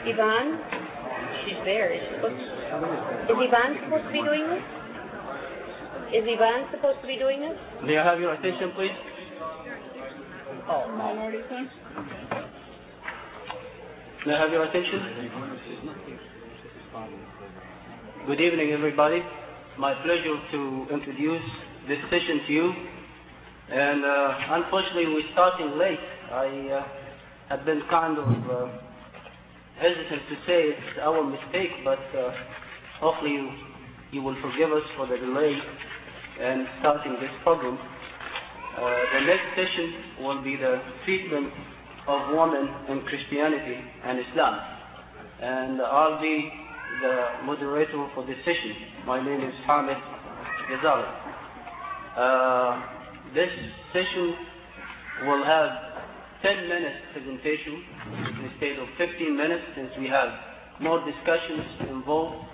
Yvonne? She's there. Is Yvonne supposed to be doing this? Is Yvonne supposed to be doing this? May I have your attention, please? Oh, minority thing? May I have your attention? Good evening, everybody. It's my pleasure to introduce this session to you. And unfortunately, we're starting late. I have been kind of hesitant to say it's our mistake, but hopefully you will forgive us for the delay in starting this program. The next session will be the treatment of women in Christianity and Islam. And I'll be the moderator for this session. My name is Hamid Ghazali. This session will have 10 minutes presentation instead of 15 minutes, since we have more discussions involved.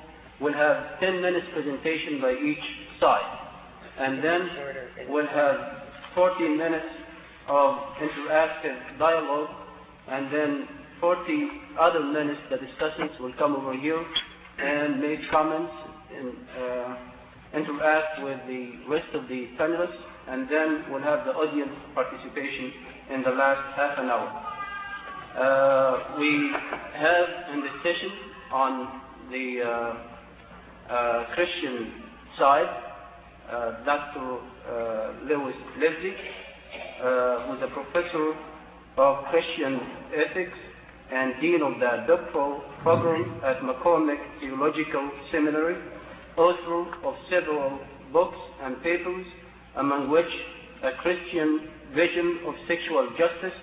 We'll have 10 minutes presentation by each side. And then we'll have 14 minutes of interactive dialogue, and then 40 other minutes the discussants will come over here and make comments and interact with the rest of the panelists, and then we'll have the audience participation in the last half an hour. We have in this session on the Christian side Dr. Lewis Livesey, who's a professor of Christian ethics and dean of the doctoral program at McCormick Theological Seminary, author of several books and papers, among which A Christian Vision of Sexual Justice,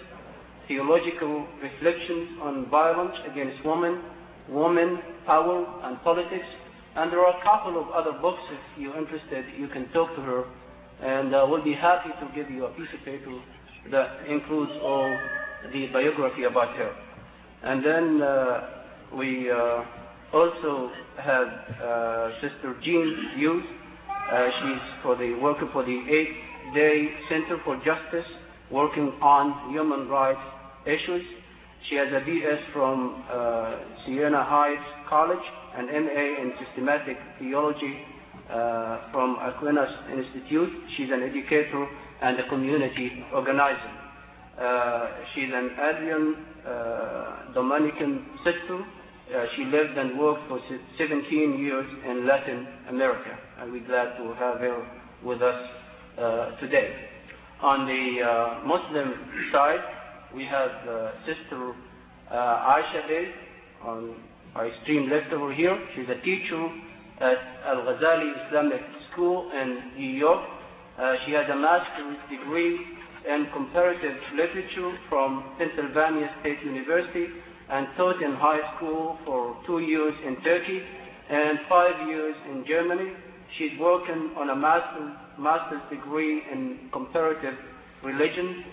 Theological Reflections on Violence Against Women, Woman, Power and Politics. And there are a couple of other books. If you're interested, you can talk to her, and we'll be happy to give you a piece of paper that includes all the biography about her. And then we also have Sister Jean Hughes. She's working for the 8-Day Center for Justice, working on human rights issues. She has a BS from Siena Heights College, an MA in Systematic Theology from Aquinas Institute. She's an educator and a community organizer. She's an Adrian Dominican sister. She lived and worked for 17 years in Latin America, and we're glad to have her with us today. On the Muslim side, we have Sister Aisha Bey on our extreme left over here. She's a teacher at Al-Ghazali Islamic School in New York. She has a master's degree in comparative literature from Pennsylvania State University, and taught in high school for 2 years in Turkey and 5 years in Germany. She's working on a master's degree in comparative religion.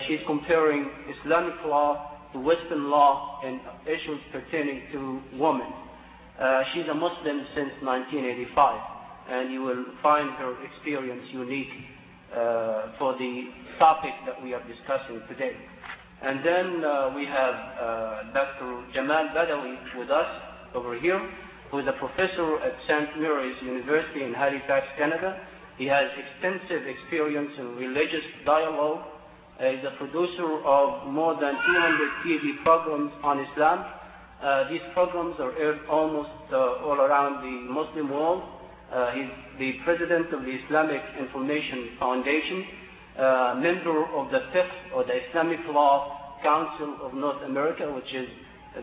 She's comparing Islamic law to Western law and issues pertaining to women. She's a Muslim since 1985, and you will find her experience unique for the topic that we are discussing today. And then we have Dr. Jamal Badawi with us over here, who is a professor at St. Mary's University in Halifax, Canada. He has extensive experience in religious dialogue. He's a producer of more than 200 TV programs on Islam. These programs are aired almost all around the Muslim world. He's the president of the Islamic Information Foundation, member of the FIqh, or the Islamic Law Council of North America, which is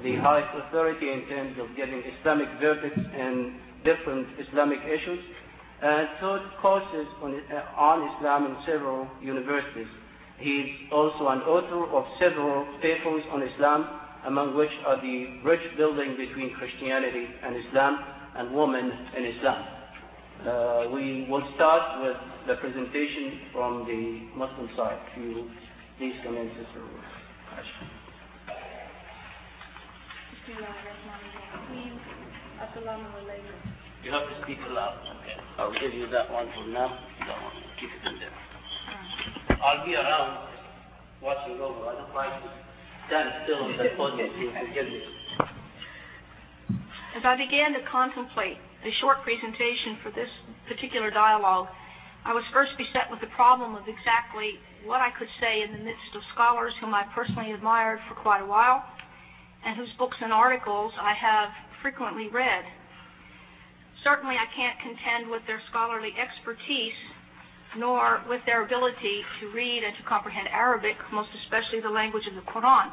the highest authority in terms of giving Islamic verdicts in different Islamic issues, and taught courses on Islam in several universities. He's also an author of several papers on Islam, among which are the bridge building between Christianity and Islam and women in Islam. We will start with the presentation from the Muslim side. If you please come in, Sister Aisha. You have to speak aloud. Okay. I'll give you that one for now. That one. Keep it in there. I'll be around watching over. I don't like to stand still on the podium. Forgive me. As I began to contemplate a short presentation for this particular dialogue, I was first beset with the problem of exactly what I could say in the midst of scholars whom I personally admired for quite a while, and whose books and articles I have frequently read. Certainly I can't contend with their scholarly expertise, nor with their ability to read and to comprehend Arabic, most especially the language of the Quran.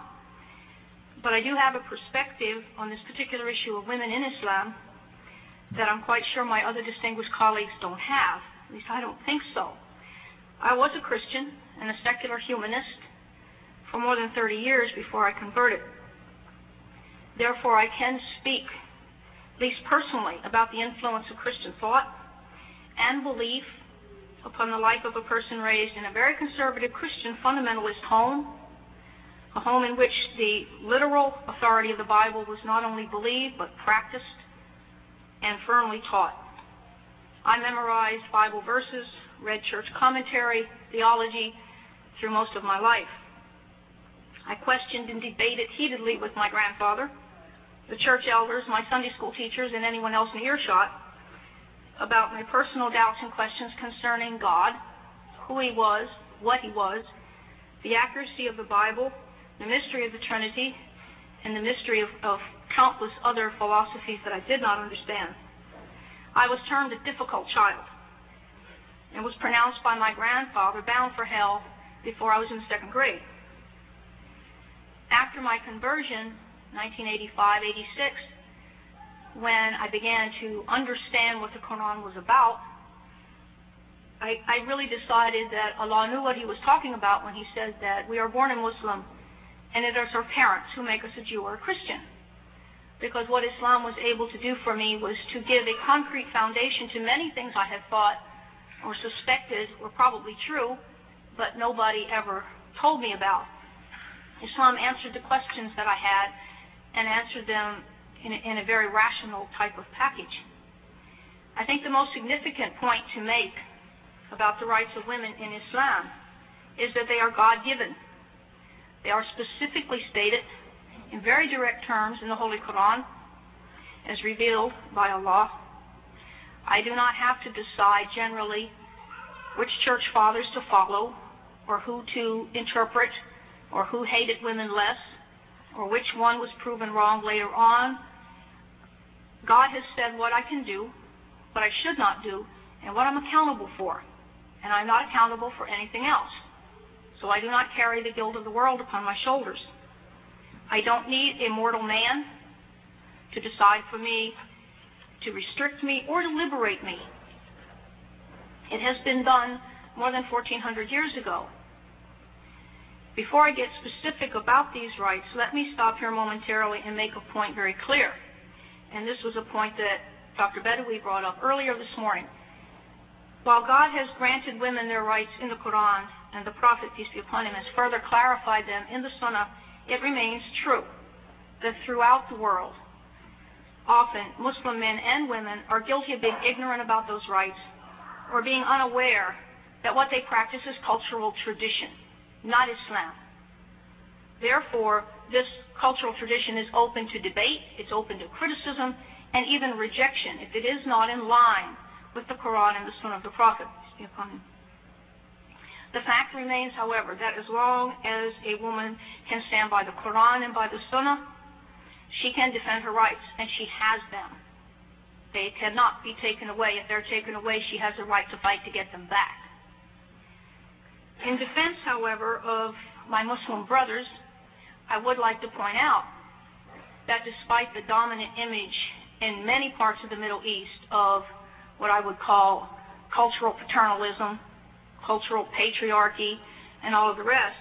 But I do have a perspective on this particular issue of women in Islam that I'm quite sure my other distinguished colleagues don't have. At least I don't think so. I was a Christian and a secular humanist for more than 30 years before I converted. Therefore, I can speak, at least personally, about the influence of Christian thought and belief upon the life of a person raised in a very conservative Christian fundamentalist home, a home in which the literal authority of the Bible was not only believed but practiced and firmly taught. I memorized Bible verses, read church commentary, theology through most of my life. I questioned and debated heatedly with my grandfather, the church elders, my Sunday school teachers, and anyone else in earshot about my personal doubts and questions concerning God, who He was, what He was, the accuracy of the Bible, the mystery of the Trinity, and the mystery of countless other philosophies that I did not understand. I was termed a difficult child and was pronounced by my grandfather bound for hell before I was in the second grade. After my conversion, 1985-86, when I began to understand what the Quran was about, I really decided that Allah knew what He was talking about when He said that we are born a Muslim and it is our parents who make us a Jew or a Christian. Because what Islam was able to do for me was to give a concrete foundation to many things I had thought or suspected were probably true, but nobody ever told me about. Islam answered the questions that I had and answered them in a very rational type of package. I think the most significant point to make about the rights of women in Islam is that they are God-given. They are specifically stated in very direct terms in the Holy Quran as revealed by Allah. I do not have to decide generally which church fathers to follow or who to interpret or who hated women less or which one was proven wrong later on. God has said what I can do, what I should not do, and what I'm accountable for. And I'm not accountable for anything else. So I do not carry the guilt of the world upon my shoulders. I don't need a mortal man to decide for me, to restrict me, or to liberate me. It has been done more than 1,400 years ago. Before I get specific about these rights, let me stop here momentarily and make a point very clear. And this was a point that Dr. Badawi brought up earlier this morning. While God has granted women their rights in the Quran, and the Prophet, peace be upon him, has further clarified them in the Sunnah, it remains true that throughout the world, often Muslim men and women are guilty of being ignorant about those rights or being unaware that what they practice is cultural tradition, not Islam. Therefore, this cultural tradition is open to debate, it's open to criticism, and even rejection if it is not in line with the Quran and the Sunnah of the Prophet, peace be upon him. The fact remains, however, that as long as a woman can stand by the Quran and by the Sunnah, she can defend her rights, and she has them. They cannot be taken away. If they're taken away, she has a right to fight to get them back. In defense, however, of my Muslim brothers, I would like to point out that despite the dominant image in many parts of the Middle East of what I would call cultural paternalism, cultural patriarchy, and all of the rest,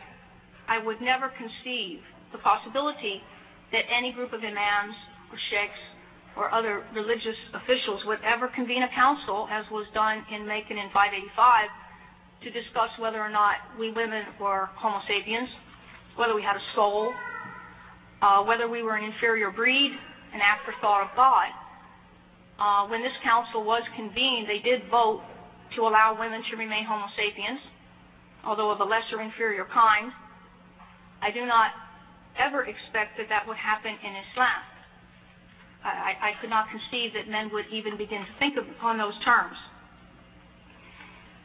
I would never conceive the possibility that any group of imams or sheikhs or other religious officials would ever convene a council, as was done in Macon in 585, to discuss whether or not we women were Homo sapiens, whether we had a soul, whether we were an inferior breed, an afterthought of God. When this council was convened, they did vote to allow women to remain Homo sapiens. although of a lesser inferior kind. I do not ever expect that that would happen in Islam. I could not conceive that men would even begin to think upon those terms.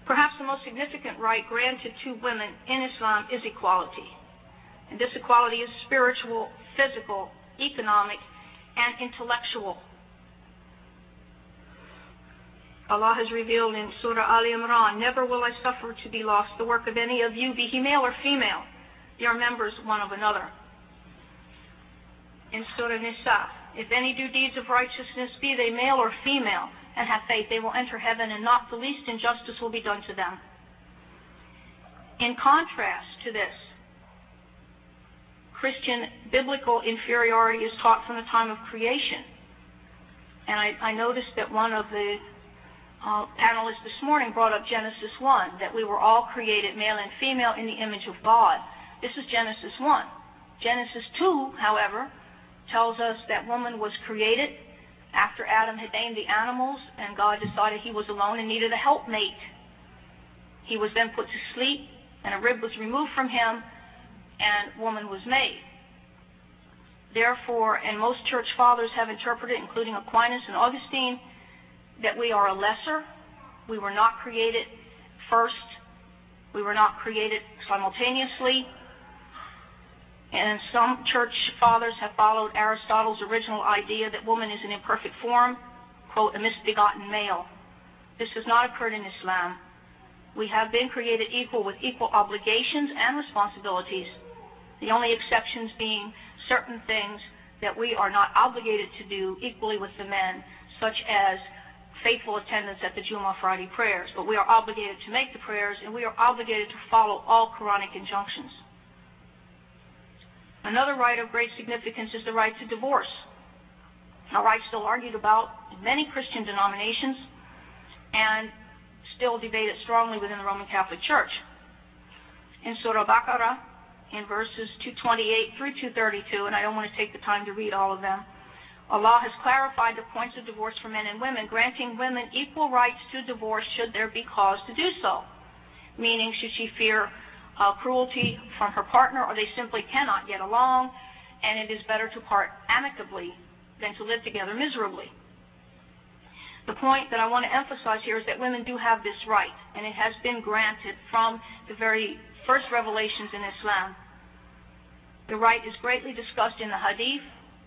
Perhaps the most significant right granted to women in Islam is equality. And this equality is spiritual, physical, economic, and intellectual. Allah has revealed in Surah Ali Imran, "Never will I suffer to be lost the work of any of you, be he male or female. They are members one of another." In Surah Nisa, "If any do deeds of righteousness, be they male or female, and have faith, they will enter heaven, and not the least injustice will be done to them." In contrast to this, Christian biblical inferiority is taught from the time of creation. And I noticed that one of the panelists this morning brought up Genesis 1, that we were all created male and female in the image of God. This is Genesis 1. Genesis 2, however, tells us that woman was created after Adam had named the animals, and God decided he was alone and needed a helpmate. He was then put to sleep, and a rib was removed from him, and woman was made. Therefore, and most church fathers have interpreted, including Aquinas and Augustine, that we are a lesser. We were not created first. We were not created simultaneously. And some church fathers have followed Aristotle's original idea that woman is an imperfect form, quote, "a misbegotten male." This has not occurred in Islam. We have been created equal with equal obligations and responsibilities, the only exceptions being certain things that we are not obligated to do equally with the men, such as faithful attendance at the Jummah Friday prayers. But we are obligated to make the prayers, and we are obligated to follow all Quranic injunctions. Another right of great significance is the right to divorce, a right still argued about in many Christian denominations and still debated strongly within the Roman Catholic Church. In Surah Baqarah, in verses 228 through 232, and I don't want to take the time to read all of them, Allah has clarified the points of divorce for men and women, granting women equal rights to divorce should there be cause to do so, meaning should she fear cruelty from her partner, or they simply cannot get along, and it is better to part amicably than to live together miserably. The point that I want to emphasize here is that women do have this right, and it has been granted from the very first revelations in Islam. The right is greatly discussed in the hadith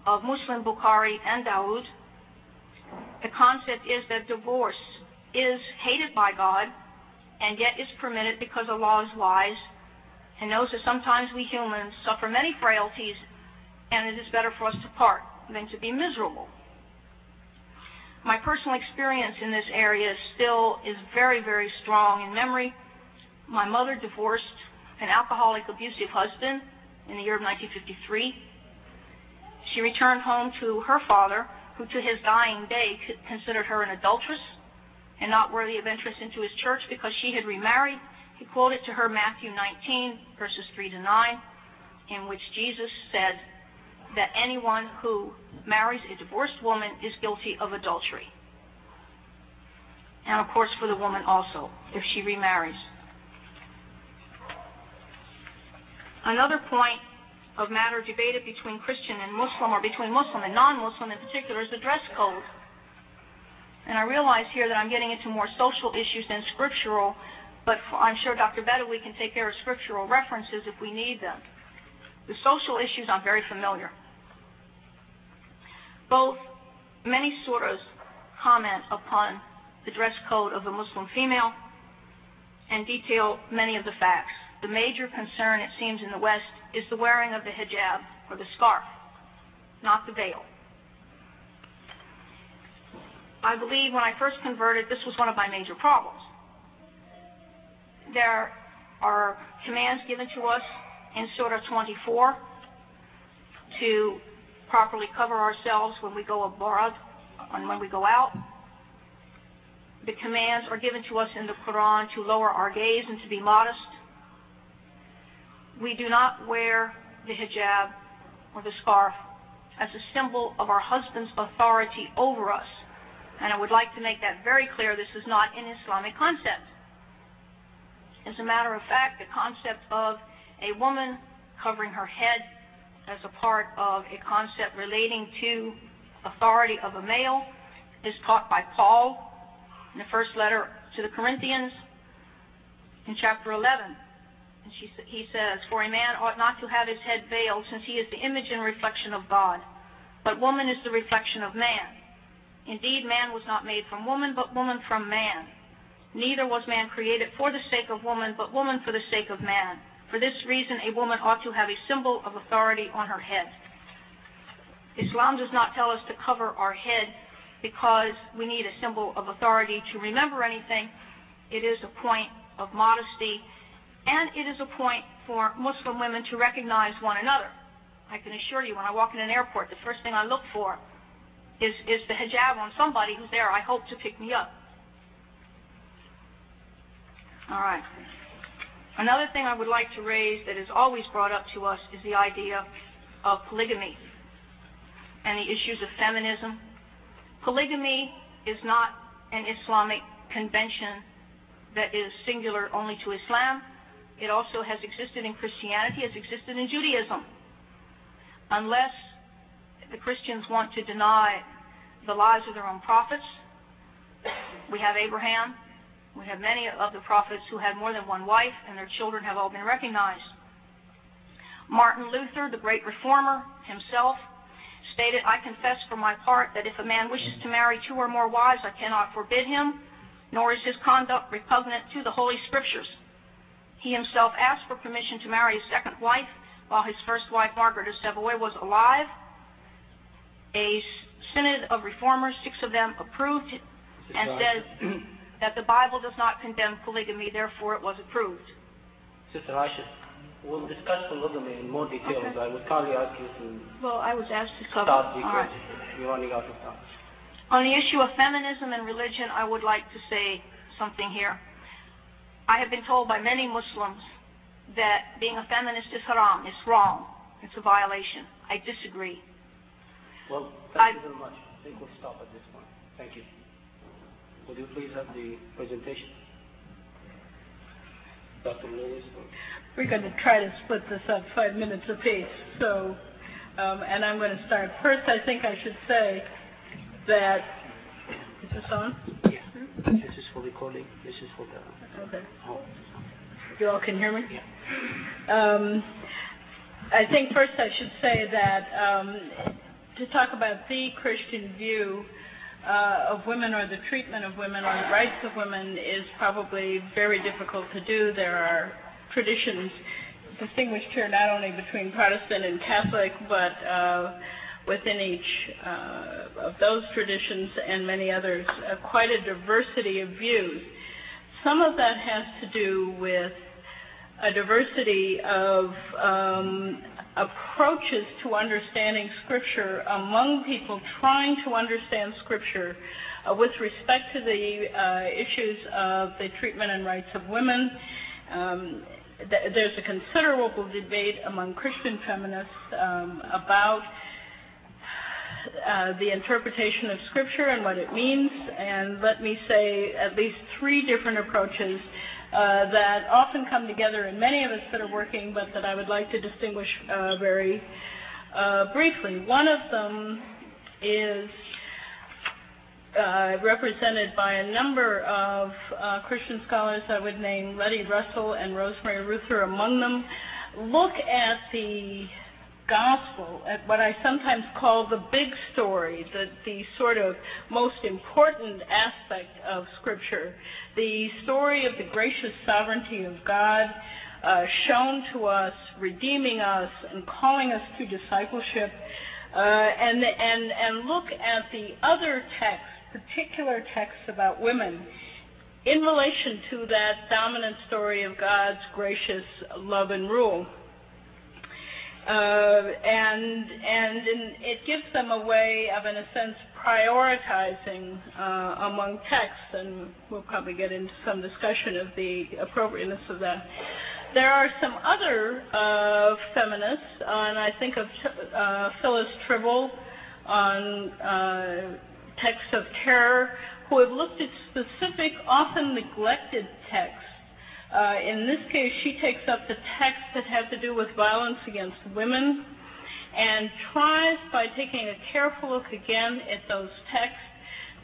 of Muslim, Bukhari, and Dawood. The concept is that divorce is hated by God, and yet is permitted because Allah is wise and knows that sometimes we humans suffer many frailties, and it is better for us to part than to be miserable. My personal experience in this area still is very, very strong in memory. My mother divorced an alcoholic, abusive husband in the year of 1953. She returned home to her father, who to his dying day considered her an adulteress and not worthy of entrance into his church because she had remarried. He quoted to her Matthew 19, verses 3 to 9, in which Jesus said that anyone who marries a divorced woman is guilty of adultery. And of course for the woman also, if she remarries. Another point of matter debated between Christian and Muslim, or between Muslim and non-Muslim in particular, is the dress code. And I realize here that I'm getting into more social issues than scriptural, but I'm sure Dr. Badawi can take care of scriptural references if we need them. The social issues I'm very familiar. Both many surahs comment upon the dress code of the Muslim female and detail many of the facts. The major concern, it seems, in the West is the wearing of the hijab, or the scarf, not the veil. I believe when I first converted, this was one of my major problems. There are commands given to us in Surah 24 to properly cover ourselves when we go abroad and when we go out. The commands are given to us in the Quran to lower our gaze and to be modest. We do not wear the hijab or the scarf as a symbol of our husband's authority over us. And I would like to make that very clear. This is not an Islamic concept. As a matter of fact, the concept of a woman covering her head as a part of a concept relating to authority of a male is taught by Paul in the first letter to the Corinthians in chapter 11. And he says, "For a man ought not to have his head veiled, since he is the image and reflection of God. But woman is the reflection of man. Indeed, man was not made from woman, but woman from man. Neither was man created for the sake of woman, but woman for the sake of man. For this reason, a woman ought to have a symbol of authority on her head." Islam does not tell us to cover our head because we need a symbol of authority to remember anything. It is a point of modesty, and it is a point for Muslim women to recognize one another. I can assure you, when I walk in an airport, the first thing I look for is the hijab on somebody who's there, I hope, to pick me up. All right. Another thing I would like to raise that is always brought up to us is the idea of polygamy and the issues of feminism. Polygamy is not an Islamic convention that is singular only to Islam. It also has existed in Christianity, has existed in Judaism. Unless the Christians want to deny the lives of their own prophets, we have Abraham, we have many of the prophets who had more than one wife, and their children have all been recognized. Martin Luther, the great reformer himself, stated, "I confess for my part that if a man wishes to marry 2 or more wives, I cannot forbid him, nor is his conduct repugnant to the Holy Scriptures." He himself asked for permission to marry a second wife while his first wife, Margaret of Savoy, was alive. A synod of reformers, 6 of them, approved and said that the Bible does not condemn polygamy, therefore it was approved. Sister Aisha, we'll discuss polygamy in more details. Okay. I would kindly ask you to Well, I was asked to cover. start because All right. we're running out of time. On the issue of feminism and religion, I would like to say something here. I have been told by many Muslims that being a feminist is haram, it's wrong, it's a violation. I disagree. Well, thank you very much. I think we'll stop at this point. Thank you. Would you please have the presentation? Dr. Lewis? We're going to try to split this up 5 minutes apiece. So, and I'm going to start. First, I think I should say that, is this on? Yeah. This is for recording. This is for the... Okay. Oh. You all can hear me? Yeah. I think first I should say that to talk about the Christian view of women or the treatment of women or the rights of women is probably very difficult to do. There are traditions distinguished here not only between Protestant and Catholic, but within each of those traditions and many others, quite a diversity of views. Some of that has to do with a diversity of approaches to understanding Scripture among people trying to understand Scripture with respect to the issues of the treatment and rights of women. There's a considerable debate among Christian feminists about the interpretation of Scripture and what it means, and let me say at least 3 different approaches that often come together in many of us that are working, but that I would like to distinguish very briefly. One of them is represented by a number of Christian scholars. I would name Letty Russell and Rosemary Ruther among them. Look at the gospel, at what I sometimes call the big story, the sort of most important aspect of Scripture, the story of the gracious sovereignty of God shown to us, redeeming us and calling us to discipleship, and look at the other texts, particular texts about women in relation to that dominant story of God's gracious love and rule. It gives them a way of, in a sense, prioritizing among texts, and we'll probably get into some discussion of the appropriateness of that. There are some other feminists, and I think of Phyllis Tribble on texts of terror, who have looked at specific, often neglected texts In this case, she takes up the texts that have to do with violence against women and tries, by taking a careful look again at those texts,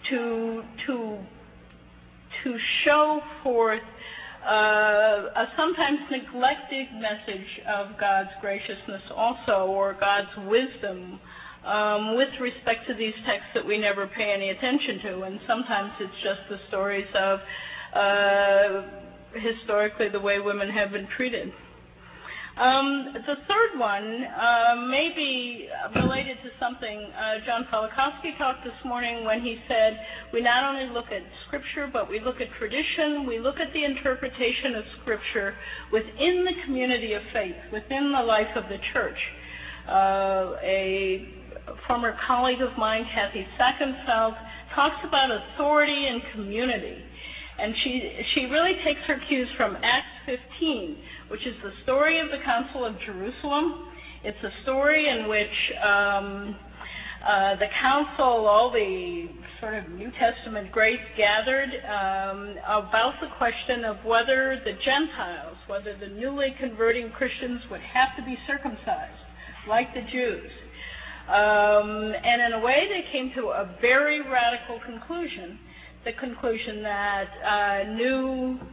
to show forth a sometimes neglected message of God's graciousness also, or God's wisdom, with respect to these texts that we never pay any attention to. And sometimes it's just the stories of historically the way women have been treated. The third one may be related to something John Falakowski talked this morning when he said we not only look at Scripture, but we look at tradition, we look at the interpretation of Scripture within the community of faith, within the life of the church. A former colleague of mine, Kathy Sackenfeld, talks about authority and community. And she really takes her cues from Acts 15, which is the story of the Council of Jerusalem. It's a story in which the council, all the sort of New Testament greats gathered about the question of whether the Gentiles, whether the newly converting Christians would have to be circumcised, like the Jews. And in a way, they came to a very radical conclusion. The conclusion that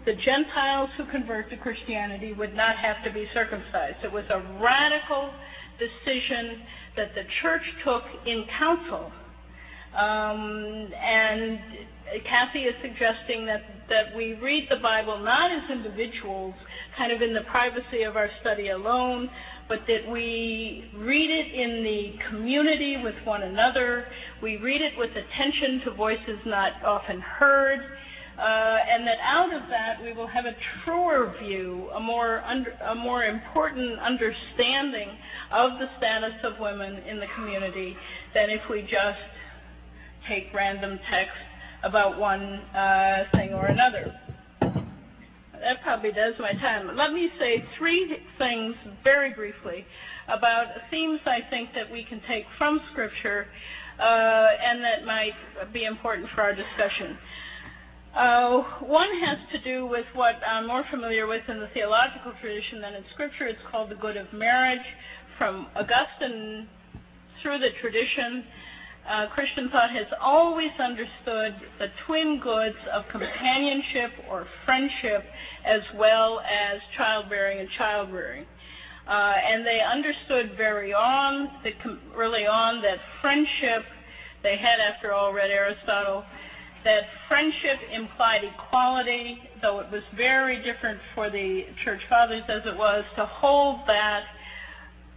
the Gentiles who convert to Christianity would not have to be circumcised. It was a radical decision that the church took in council. And Kathy is suggesting that we read the Bible not as individuals, kind of in the privacy of our study alone, but that we read it in the community with one another. We read it with attention to voices not often heard, and that out of that we will have a truer view, a more important understanding of the status of women in the community than if we just take random text about one thing or another. That probably does my time. Let me say three things very briefly about themes I think that we can take from Scripture and that might be important for our discussion. One has to do with what I'm more familiar with in the theological tradition than in Scripture. It's called the good of marriage. From Augustine through the tradition, Christian thought has always understood the twin goods of companionship or friendship as well as childbearing and childrearing. And they understood early on that friendship, they had after all read Aristotle, that friendship implied equality, though it was very different for the church fathers as it was to hold that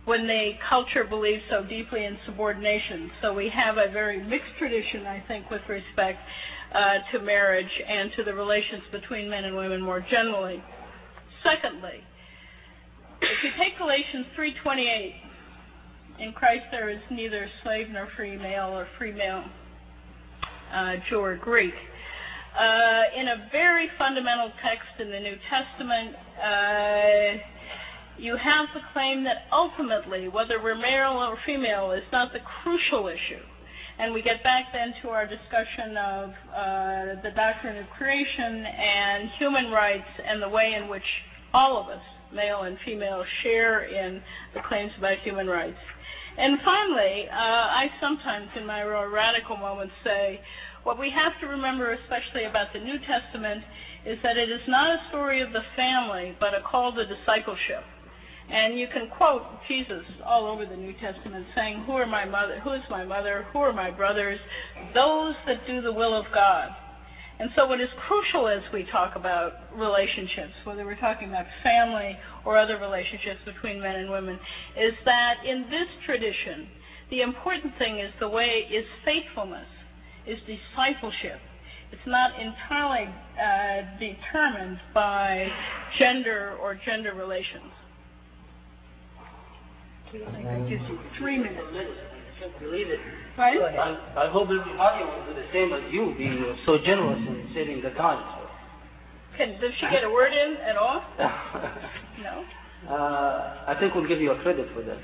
when the culture believed so deeply in subordination. So we have a very mixed tradition, I think, with respect to marriage and to the relations between men and women more generally. Secondly, if you take Galatians 3:28, in Christ there is neither slave nor free male or free male, Jew or Greek. In a very fundamental text in the New Testament, you have the claim that ultimately, whether we're male or female, is not the crucial issue. And we get back then to our discussion of the doctrine of creation and human rights and the way in which all of us, male and female, share in the claims about human rights. And finally, I sometimes in my more radical moments say, what we have to remember, especially about the New Testament, is that it is not a story of the family, but a call to discipleship. And you can quote Jesus all over the New Testament saying, who is my mother, who are my brothers, those that do the will of God. And so what is crucial as we talk about relationships, whether we're talking about family or other relationships between men and women, is that in this tradition, the important thing is faithfulness, is discipleship. It's not entirely determined by gender or gender relations. That gives you 3 minutes. I can't believe it. Right? I hope everybody will do the same as you, being so generous in saving the time. Does she get a word in at all? No? I think we'll give you a credit for that.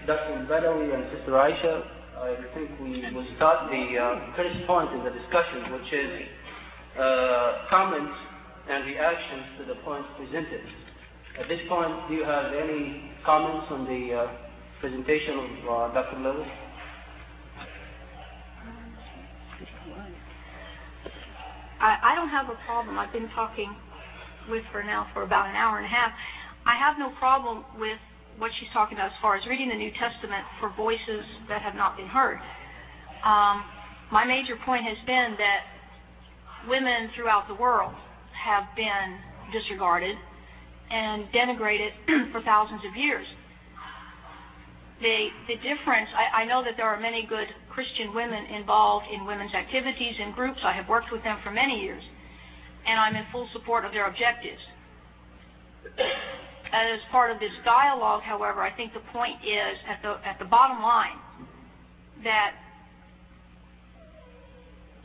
Dr. Badawi and Sister Aisha, I think we will start the first point in the discussion, which is comments and reactions to the points presented. At this point, do you have any comments on the presentation of Dr. Lewis? I don't have a problem. I've been talking with her now for about an hour and a half. I have no problem with what she's talking about as far as reading the New Testament for voices that have not been heard. My major point has been that women throughout the world have been disregarded and denigrated for thousands of years. The difference, I know that there are many good Christian women involved in women's activities and groups. I have worked with them for many years, and I'm in full support of their objectives. As part of this dialogue, however, I think the point is, at the bottom line, that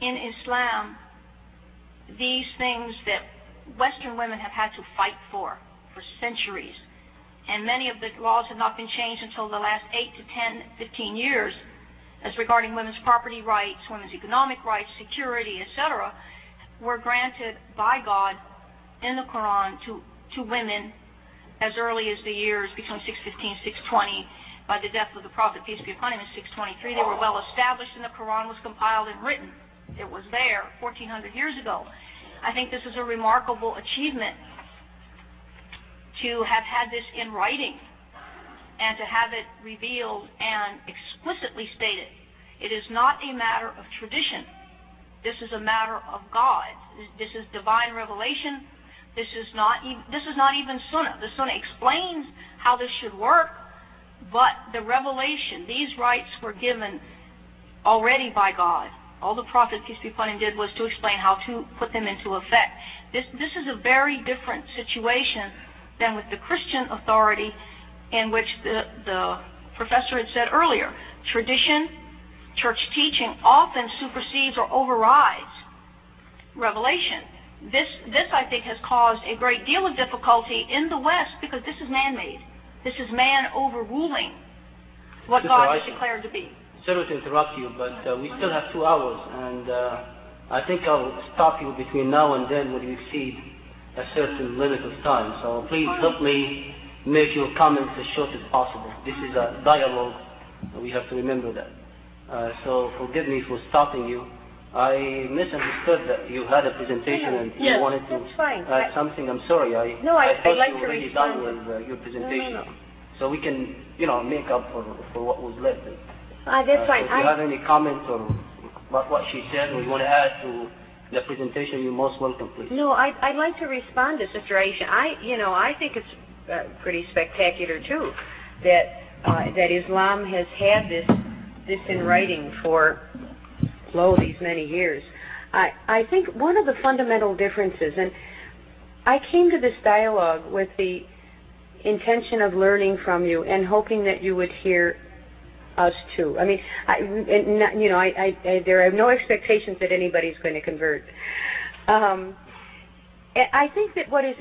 in Islam, these things that Western women have had to fight for centuries, and many of the laws have not been changed until the last 8 to 10, 15 years, as regarding women's property rights, women's economic rights, security, etc., were granted by God in the Quran to women as early as the years between 615 620. By the death of the Prophet, peace be upon him, in 623, they were well established, and the Quran was compiled and written. It was there 1,400 years ago. I think this is a remarkable achievement to have had this in writing and to have it revealed and explicitly stated. It is not a matter of tradition. This is a matter of God. This is divine revelation. This is not even Sunnah. The Sunnah explains how this should work, but the revelation, these rights were given already by God. All the Prophet, peace be upon him, did was to explain how to put them into effect. This is a very different situation than with the Christian authority, in which the professor had said earlier, tradition, church teaching often supersedes or overrides revelation. This I think has caused a great deal of difficulty in the West, because this is man-made. This is man overruling what God has declared to be. Sorry to interrupt you, but we still have 2 hours, and I think I'll stop you between now and then when you exceed a certain limit of time. So please help me make your comments as short as possible. This is a dialogue. We have to remember that. So forgive me for stopping you. I misunderstood that you had a presentation and you wanted to add something. I'm sorry. I thought like you were to already respond done with your presentation. So we can, make up for what was left. That's fine. If you have any comments or what she said, or you want to add to the presentation, you're most welcome, please. No, I'd like to respond to Sister Aisha. I think it's pretty spectacular too that Islam has had this in writing for these many years. I think one of the fundamental differences, and I came to this dialogue with the intention of learning from you and hoping that you would hear us too. I mean, there are no expectations that anybody's going to convert. I think that what is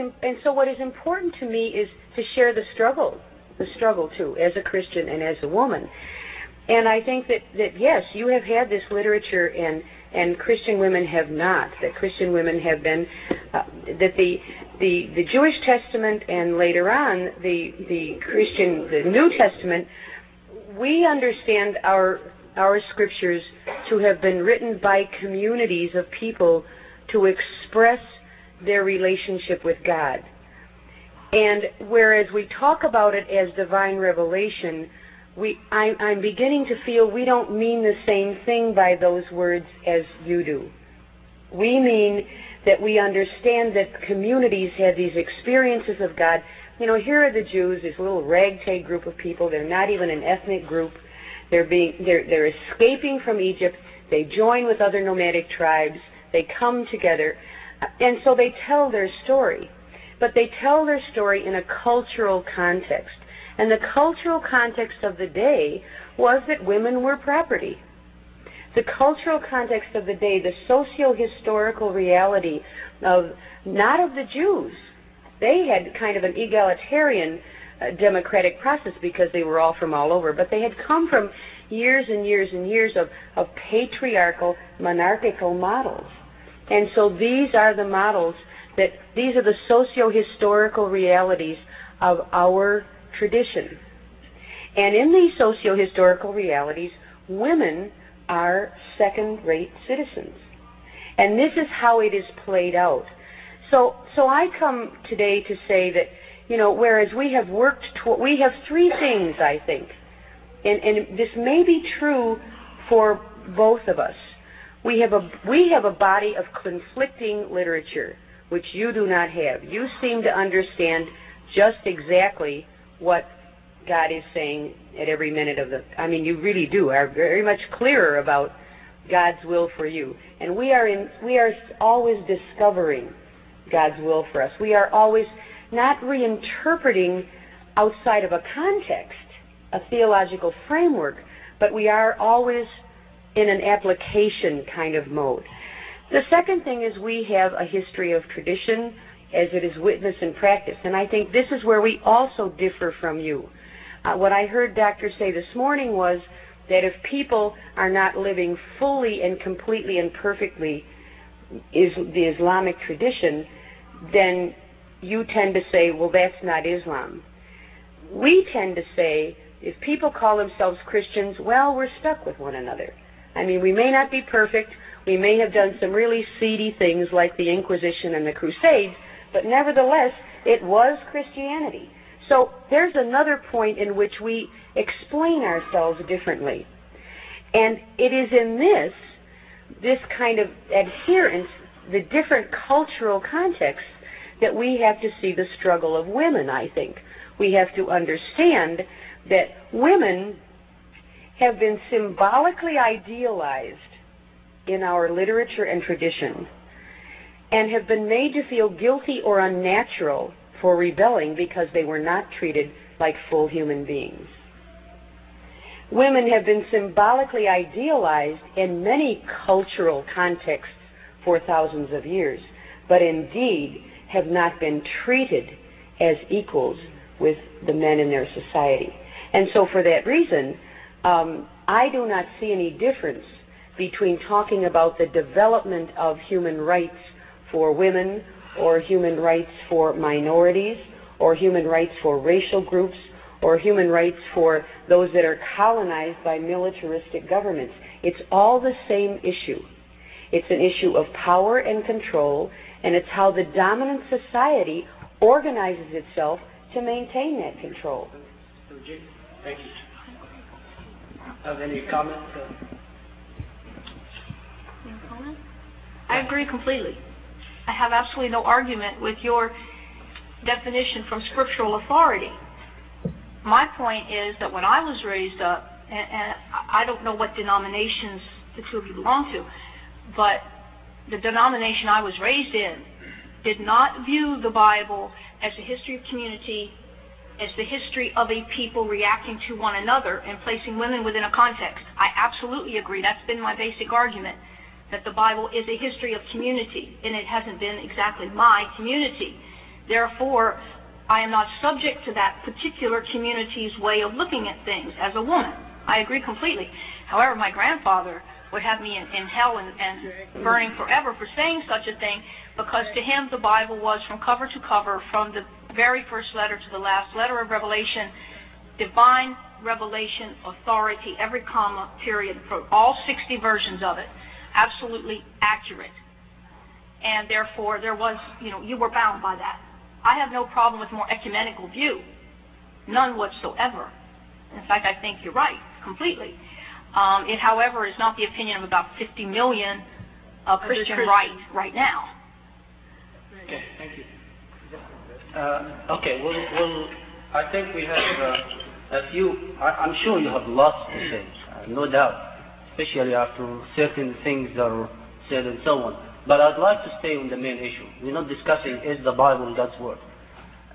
important to me is to share the struggle too, as a Christian and as a woman. And I think that yes, you have had this literature, and Christian women have not. That Christian women have been that the Jewish Testament and later on the New Testament. We understand our scriptures to have been written by communities of people to express their relationship with God. And whereas we talk about it as divine revelation, I'm beginning to feel we don't mean the same thing by those words as you do. We mean that we understand that communities have these experiences of God. Here are the Jews, this little ragtag group of people. They're not even an ethnic group. They're escaping from Egypt. They join with other nomadic tribes. They come together, and so they tell their story. But they tell their story in a cultural context. And the cultural context of the day was that women were property. The cultural context of the day, the socio-historical reality of, not of the Jews. They had kind of an egalitarian democratic process because they were all from all over, but they had come from years and years and years of patriarchal, monarchical models. And so these are the models that these are the socio-historical realities of our tradition. And in these socio-historical realities, women are second-rate citizens. And this is how it is played out. So I come today to say that, whereas we have we have three things, I think, and this may be true for both of us. We have a body of conflicting literature, which you do not have. You seem to understand just exactly what God is saying at every minute of you really are very much clearer about God's will for you. And we are always discovering God's will for us. We are always not reinterpreting outside of a context, a theological framework, but we are always in an application kind of mode. The second thing is we have a history of tradition as it is witness and practice. And I think this is where we also differ from you. What I heard Doctor say this morning was that if people are not living fully and completely and perfectly the Islamic tradition, then you tend to say, well, that's not Islam. We tend to say, if people call themselves Christians, well, we're stuck with one another. We may not be perfect. We may have done some really seedy things like the Inquisition and the Crusades, but nevertheless, it was Christianity. So there's another point in which we explain ourselves differently. And it is in this kind of adherence, the different cultural contexts, that we have to see the struggle of women, I think. We have to understand that women have been symbolically idealized in our literature and tradition and have been made to feel guilty or unnatural for rebelling because they were not treated like full human beings. Women have been symbolically idealized in many cultural contexts for thousands of years, but indeed have not been treated as equals with the men in their society. And so for that reason, I do not see any difference between talking about the development of human rights for women or human rights for minorities or human rights for racial groups or human rights for those that are colonized by militaristic governments. It's all the same issue. It's an issue of power and control, and it's how the dominant society organizes itself to maintain that control. Thank you. Have any comments? I agree completely. I have absolutely no argument with your definition from scriptural authority. My point is that when I was raised up, and I don't know what denominations the two of you belong to, but the denomination I was raised in did not view the Bible as a history of community, as the history of a people reacting to one another and placing women within a context. I absolutely agree. That's been my basic argument, that the Bible is a history of community, and it hasn't been exactly my community. Therefore, I am not subject to that particular community's way of looking at things as a woman. I agree completely. However, my grandfather would have me in hell and burning forever for saying such a thing, because to him the Bible was from cover to cover, from the very first letter to the last letter of Revelation, divine revelation, authority, every comma, period, for all 60 versions of it, absolutely accurate. And therefore there was, you were bound by that. I have no problem with a more ecumenical view, none whatsoever. In fact, I think you're right, completely. It, however, is not the opinion of about 50 million Christian right now. Okay, thank you. Okay, well, I think we have a few, I'm sure you have lots to say, no doubt, especially after certain things are said and so on. But I'd like to stay on the main issue. We're not discussing is the Bible God's word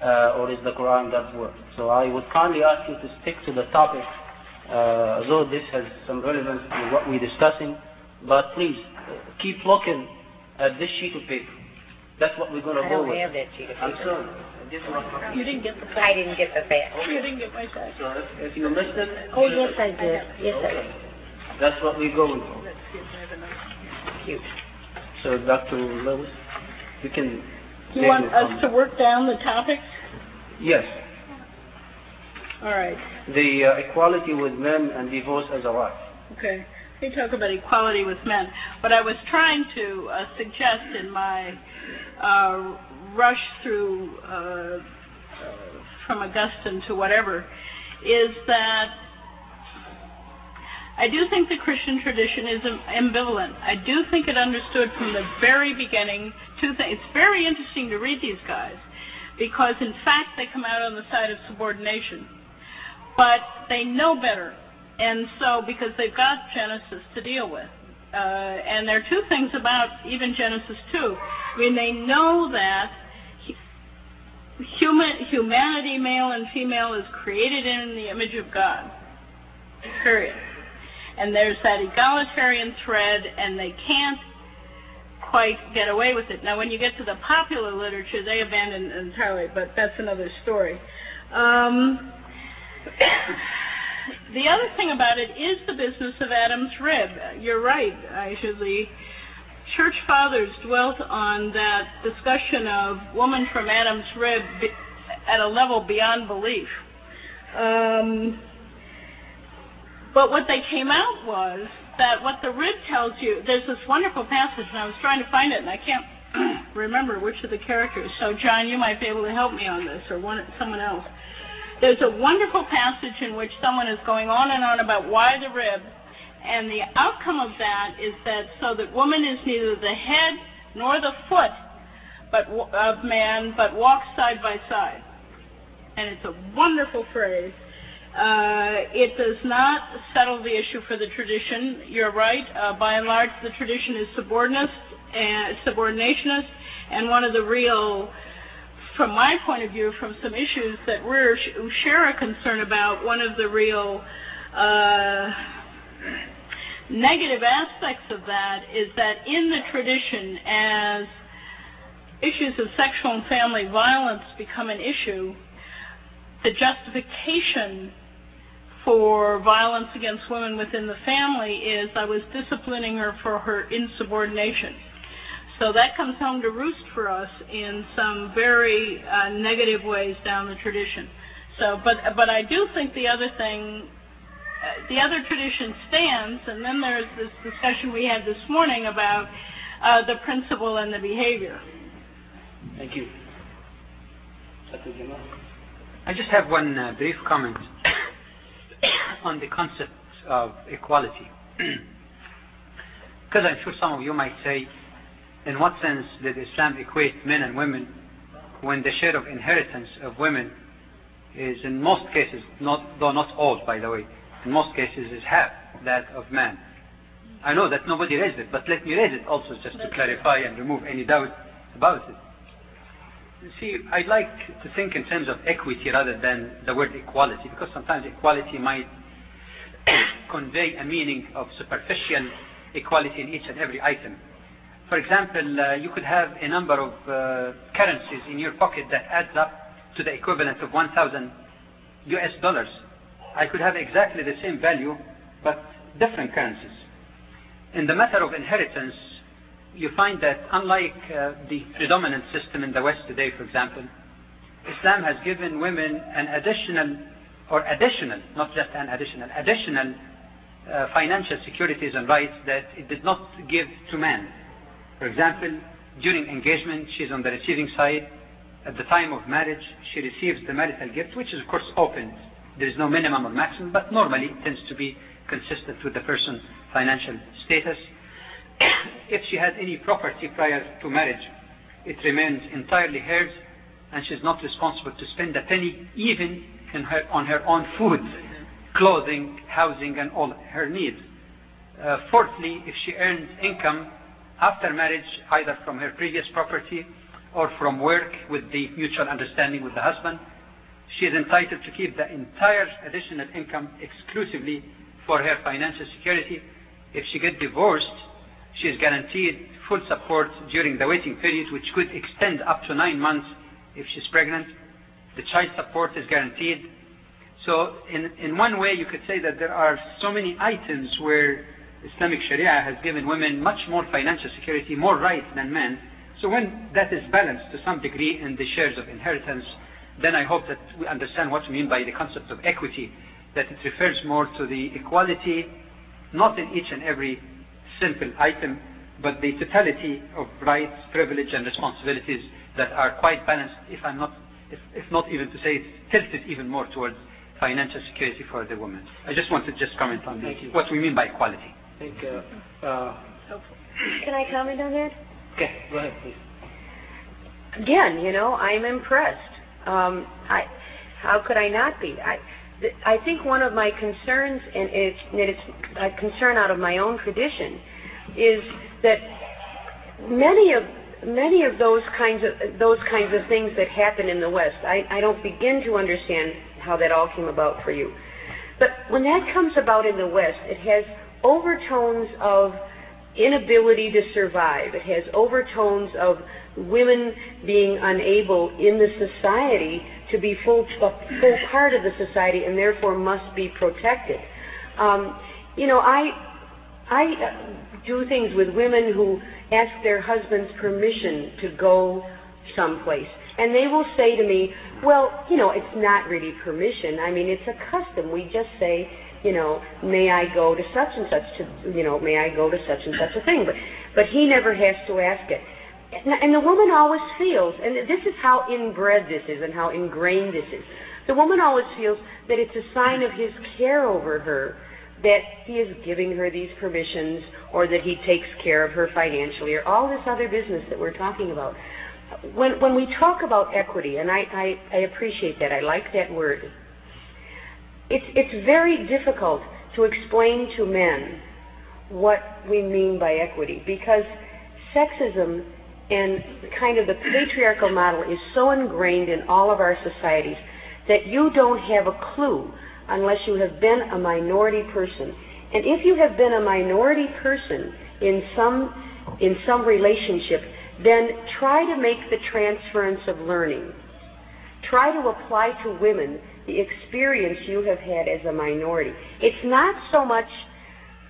or is the Quran God's word. So I would kindly ask you to stick to the topic, though this has some relevance to what we're discussing. But please keep looking at this sheet of paper. That's what we're going to go with. I don't have that sheet of paper. I'm sorry. You didn't get the fax. I didn't get the fax. You didn't get my fax. So if you missed it... Oh, yes, I did. Yes, I did. That's what we're going for. Cute. So, Dr. Lewis, you can Do you want us to work down the topics? Yes. All right. The equality with men and divorce as a right. Okay. We talk about equality with men. What I was trying to suggest in my rush through from Augustine to whatever is that I do think the Christian tradition is ambivalent. I do think it understood from the very beginning two things. It's very interesting to read these guys because, in fact, they come out on the side of subordination. But they know better. And so, because they've got Genesis to deal with. And there are two things about even Genesis 2. I mean, they know that humanity, male and female, is created in the image of God. Period. And there's that egalitarian thread, and they can't quite get away with it. Now, when you get to the popular literature, they abandon it entirely, but that's another story. The other thing about it is the business of Adam's rib. You're right, Aisha. The church fathers dwelt on that discussion of woman from Adam's rib at a level beyond belief. But what they came out was that what the rib tells you, there's this wonderful passage, and I was trying to find it, and I can't remember which of the characters. So, John, you might be able to help me on this, or someone else. There's a wonderful passage in which someone is going on and on about why the rib, and the outcome of that is that so that woman is neither the head nor the foot of man, but walks side by side. And it's a wonderful phrase. It does not settle the issue for the tradition. You're right. By and large, the tradition is subordinationist, and one of the real, from my point of view, from some issues that we share a concern about, one of the real negative aspects of that is that in the tradition, as issues of sexual and family violence become an issue, the justification for violence against women within the family is I was disciplining her for her insubordination. So that comes home to roost for us in some very negative ways down the tradition. So, but I do think the other thing, the other tradition stands, and then there's this discussion we had this morning about the principle and the behavior. Thank you. Dr. Jamal. I just have one brief comment on the concept of equality. Because I'm sure some of you might say, in what sense did Islam equate men and women when the share of inheritance of women is in most cases, though not all, by the way, in most cases is half that of man? I know that nobody raised it, but let me raise it also just to clarify and remove any doubt about it. You see, I'd like to think in terms of equity rather than the word equality, because sometimes equality might convey a meaning of superficial equality in each and every item. For example, you could have a number of currencies in your pocket that adds up to the equivalent of 1,000 US dollars. I could have exactly the same value, but different currencies. In the matter of inheritance, you find that unlike the predominant system in the West today, for example, Islam has given women an additional, not just an additional financial securities and rights that it did not give to men. For example, during engagement, she's on the receiving side. At the time of marriage, she receives the marital gift, which is of course open. There is no minimum or maximum, but normally it tends to be consistent with the person's financial status. If she had any property prior to marriage, it remains entirely hers, and she's not responsible to spend a penny, even on her own food, clothing, housing, and all her needs. Fourthly, if she earns income after marriage, either from her previous property or from work with the mutual understanding with the husband, she is entitled to keep the entire additional income exclusively for her financial security. If she gets divorced, she is guaranteed full support during the waiting period, which could extend up to 9 months if she's pregnant. The child support is guaranteed. So in one way, you could say that there are so many items where Islamic Sharia has given women much more financial security, more rights than men. So when that is balanced to some degree in the shares of inheritance, then I hope that we understand what we mean by the concept of equity, that it refers more to the equality, not in each and every simple item, but the totality of rights, privilege, and responsibilities that are quite balanced, if not even to say it's tilted even more towards financial security for the woman. I just want to comment on what we mean by equality. Thank you. Can I comment on that? Okay, go ahead, please. Again, I'm impressed. How could I not be? I think one of my concerns, and it's a concern out of my own tradition, is that many of those kinds of things that happen in the West, I don't begin to understand how that all came about for you. But when that comes about in the West, it has overtones of inability to survive. It has overtones of women being unable in the society to be a full part of the society and therefore must be protected. I do things with women who ask their husbands permission to go someplace. And they will say to me, well, it's not really permission. I mean, it's a custom. We just say, may I go to such and such may I go to such and such a thing. But he never has to ask it. And the woman always feels, and this is how inbred this is and how ingrained this is, the woman always feels that it's a sign of his care over her that he is giving her these permissions, or that he takes care of her financially, or all this other business that we're talking about. When we talk about equity, and I appreciate that, I like that word, it's very difficult to explain to men what we mean by equity, because sexism and kind of the patriarchal model is so ingrained in all of our societies that you don't have a clue unless you have been a minority person. And if you have been a minority person in some relationship, then try to make the transference of learning. Try to apply to women the experience you have had as a minority. It's not so much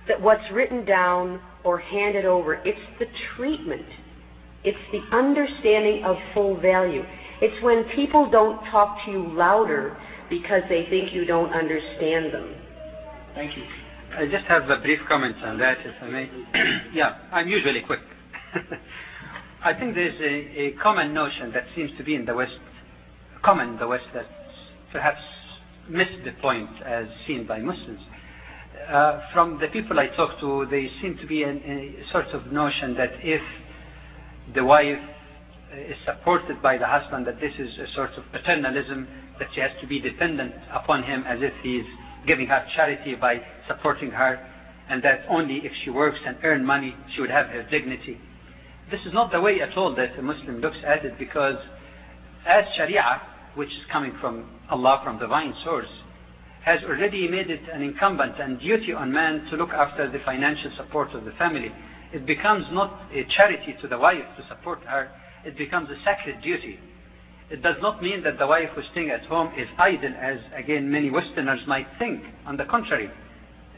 that what's written down or handed over, it's the treatment. It's the understanding of full value. It's when people don't talk to you louder because they think you don't understand them. Thank you. I just have a brief comment on that, if I may. Yeah, I'm usually quick. I think there's a common notion that seems to be in the West, that perhaps missed the point as seen by Muslims. From the people I talk to, they seem to be a sort of notion that if the wife is supported by the husband, that this is a sort of paternalism, that she has to be dependent upon him as if he's giving her charity by supporting her, and that only if she works and earn money she would have her dignity. This is not the way at all that a Muslim looks at it, because as Sharia, which is coming from Allah, from divine source, has already made it an incumbent and duty on man to look after the financial support of the family. It becomes not a charity to the wife to support her, it becomes a sacred duty. It does not mean that the wife who's staying at home is idle, as again many Westerners might think. On the contrary,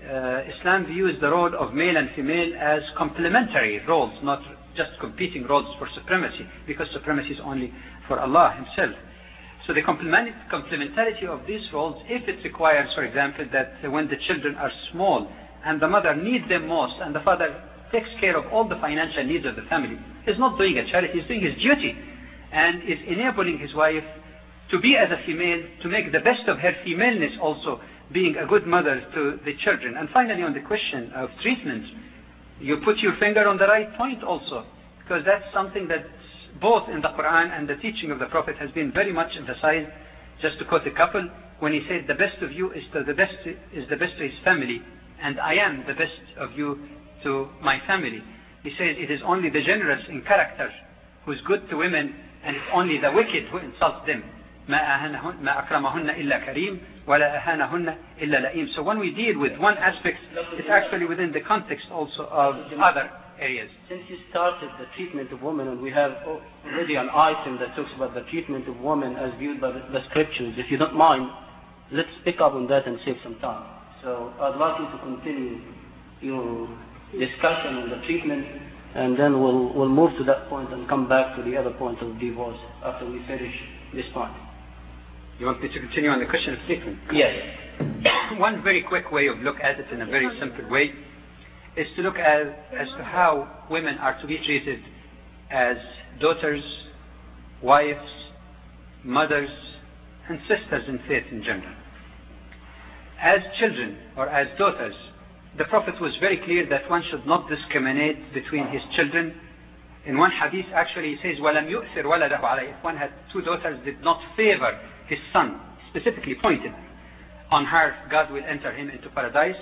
Islam views the role of male and female as complementary roles, not just competing roles for supremacy, because supremacy is only for Allah Himself. So the complementarity of these roles, if it requires, for example, that when the children are small and the mother needs them most and the father takes care of all the financial needs of the family, he's not doing a charity, he's doing his duty, and is enabling his wife to be as a female, to make the best of her femaleness, also being a good mother to the children. And finally, on the question of treatment, you put your finger on the right point also, because that's something that both in the Quran and the teaching of the Prophet has been very much emphasized. Just to quote a couple, when he said, the best of you is the best to his family, and I am the best of you to my family. He says it is only the generous in character who is good to women, and it's only the wicked who insults them. ما أكرمهن إلا كريم ولا أهانهن إلا لئيم. So when we deal with one aspect, it's actually within the context also of other areas. Since you started the treatment of women, and we have already an item that talks about the treatment of women as viewed by the scriptures, if you don't mind, let's pick up on that and save some time. So I'd like you to continue your discussion on the treatment and then we'll move to that point and come back to the other point of divorce after we finish this point. You want me to continue on the question of treatment? Yes. One very quick way of look at it in a very simple way is to look at as to how women are to be treated as daughters, wives, mothers, and sisters in faith in general. As children or as daughters, the Prophet was very clear that one should not discriminate between his children. In one hadith actually he says, وَلَمْ يُؤْثِرْ وَلَدَهُ عَلَيْهِ. If one had two daughters, did not favor his son, specifically pointed on her, God will enter him into paradise.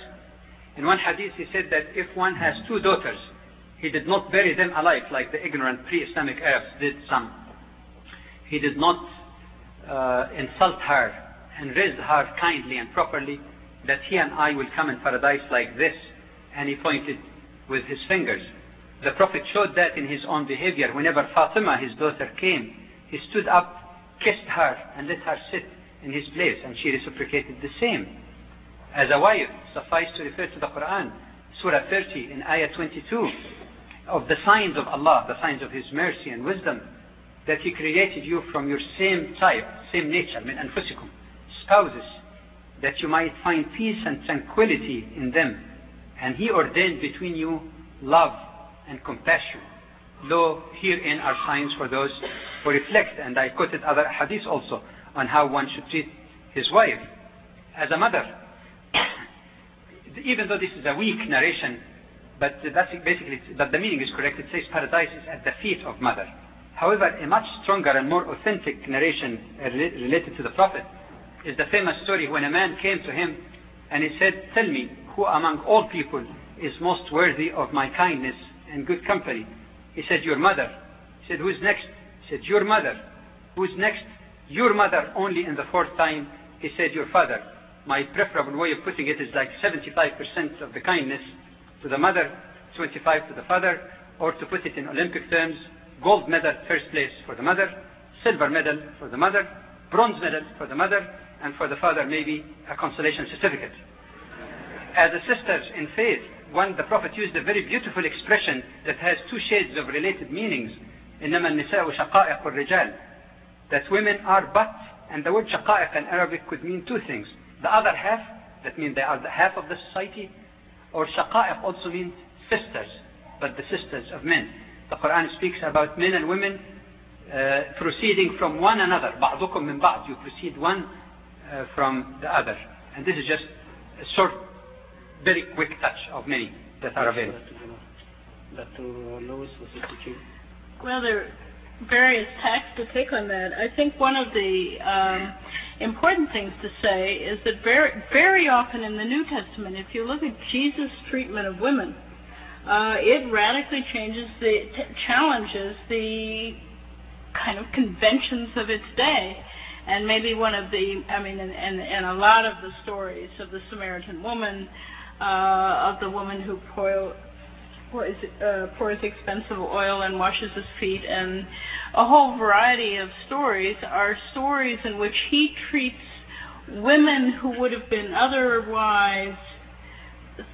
In one hadith he said that if one has two daughters, he did not bury them alive like the ignorant pre-Islamic Arabs did some. He did not insult her and raise her kindly and properly, that he and I will come in paradise like this. And he pointed with his fingers. The Prophet showed that in his own behavior. Whenever Fatima, his daughter, came, he stood up, kissed her, and let her sit in his place, and she reciprocated the same. As a wife, suffice to refer to the Qur'an, Surah 30 in Ayah 22, of the signs of Allah, the signs of His mercy and wisdom, that He created you from your same type, same nature, min anfusikum, spouses, that you might find peace and tranquility in them. And He ordained between you love and compassion. Lo, herein are signs for those who reflect. And I quoted other hadiths also on how one should treat his wife. As a mother, even though this is a weak narration, but that's basically, but the meaning is correct. It says paradise is at the feet of mother. However, a much stronger and more authentic narration related to the Prophet is the famous story when a man came to him and he said, tell me, who among all people is most worthy of my kindness and good company? He said, your mother. He said, who's next? He said, your mother. Who's next? Your mother. Only in the fourth time he said, your father. My preferable way of putting it is like 75% of the kindness to the mother, 25% to the father, or to put it in Olympic terms, gold medal first place for the mother, silver medal for the mother, bronze medal for the mother, and for the father maybe a consolation certificate. As a sisters in faith, the Prophet used a very beautiful expression that has two shades of related meanings. إنما النساء شقائق الرجال, that women are but, and the word shaqaiq in Arabic could mean two things. The other half, that means they are the half of the society, or shaqaiq also means sisters, but the sisters of men. The Quran speaks about men and women proceeding from one another. بعضكم من بعض, you proceed one from the other. And this is just a short, very quick touch of many that are available. Dr. Lewis was teaching. Well, there are various tacks to take on that. I think one of the important things to say is that very often in the New Testament, if you look at Jesus' treatment of women, it radically challenges the kind of conventions of its day. And maybe one of the, and a lot of the stories of the Samaritan woman, of the woman who pours expensive oil and washes his feet, and a whole variety of stories are stories in which he treats women who would have been otherwise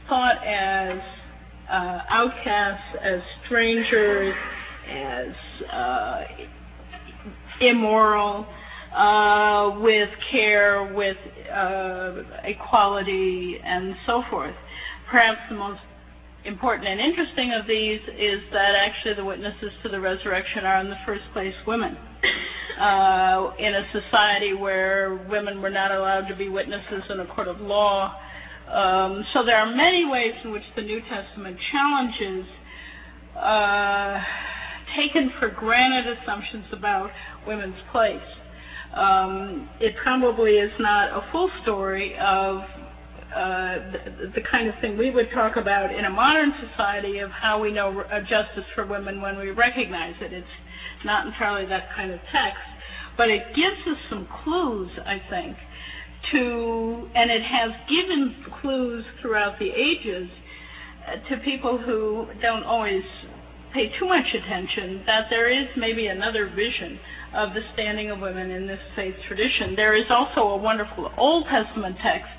thought as outcasts, as strangers, as immoral, with care, with equality, and so forth. Perhaps the most important and interesting of these is that actually the witnesses to the resurrection are in the first place women. In a society where women were not allowed to be witnesses in a court of law. So there are many ways in which the New Testament challenges taken for granted assumptions about women's place. It probably is not a full story of the kind of thing we would talk about in a modern society of how we know justice for women when we recognize it. It's not entirely that kind of text, but it gives us some clues, I think, and it has given clues throughout the ages to people who don't always pay too much attention, that there is maybe another vision of the standing of women in this faith tradition. There is also a wonderful Old Testament text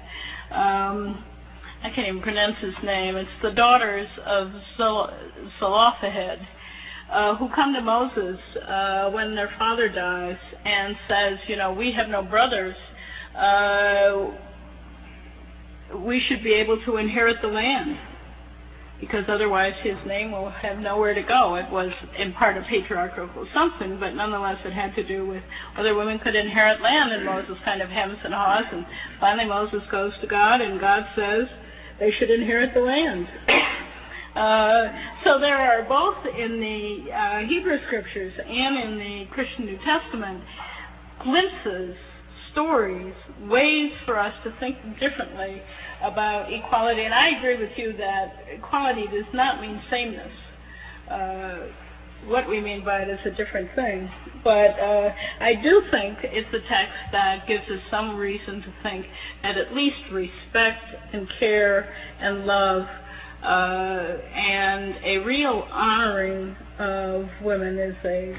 I can't even pronounce his name. It's the daughters of Zelophehad, who come to Moses when their father dies and says, we have no brothers. We should be able to inherit the land, because otherwise his name will have nowhere to go. It was in part a patriarchal assumption, but nonetheless it had to do with whether women could inherit land, and Moses kind of hems and haws, and finally Moses goes to God, and God says they should inherit the land. So there are both in the Hebrew Scriptures and in the Christian New Testament glimpses, stories, ways for us to think differently about equality. And I agree with you that equality does not mean sameness. What we mean by it is a different thing. But I do think it's a text that gives us some reason to think that at least respect and care and love and a real honoring of women is a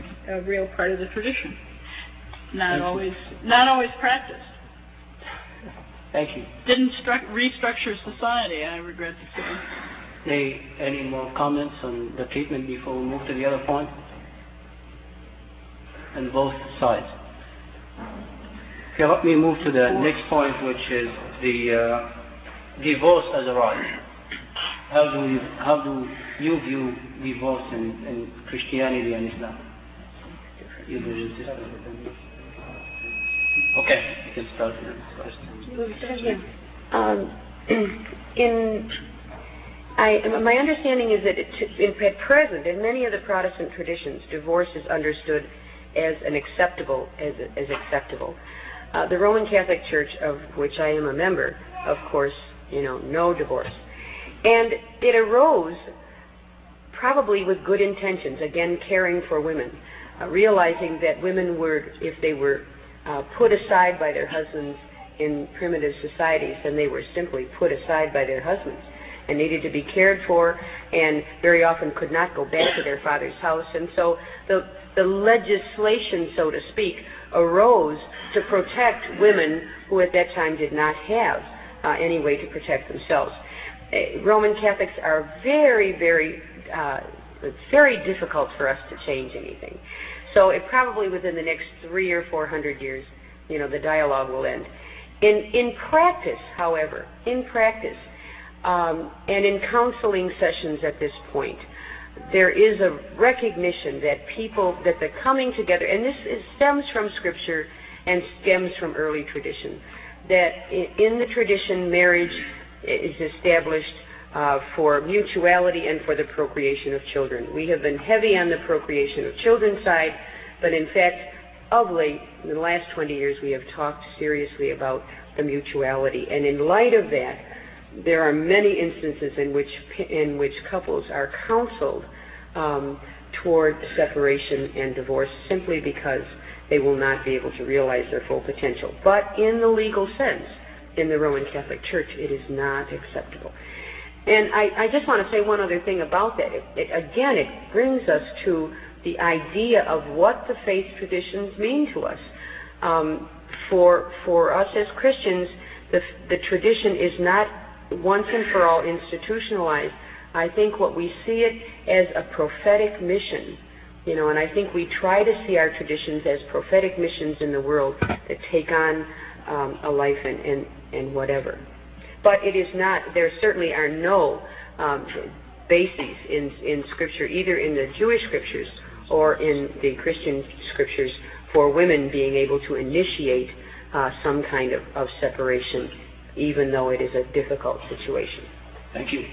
real part of the tradition. Not always practiced. Thank you. Didn't restructure society, I regret to say. Any more comments on the treatment before we move to the other point? On both sides. Okay, let me move to the next point, which is the divorce as a right. How do you view divorce in Christianity and Islam? Okay, you can start with this. My understanding is that at present, in many of the Protestant traditions, divorce is understood as acceptable. The Roman Catholic Church, of which I am a member, of course, no divorce. And it arose probably with good intentions, again, caring for women, realizing that women were, if they were put aside by their husbands in primitive societies, then they were simply put aside by their husbands and needed to be cared for, and very often could not go back to their father's house. And so the legislation, so to speak, arose to protect women who at that time did not have any way to protect themselves. Roman Catholics are very, very, it's very difficult for us to change anything. So it probably within the next 300 or 400 years, the dialogue will end. In practice, however, and in counseling sessions at this point, there is a recognition that that the coming together, and this stems from Scripture and stems from early tradition, that in the tradition, marriage is established for mutuality and for the procreation of children. We have been heavy on the procreation of children side, but in fact, of late, in the last 20 years, we have talked seriously about the mutuality. And in light of that, there are many instances in which couples are counseled toward separation and divorce simply because they will not be able to realize their full potential. But in the legal sense, in the Roman Catholic Church, it is not acceptable. And I just want to say one other thing about that. It brings us to the idea of what the faith traditions mean to us. For us as Christians, the tradition is not once and for all institutionalized. I think what we see it as a prophetic mission, and I think we try to see our traditions as prophetic missions in the world that take on a life and whatever. But it is not, there certainly are no bases in Scripture, either in the Jewish Scriptures or in the Christian Scriptures, for women being able to initiate some kind of separation, even though it is a difficult situation. Thank you.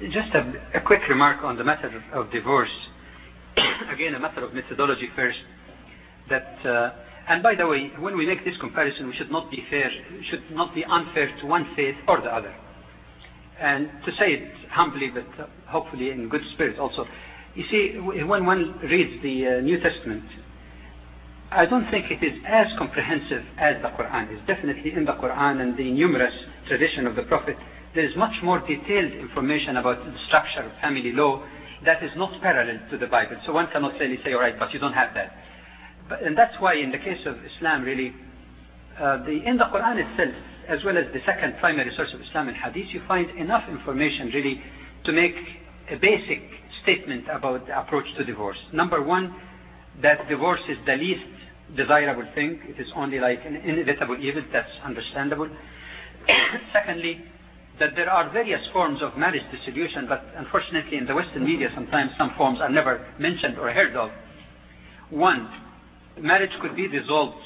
Just a quick remark on the matter of divorce. Again, a matter of methodology first. And by the way, when we make this comparison, we should not be unfair to one faith or the other. And to say it humbly, but hopefully in good spirit also. You see, when one reads the New Testament, I don't think it is as comprehensive as the Qur'an. It's definitely in the Qur'an and the numerous tradition of the Prophet. There is much more detailed information about the structure of family law that is not parallel to the Bible. So one cannot really say, all right, but you don't have that. And that's why in the case of Islam, really, in the Qur'an itself, as well as the second primary source of Islam and Hadith, you find enough information really to make a basic statement about the approach to divorce. Number one, that divorce is the least desirable thing. It is only like an inevitable evil. That's understandable. Secondly, that there are various forms of marriage dissolution, but unfortunately in the Western media sometimes some forms are never mentioned or heard of. One, marriage could be dissolved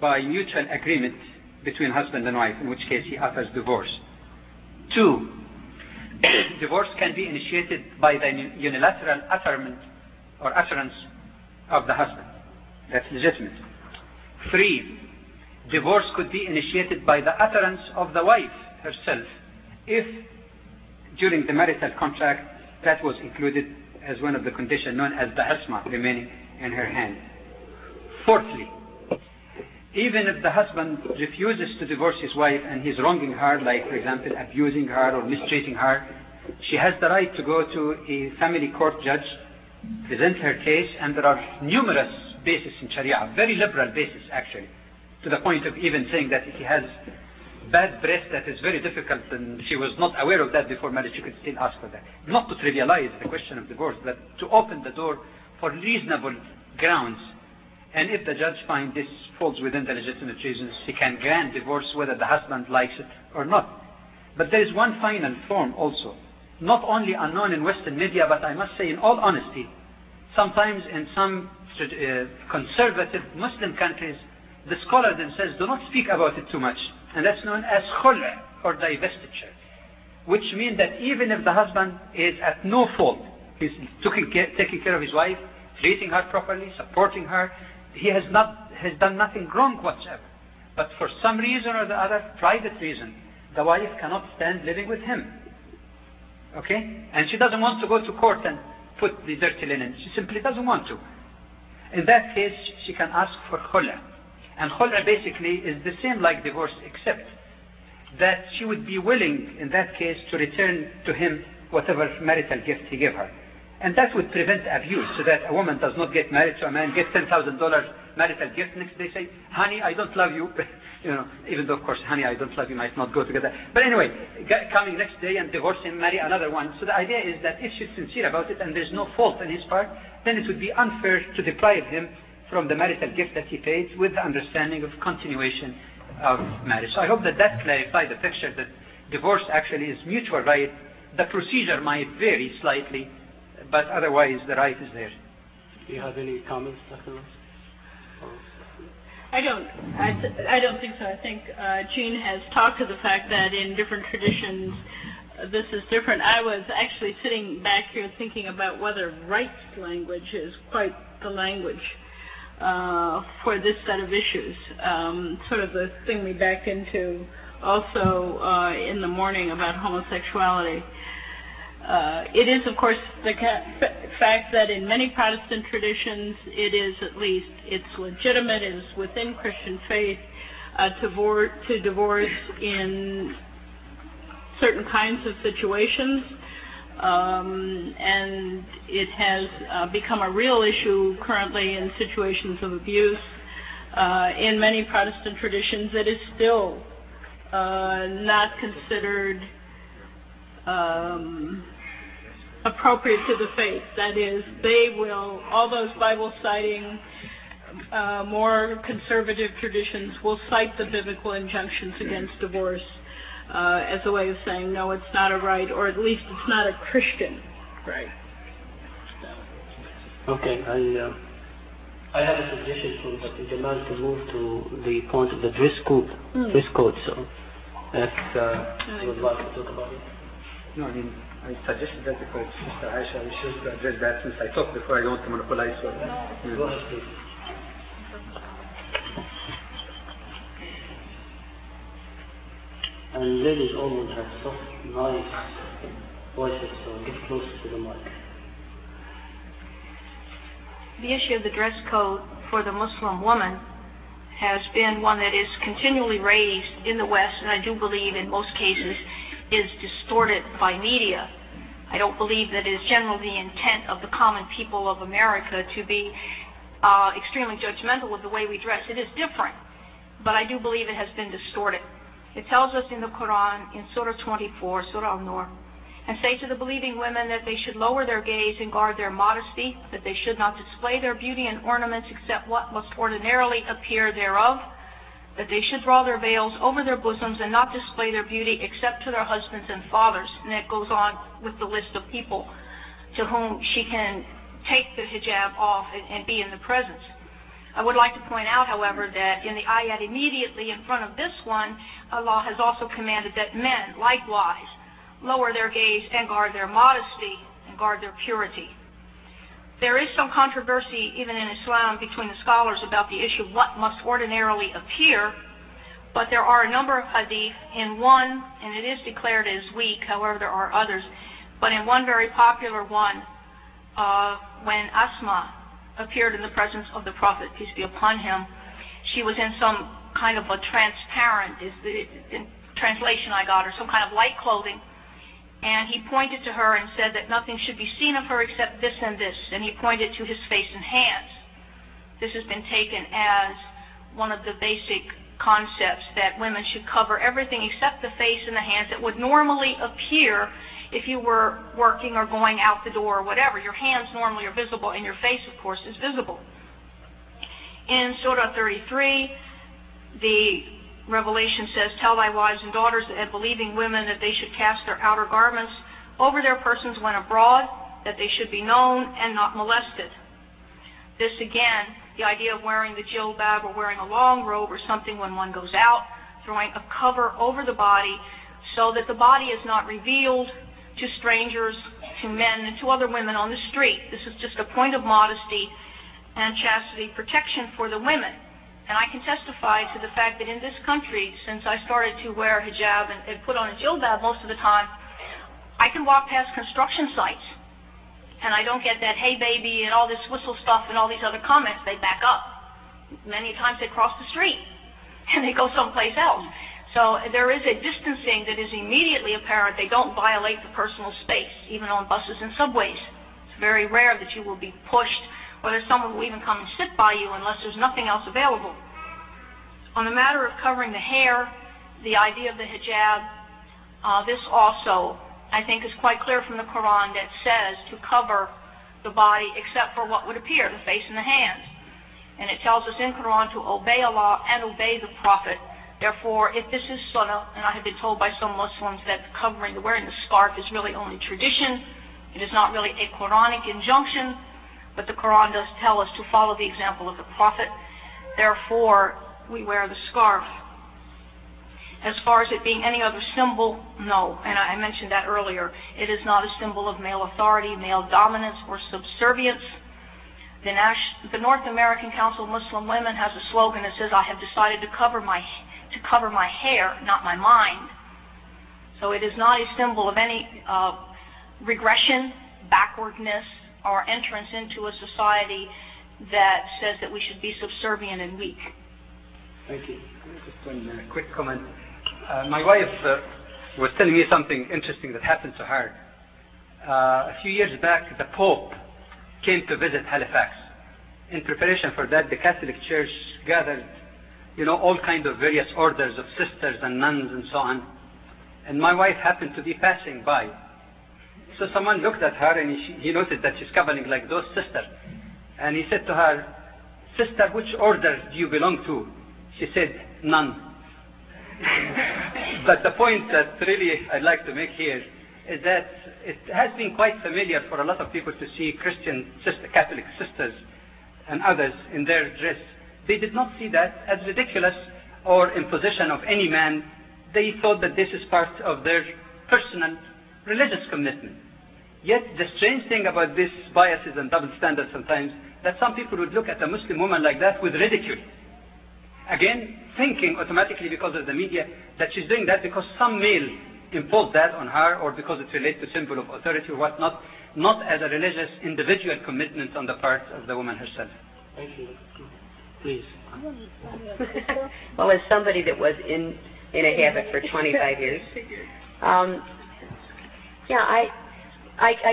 by mutual agreement between husband and wife, in which case he offers divorce. Two, divorce can be initiated by the unilateral utterance of the husband. That's legitimate. Three, divorce could be initiated by the utterance of the wife herself, if during the marital contract that was included as one of the conditions known as the isma remaining in her hand. Fourthly, even if the husband refuses to divorce his wife and he's wronging her, like for example abusing her or mistreating her, she has the right to go to a family court judge, present her case, and there are numerous bases in Sharia, very liberal bases actually, to the point of even saying that if he has bad breath that is very difficult and she was not aware of that before marriage, she could still ask for that. Not to trivialize the question of divorce, but to open the door for reasonable grounds. And if the judge finds this falls within the legitimate reasons, he can grant divorce whether the husband likes it or not. But there is one final form also, not only unknown in Western media, but I must say in all honesty, sometimes in some conservative Muslim countries, the scholars themselves do not speak about it too much, and that's known as khul' or divestiture, which means that even if the husband is at no fault, he's taking care of his wife, treating her properly, supporting her, he has done nothing wrong whatsoever, but for some reason or the other, private reason, the wife cannot stand living with him, okay, and she doesn't want to go to court and put the dirty linen, she simply doesn't want to. In that case, she can ask for khul'. And khul' basically is the same like divorce, except that she would be willing in that case to return to him whatever marital gift he gave her. And that would prevent abuse, so that a woman does not get married to a man, get $10,000 marital gift, next day say, honey, I don't love you. Even though of course, honey, I don't love you might not go together. But anyway, coming next day and divorce him, marry another one. So the idea is that if she's sincere about it and there's no fault in his part, then it would be unfair to deprive him from the marital gift that he paid, with the understanding of continuation of marriage. So I hope that clarifies the picture that divorce actually is mutual right. The procedure might vary slightly, but otherwise the right is there. Do you have any comments, Dr. Ross? I don't think so. I think Jean has talked to the fact that in different traditions this is different. I was actually sitting back here thinking about whether rights language is quite the language for this set of issues. Sort of the thing we backed into also in the morning about homosexuality. It is, of course, the fact that in many Protestant traditions, it is at least, it's legitimate, it is within Christian faith to divorce in certain kinds of situations. And it has become a real issue currently in situations of abuse. In many Protestant traditions, it is still not considered appropriate to the faith. That is, they will, all those Bible citing, more conservative traditions will cite the biblical injunctions against divorce as a way of saying, no, it's not a right, or at least it's not a Christian right. So. Okay, I have a suggestion from Dr. Jamal to move to the point of the dress code. So, if you would like to talk about it. No, I mean, I suggested that because Sister Aisha wishes to address that since I talked before. I don't want to monopolize. So, Go ahead, please. And ladies always have soft, nice voices, so get closer to the mic. The issue of the dress code for the Muslim woman has been one that is continually raised in the West, and I do believe in most cases is distorted by media. I don't believe that it is generally the intent of the common people of America to be extremely judgmental of the way we dress. It is different, but I do believe it has been distorted. It tells us in the Quran, in Surah 24, Surah Al-Nur, and say to the believing women that they should lower their gaze and guard their modesty, that they should not display their beauty and ornaments except what must ordinarily appear thereof, that they should draw their veils over their bosoms and not display their beauty except to their husbands and fathers. And it goes on with the list of people to whom she can take the hijab off and be in the presence. I would like to point out, however, that in the ayat immediately in front of this one, Allah has also commanded that men, likewise, lower their gaze and guard their modesty and guard their purity. There is some controversy, even in Islam, between the scholars about the issue of what must ordinarily appear, but there are a number of hadith. In one, and it is declared as weak, however there are others, but in one very popular one, when Asma appeared in the presence of the Prophet, peace be upon him, she was in some kind of a transparent, is the translation I got, or some kind of light clothing, and he pointed to her and said that nothing should be seen of her except this and this, and he pointed to his face and hands. This has been taken as one of the basic concepts, that women should cover everything except the face and the hands that would normally appear if you were working or going out the door or whatever. Your hands normally are visible, and your face, of course, is visible. In Surah 33, the Revelation says, tell thy wives and daughters and believing women that they should cast their outer garments over their persons when abroad, that they should be known and not molested. This again, the idea of wearing the jilbab or wearing a long robe or something when one goes out, throwing a cover over the body so that the body is not revealed to strangers, to men, and to other women on the street. This is just a point of modesty and chastity protection for the women. And I can testify to the fact that in this country, since I started to wear hijab and put on a jilbab most of the time, I can walk past construction sites and I don't get that hey baby and all this whistle stuff and all these other comments. They back up. Many times they cross the street and they go someplace else. So there is a distancing that is immediately apparent. They don't violate the personal space, even on buses and subways. It's very rare that you will be pushed or that someone will even come and sit by you unless there's nothing else available. On the matter of covering the hair, the idea of the hijab, this also, I think, is quite clear from the Quran that says to cover the body except for what would appear, the face and the hands. And it tells us in Quran to obey Allah and obey the Prophet. Therefore, if this is sunnah, and I have been told by some Muslims that wearing the scarf is really only tradition, it is not really a Quranic injunction, but the Quran does tell us to follow the example of the Prophet. Therefore, we wear the scarf. As far as it being any other symbol, no. And I mentioned that earlier. It is not a symbol of male authority, male dominance, or subservience. The North American Council of Muslim Women has a slogan that says, I have decided to cover my hair, not my mind. So it is not a symbol of any regression, backwardness, or entrance into a society that says that we should be subservient and weak. Thank you. Just one quick comment. My wife was telling me something interesting that happened to her. A few years back, the Pope came to visit Halifax. In preparation for that, the Catholic Church gathered, all kinds of various orders of sisters and nuns and so on. And my wife happened to be passing by. So someone looked at her and he noticed that she's covering like those sisters. And he said to her, sister, which order do you belong to? She said, none. But the point that really I'd like to make here is that it has been quite familiar for a lot of people to see Catholic sisters and others in their dress. They did not see that as ridiculous or imposition of any man. They thought that this is part of their personal religious commitment. Yet the strange thing about this biases and double standards sometimes, that some people would look at a Muslim woman like that with ridicule. Again, thinking automatically because of the media that she's doing that because some male imposed that on her or because it relates to symbol of authority or whatnot, not as a religious individual commitment on the part of the woman herself. Thank you. Please. Well, as somebody that was in a habit for 25 years, I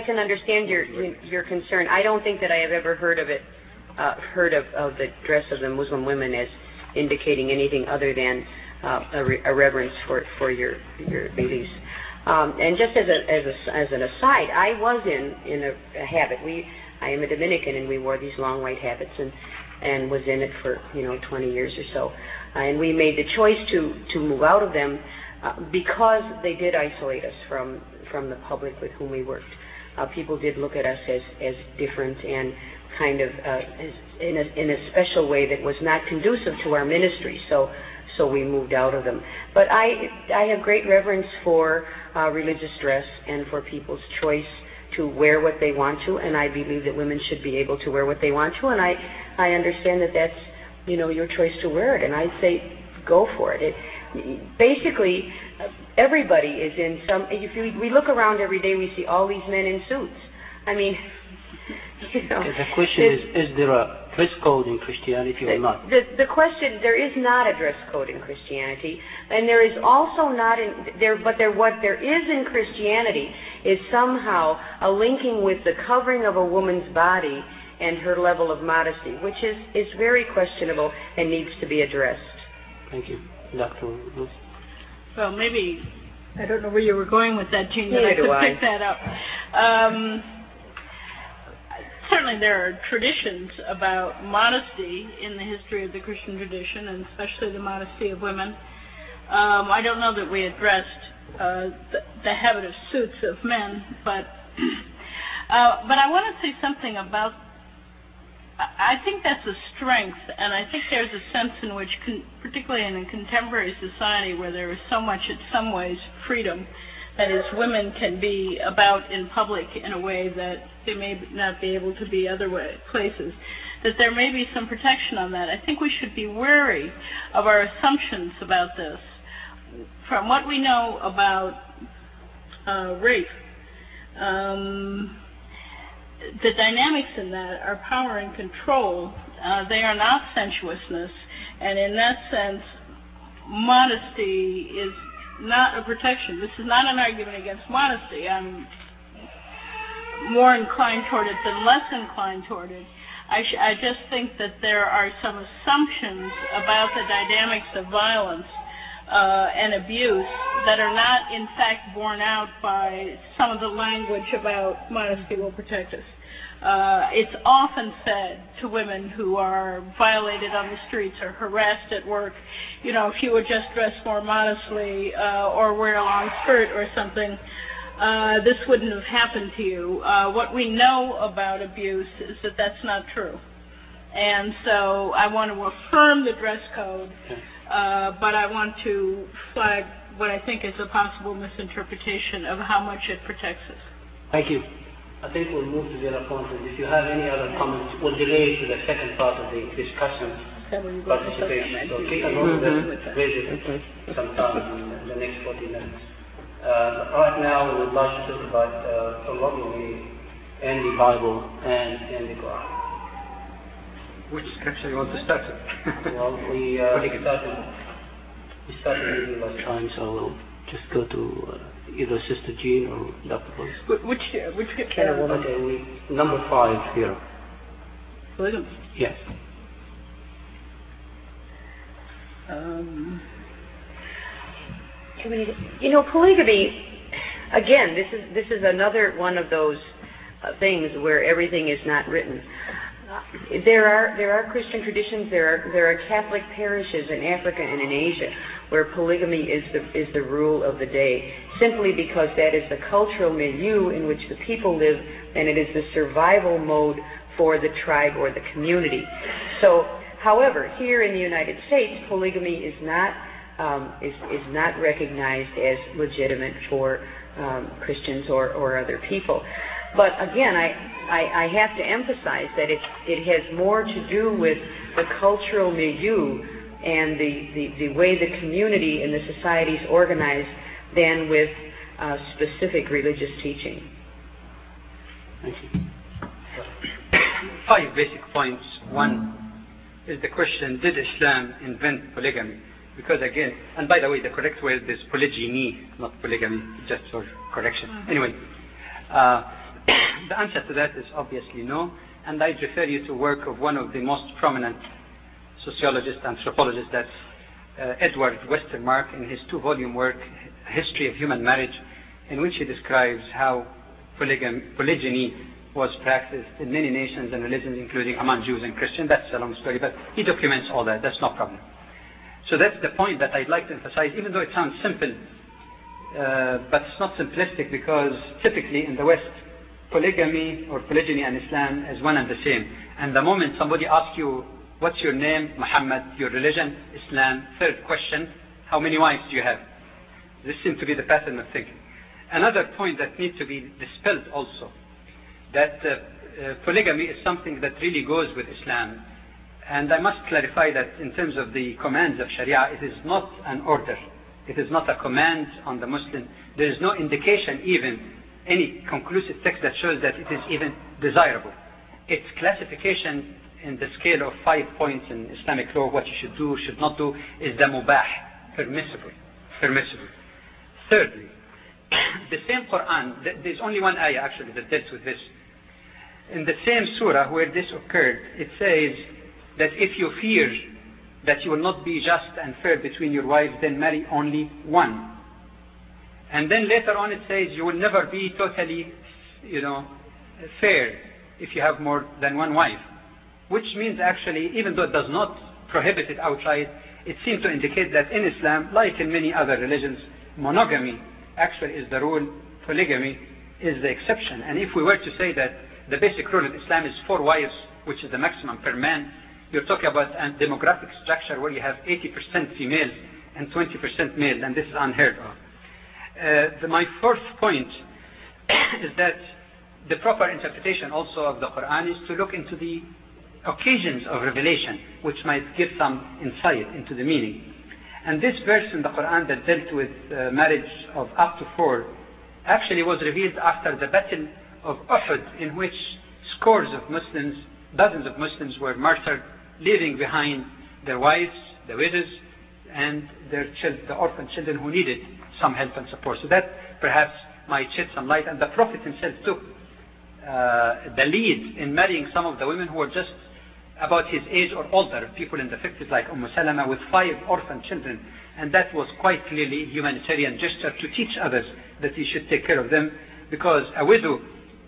can understand your concern. I don't think that I have ever heard of the dress of the Muslim women as indicating anything other than a reverence for your beliefs. And just as an aside, I was in a habit. I am a Dominican, and we wore these long white habits, and was in it for 20 years or so. And we made the choice to move out of them because they did isolate us from the public with whom we worked. People did look at us as different and kind of in a special way that was not conducive to our ministry. So we moved out of them. But I have great reverence for religious dress and for people's choice to wear what they want to, and I believe that women should be able to wear what they want to, and I understand that that's your choice to wear it, and I say go for it. Basically, everybody is in some. If we look around every day, we see all these men in suits. I mean, the question is there a dress code in Christianity or not? The question, there is not a dress code in Christianity, and there is also not what there is in Christianity is somehow a linking with the covering of a woman's body and her level of modesty, which is very questionable and needs to be addressed. Thank you. Dr. Ruth? Well, maybe, I don't know where you were going with that, Jean, but Neither I could do I. pick that up. Certainly there are traditions about modesty in the history of the Christian tradition, and especially the modesty of women. I don't know that we addressed the habit of suits of men, but I want to say something about, I think that's a strength, and I think there's a sense in which, particularly in a contemporary society where there is so much, in some ways, freedom, that is, women can be about in public in a way that they may not be able to be other places, that there may be some protection on that. I think we should be wary of our assumptions about this. From what we know about rape, the dynamics in that are power and control. They are not sensuousness, and in that sense, modesty is not a protection. This is not an argument against modesty. I'm more inclined toward it than less inclined toward it. I just think that there are some assumptions about the dynamics of violence and abuse that are not, in fact, borne out by some of the language about modesty will protect us. It's often said to women who are violated on the streets or harassed at work, if you would just dress more modestly or wear a long skirt or something, this wouldn't have happened to you. What we know about abuse is that that's not true. And so I want to affirm the dress code, but I want to flag what I think is a possible misinterpretation of how much it protects us. Thank you. I think we'll move to the other point, and if you have any other comments, we'll delay to the second part of the discussion participation. So keep a note of that, raise it sometime in the next 40 minutes. Right now, we would like to talk about polygamy and the Bible and the Quran. Which scripture you want to start with? Well, we started reading last time, so we'll just go to either Sister Jean or Dr. Rose. Which Okay, number 5 here. Polygamy. Yes. Polygamy, again, this is another one of those things where everything is not written. There are Christian traditions, there are Catholic parishes in Africa and in Asia where polygamy is the rule of the day, simply because that is the cultural milieu in which the people live, and it is the survival mode for the tribe or the community. So, however, here in the United States, polygamy is not recognized as legitimate for Christians or other people. But again, I have to emphasize that it has more to do with the cultural milieu and the way the community and the society is organized than with specific religious teaching. Thank you. 5 basic points. One is the question, did Islam invent polygamy? Because again, and by the way, the correct word is polygyny, not polygamy, just for correction. Anyway, the answer to that is obviously no, and I refer you to work of one of the most prominent sociologists, anthropologists, that's Edward Westermark in his 2-volume work, History of Human Marriage, in which he describes how polygyny was practiced in many nations and religions, including among Jews and Christians. That's a long story, but he documents all that. That's no problem. So that's the point that I'd like to emphasize, even though it sounds simple, but it's not simplistic, because typically in the West, polygamy or polygyny and Islam is one and the same. And the moment somebody asks you, what's your name? Muhammad. Your religion? Islam. Third question, how many wives do you have? This seems to be the pattern of thinking. Another point that needs to be dispelled also, that polygamy is something that really goes with Islam. And I must clarify that in terms of the commands of Sharia, it is not an order. It is not a command on the Muslim. There is no indication, even any conclusive text that shows that it is even desirable. Its classification in the scale of 5 points in Islamic law, what you should do, should not do, is the mubah, permissible. Thirdly, the same Quran, there's only one ayah actually that deals with this. In the same surah where this occurred, it says that if you fear that you will not be just and fair between your wives, then marry only one. And then later on it says you will never be totally, fair if you have more than one wife. Which means actually, even though it does not prohibit it outright, it seems to indicate that in Islam, like in many other religions, monogamy actually is the rule, polygamy is the exception. And if we were to say that the basic rule of Islam is 4 wives, which is the maximum per man, you're talking about a demographic structure where you have 80% females and 20% male, and this is unheard of. My fourth point is that the proper interpretation also of the Quran is to look into the occasions of revelation, which might give some insight into the meaning. And this verse in the Quran that dealt with marriage of up to 4 actually was revealed after the Battle of Uhud, in which scores of Muslims, dozens of Muslims were martyred, leaving behind their wives, the widows, and their children, the orphan children who needed some help and support. So that perhaps might shed some light. And the Prophet himself took the lead in marrying some of the women who were just about his age or older, people in the 50s like Salama with 5 orphan children. And that was quite clearly a humanitarian gesture to teach others that he should take care of them, because a widow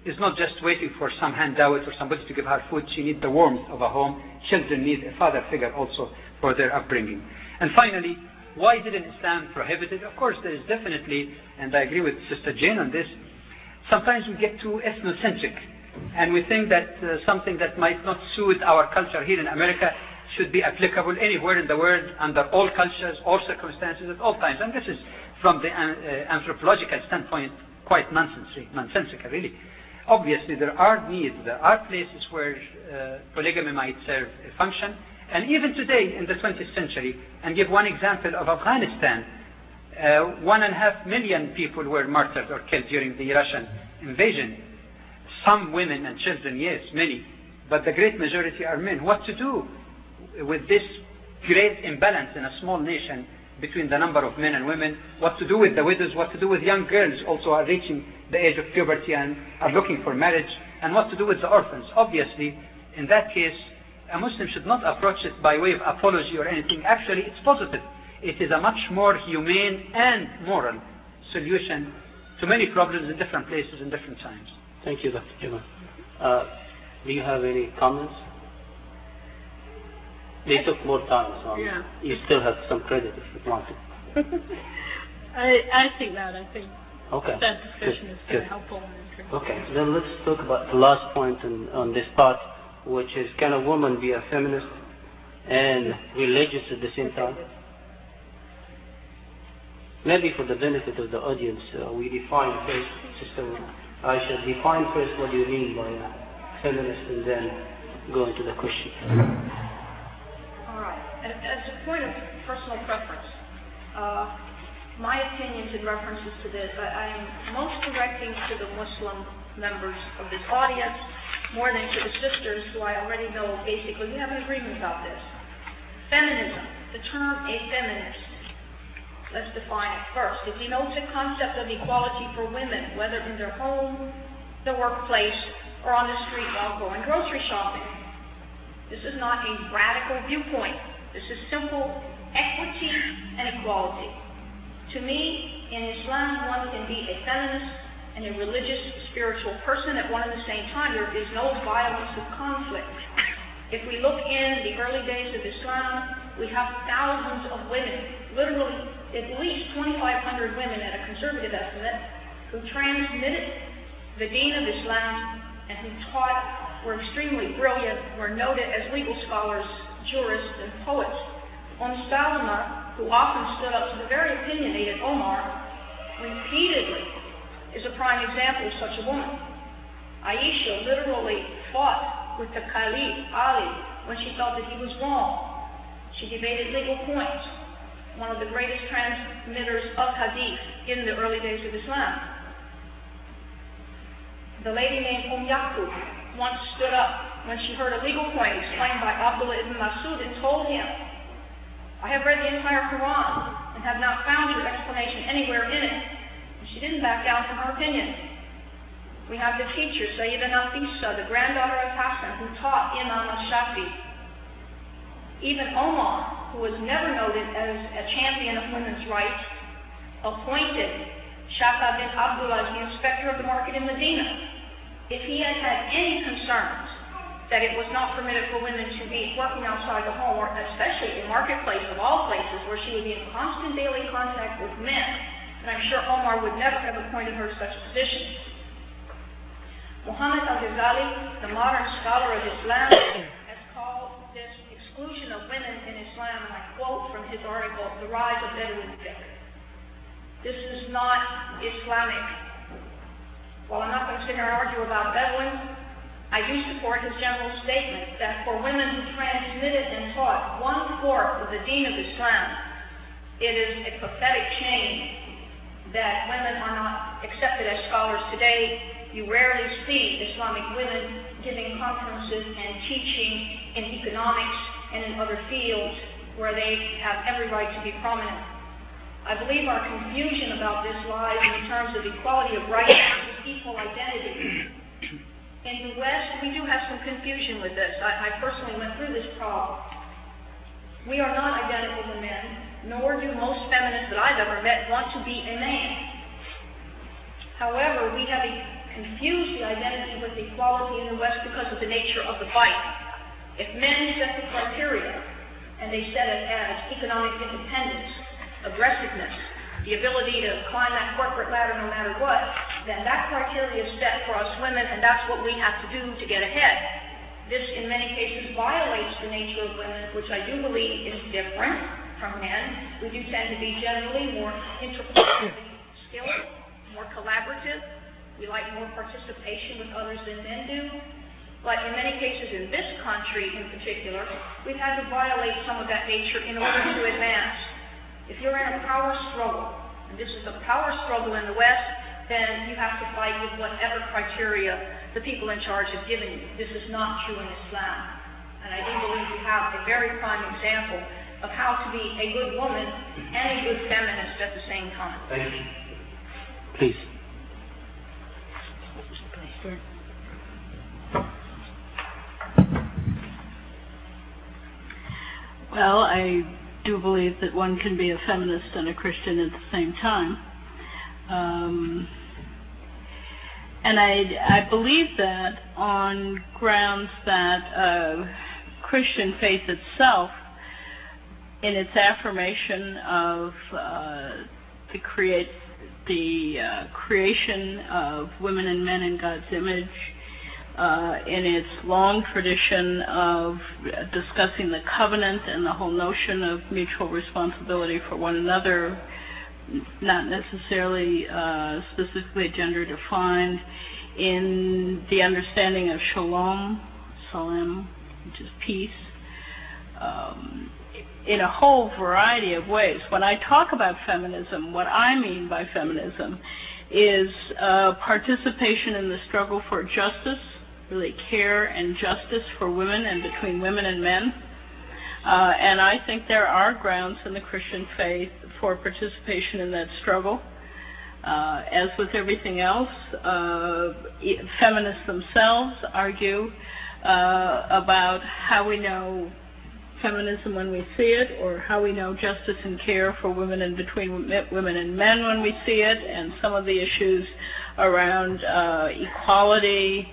is not just waiting for some handout or somebody to give her food. She needs the warmth of a home. Children need a father figure also for their upbringing. And finally, why didn't Islam prohibit it? Of course, there is definitely, and I agree with Sister Jane on this, sometimes we get too ethnocentric, and we think that something that might not suit our culture here in America should be applicable anywhere in the world, under all cultures, all circumstances, at all times. And this is, from the anthropological standpoint, quite nonsensical, really. Obviously, there are needs, there are places where polygamy might serve a function. And even today, in the 20th century, and give one example of Afghanistan, 1.5 million people were martyred or killed during the Russian invasion. Some women and children, yes, many, but the great majority are men. What to do with this great imbalance in a small nation between the number of men and women? What to do with the widows? What to do with young girls also are reaching the age of puberty and are looking for marriage? And what to do with the orphans? Obviously, in that case, a Muslim should not approach it by way of apology or anything. Actually, it's positive. It is a much more humane and moral solution to many problems in different places in different times. Thank you, Dr. Jamal. Do you have any comments? They took more time, so you still have some credit if you want to. I think that. I think okay. That discussion is very helpful. Okay, so then let's talk about the last point on this part, which is, can a woman be a feminist and religious at the same time? Maybe for the benefit of the audience, we define first, Sister Aisha, define first what you mean by feminist and then go into the question. All right. As a point of personal preference, my opinions and references to this, I am most directing to the Muslim members of this audience more than to the sisters who I already know basically we have an agreement about this. Feminism, the term a feminist. Let's define it first. It denotes a concept of equality for women, whether in their home, the workplace, or on the street while going grocery shopping. This is not a radical viewpoint. This is simple equity and equality. To me, in Islam, one can be a feminist and a religious, spiritual person at one and the same time. There is no violence of conflict. If we look in the early days of Islam, we have thousands of women, literally at least 2,500 women at a conservative estimate, who transmitted the deen of Islam and who taught, were extremely brilliant, were noted as legal scholars, jurists, and poets. Salama, who often stood up to the very opinionated Omar, repeatedly is a prime example of such a woman. Aisha literally fought with the Caliph, Ali, when she felt that he was wrong. She debated legal points. One of the greatest transmitters of hadith in the early days of Islam. The lady named Yaqub once stood up when she heard a legal point explained by Abdullah ibn Masud and told him, I have read the entire Quran and have not found your explanation anywhere in it. And she didn't back down from her opinion. We have the teacher, Sayyidina Nafisa, the granddaughter of Hassan, who taught Imam al-Shafi. Even Omar, who was never noted as a champion of women's rights, appointed Shafa bin Abdullah as the inspector of the market in Medina. If he had had any concerns that it was not permitted for women to be working outside the home, or especially in marketplace of all places where she would be in constant daily contact with men, then I'm sure Omar would never have appointed her to such a position. Muhammad al-Ghazali, the modern scholar of Islam, has called this exclusion of women in Islam, and I quote from his article, the rise of Bedouin fiqh. This is not Islamic. While I'm not going to sit here and argue about Bedouins, I do support his general statement that for women who transmitted and taught 1/4 of the deen of Islam, it is a pathetic shame that women are not accepted as scholars today. You rarely see Islamic women giving conferences and teaching in economics and in other fields where they have every right to be prominent. I believe our confusion about this lies in terms of equality of rights and equal identity. In the West, we do have some confusion with this. I personally went through this problem. We are not identical to men, nor do most feminists that I've ever met want to be a man. However, we have confused the identity with equality in the West because of the nature of the fight. If men set the criteria, and they set it as economic independence, aggressiveness, the ability to climb that corporate ladder no matter what, then that criteria is set for us women, and that's what we have to do to get ahead. This, in many cases, violates the nature of women, which I do believe is different from men. We do tend to be generally more interpersonally skilled, more collaborative. We like more participation with others than men do. But in many cases, in this country in particular, we've had to violate some of that nature in order to advance. If you're in a power struggle, and this is a power struggle in the West, then you have to fight with whatever criteria the people in charge have given you. This is not true in Islam. And I do believe we have a very prime example of how to be a good woman and a good feminist at the same time. Thank you. Please. Well, I do believe that one can be a feminist and a Christian at the same time. And I believe that on grounds that Christian faith itself, in its affirmation of the creation of women and men in God's image, in its long tradition of discussing the covenant and the whole notion of mutual responsibility for one another, not necessarily specifically gender defined, in the understanding of shalom, salam, which is peace, in a whole variety of ways. When I talk about feminism, what I mean by feminism is participation in the struggle for justice, really care and justice for women and between women and men. And I think there are grounds in the Christian faith for participation in that struggle. As with everything else, feminists themselves argue about how we know feminism when we see it, or how we know justice and care for women and between women and men when we see it, and some of the issues around equality,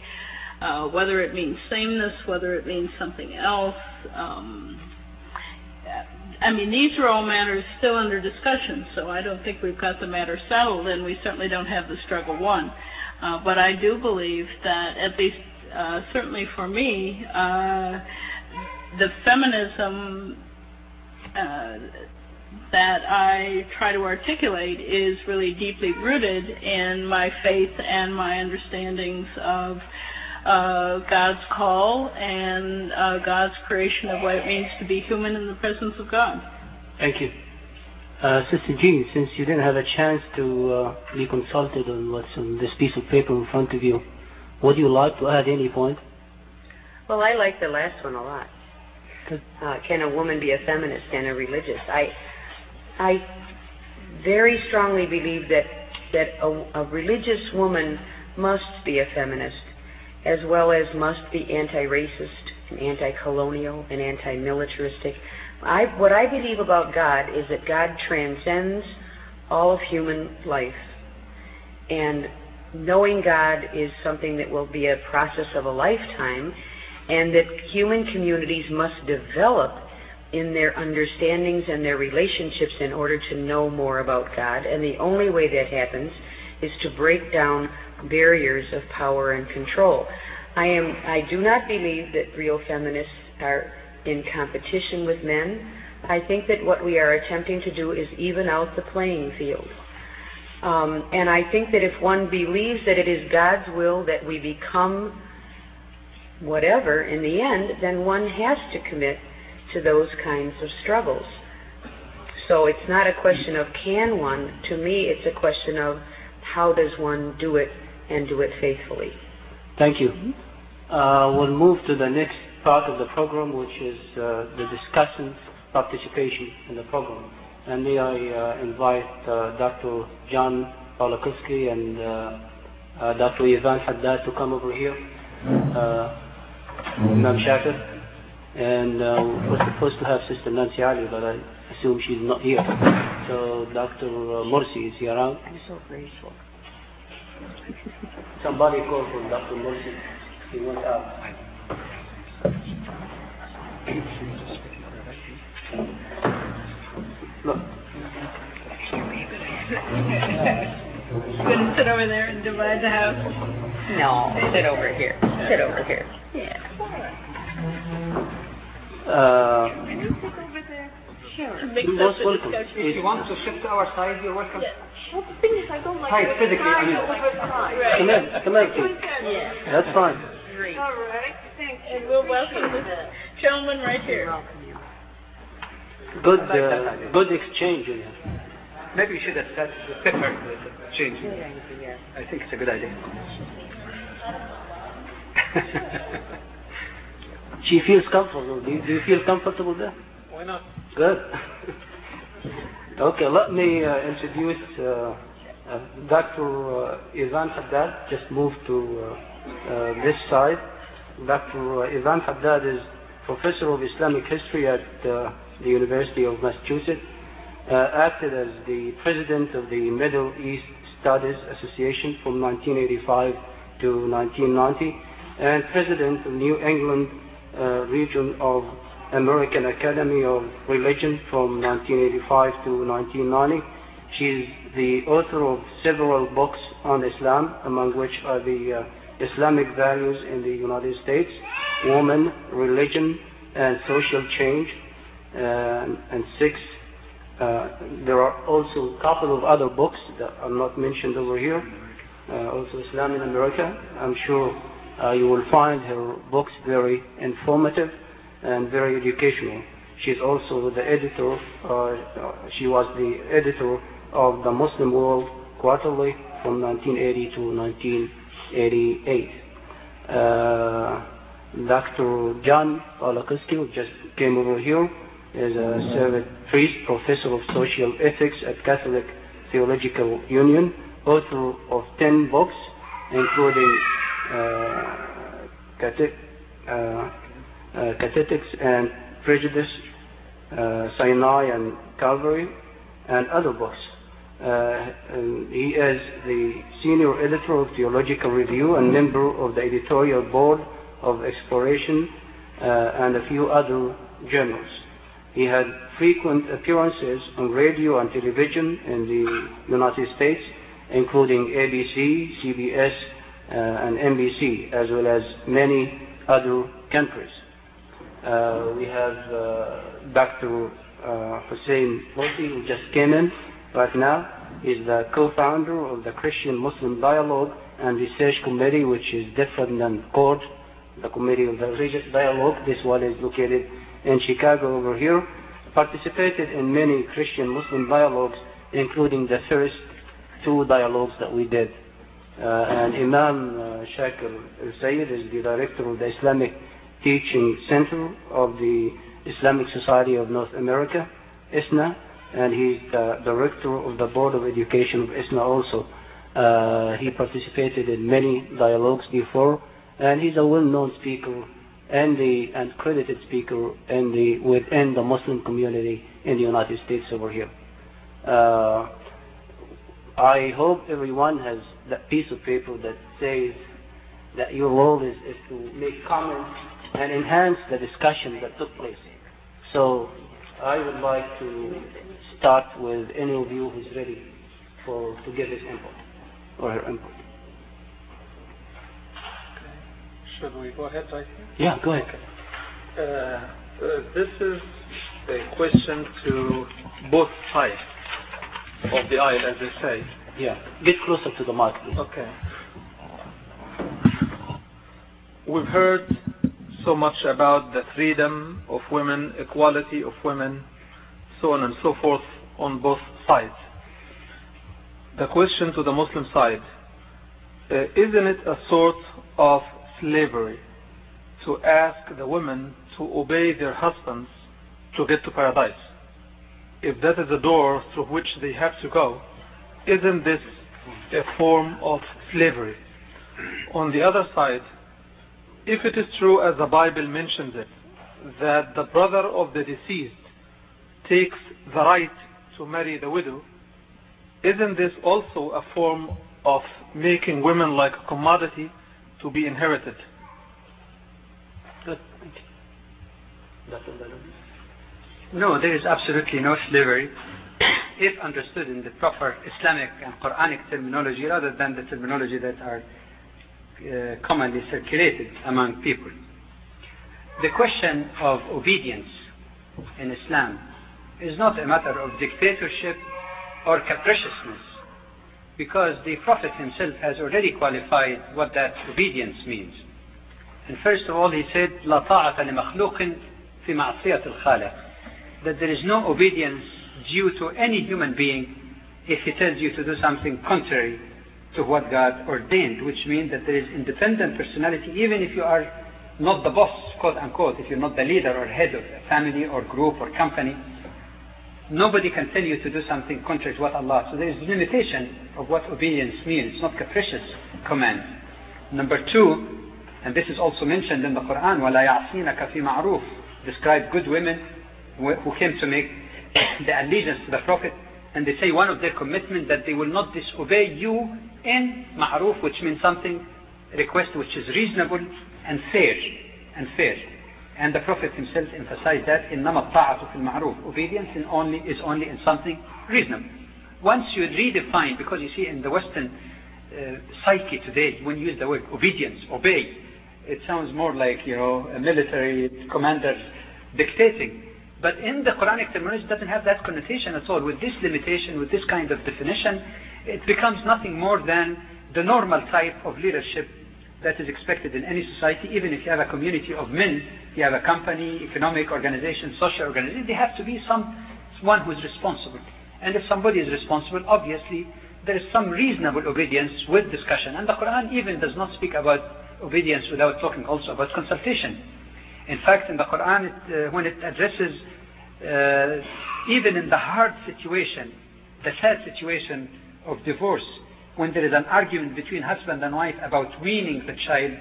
whether it means sameness, whether it means something else. I mean, these are all matters still under discussion, so I don't think we've got the matter settled, and we certainly don't have the struggle won. But I do believe that, at least certainly for me, the feminism that I try to articulate is really deeply rooted in my faith and my understandings of God's call and God's creation of what it means to be human in the presence of God. Thank you. Sister Jean, since you didn't have a chance to be consulted on what's on this piece of paper in front of you, would you like to add any point? Well, I like the last one a lot. Can a woman be a feminist and a religious? I very strongly believe that a religious woman must be a feminist, as well as must be anti-racist and anti-colonial and anti-militaristic. What I believe about God is that God transcends all of human life, and knowing God is something that will be a process of a lifetime, and that human communities must develop in their understandings and their relationships in order to know more about God. And the only way that happens is to break down barriers of power and control. I do not believe that real feminists are in competition with men. I think that what we are attempting to do is even out the playing field. And I think that if one believes that it is God's will that we become whatever in the end, then one has to commit to those kinds of struggles. So it's not a question of can one. To me, it's a question of how does one do it and do it faithfully. Thank you. We'll move to the next part of the program, which is the discussant's participation in the program. And may I invite Dr. John Badawi and Dr. Ivan Haddad to come over here. Imam Shakir. And we're supposed to have Sister Nancy Ali, but I assume she's not here. So Dr. Morsi, is he around? I'm so grateful. Somebody called for Dr. Morsi. He went out. Look. You going to sit over there and divide the house? No, sit over here. Sit over here. Yeah. Can you sit over there? Sure. To mix up the discussion. If you want to shift to our side, you're welcome. Yeah. Well, the thing is, I don't like Hi, physically, I mean. Right. Come in. Yeah. That's fine. Great. All right. Thanks. And we'll welcome this gentleman right here. Good exchange in here. Maybe you should have said the pepper change. I think it's a good idea. She feels comfortable. Do you feel comfortable there? Why not? Good. Okay, let me introduce Dr. Ivan Haddad. Just move to this side. Dr. Ivan Haddad is Professor of Islamic History at the University of Massachusetts. Acted as the President of the Middle East Studies Association from 1985 to 1990, and President of New England region of American Academy of Religion from 1985 to 1990. She is the author of several books on Islam, among which are the Islamic Values in the United States, Woman, Religion, and Social Change, and 6. There are also a couple of other books that are not mentioned over here, also Islam in America. I'm sure you will find her books very informative and very educational. She's also the editor, she was the editor of the Muslim World Quarterly from 1980 to 1988. Dr. John Badawi, who just came over here, is a servant priest, professor of social ethics at Catholic Theological Union, author of 10 books, including Catechetics and Prejudice, Sinai and Calvary, and other books. He is the senior editor of Theological Review and member of the editorial board of Exploration and a few other journals. He had frequent appearances on radio and television in the United States, including ABC, CBS, and NBC, as well as many other countries. We have Dr. Hussein Mursi, who just came in right now. He's the co-founder of the Christian-Muslim Dialogue and Research Committee, which is different than CORD, the Committee of the Religious Dialogue. This one is located in Chicago over here. Participated in many Christian-Muslim dialogues, including the first 2 dialogues that we did. And Imam Shakir al-Sayyid is the director of the Islamic Teaching Center of the Islamic Society of North America, ISNA, and he's the director of the Board of Education of ISNA also. He participated in many dialogues before, and he's a well-known speaker and credited speaker within the Muslim community in the United States over here. I hope everyone has that piece of paper that says that your role is to make comments and enhance the discussion that took place. So I would like to start with any of you who's ready to give his input or her input. Should we go ahead right here? Yeah, go ahead. Okay. This is a question to both sides of the aisle, as they say. Yeah, get closer to the mic, please. Okay. We've heard so much about the freedom of women, equality of women, so on and so forth on both sides. The question to the Muslim side, isn't it a sort of slavery to ask the women to obey their husbands to get to paradise? If that is the door through which they have to go, isn't this a form of slavery? On the other side, if it is true, as the Bible mentions it, that the brother of the deceased takes the right to marry the widow, isn't this also a form of making women like a commodity to be inherited? Good. Thank you. Dr. Badawi? No, there is absolutely no slavery if understood in the proper Islamic and Quranic terminology rather than the terminology that are commonly circulated among people. The question of obedience in Islam is not a matter of dictatorship or capriciousness, because the Prophet himself has already qualified what that obedience means. And first of all, he said, لا طاعة لمخلوق في معصية الخالق, that there is no obedience due to any human being if he tells you to do something contrary to what God ordained, which means that there is independent personality, even if you are not the boss, quote unquote, if you're not the leader or head of a family or group or company, nobody can tell you to do something contrary to what Allah. So there is limitation of what obedience means, not capricious command. Number 2, and this is also mentioned in the Quran, وَلَا يَعْصِينَكَ فِي مَعْرُوفٍ, describe good women who came to make the allegiance to the Prophet, and they say one of their commitment that they will not disobey you in ma'ruf, which means something, request which is reasonable and fair. And the Prophet himself emphasized that إِنَّمَا الطَّاعَةُ فِي الْمَعْرُوفِ, obedience is only in something reasonable. Once you redefine, because you see in the Western psyche today, when you use the word obedience, obey, it sounds more like, a military commander dictating. But in the Quranic terminology, it doesn't have that connotation at all. With this limitation, with this kind of definition, it becomes nothing more than the normal type of leadership that is expected in any society. Even if you have a community of men, you have a company, economic organization, social organization, there has to be someone who is responsible. And if somebody is responsible, obviously there is some reasonable obedience with discussion. And the Quran even does not speak about obedience without talking also about consultation. In fact, in the Quran, when it addresses even in the hard situation, the sad situation of divorce, when there is an argument between husband and wife about weaning the child,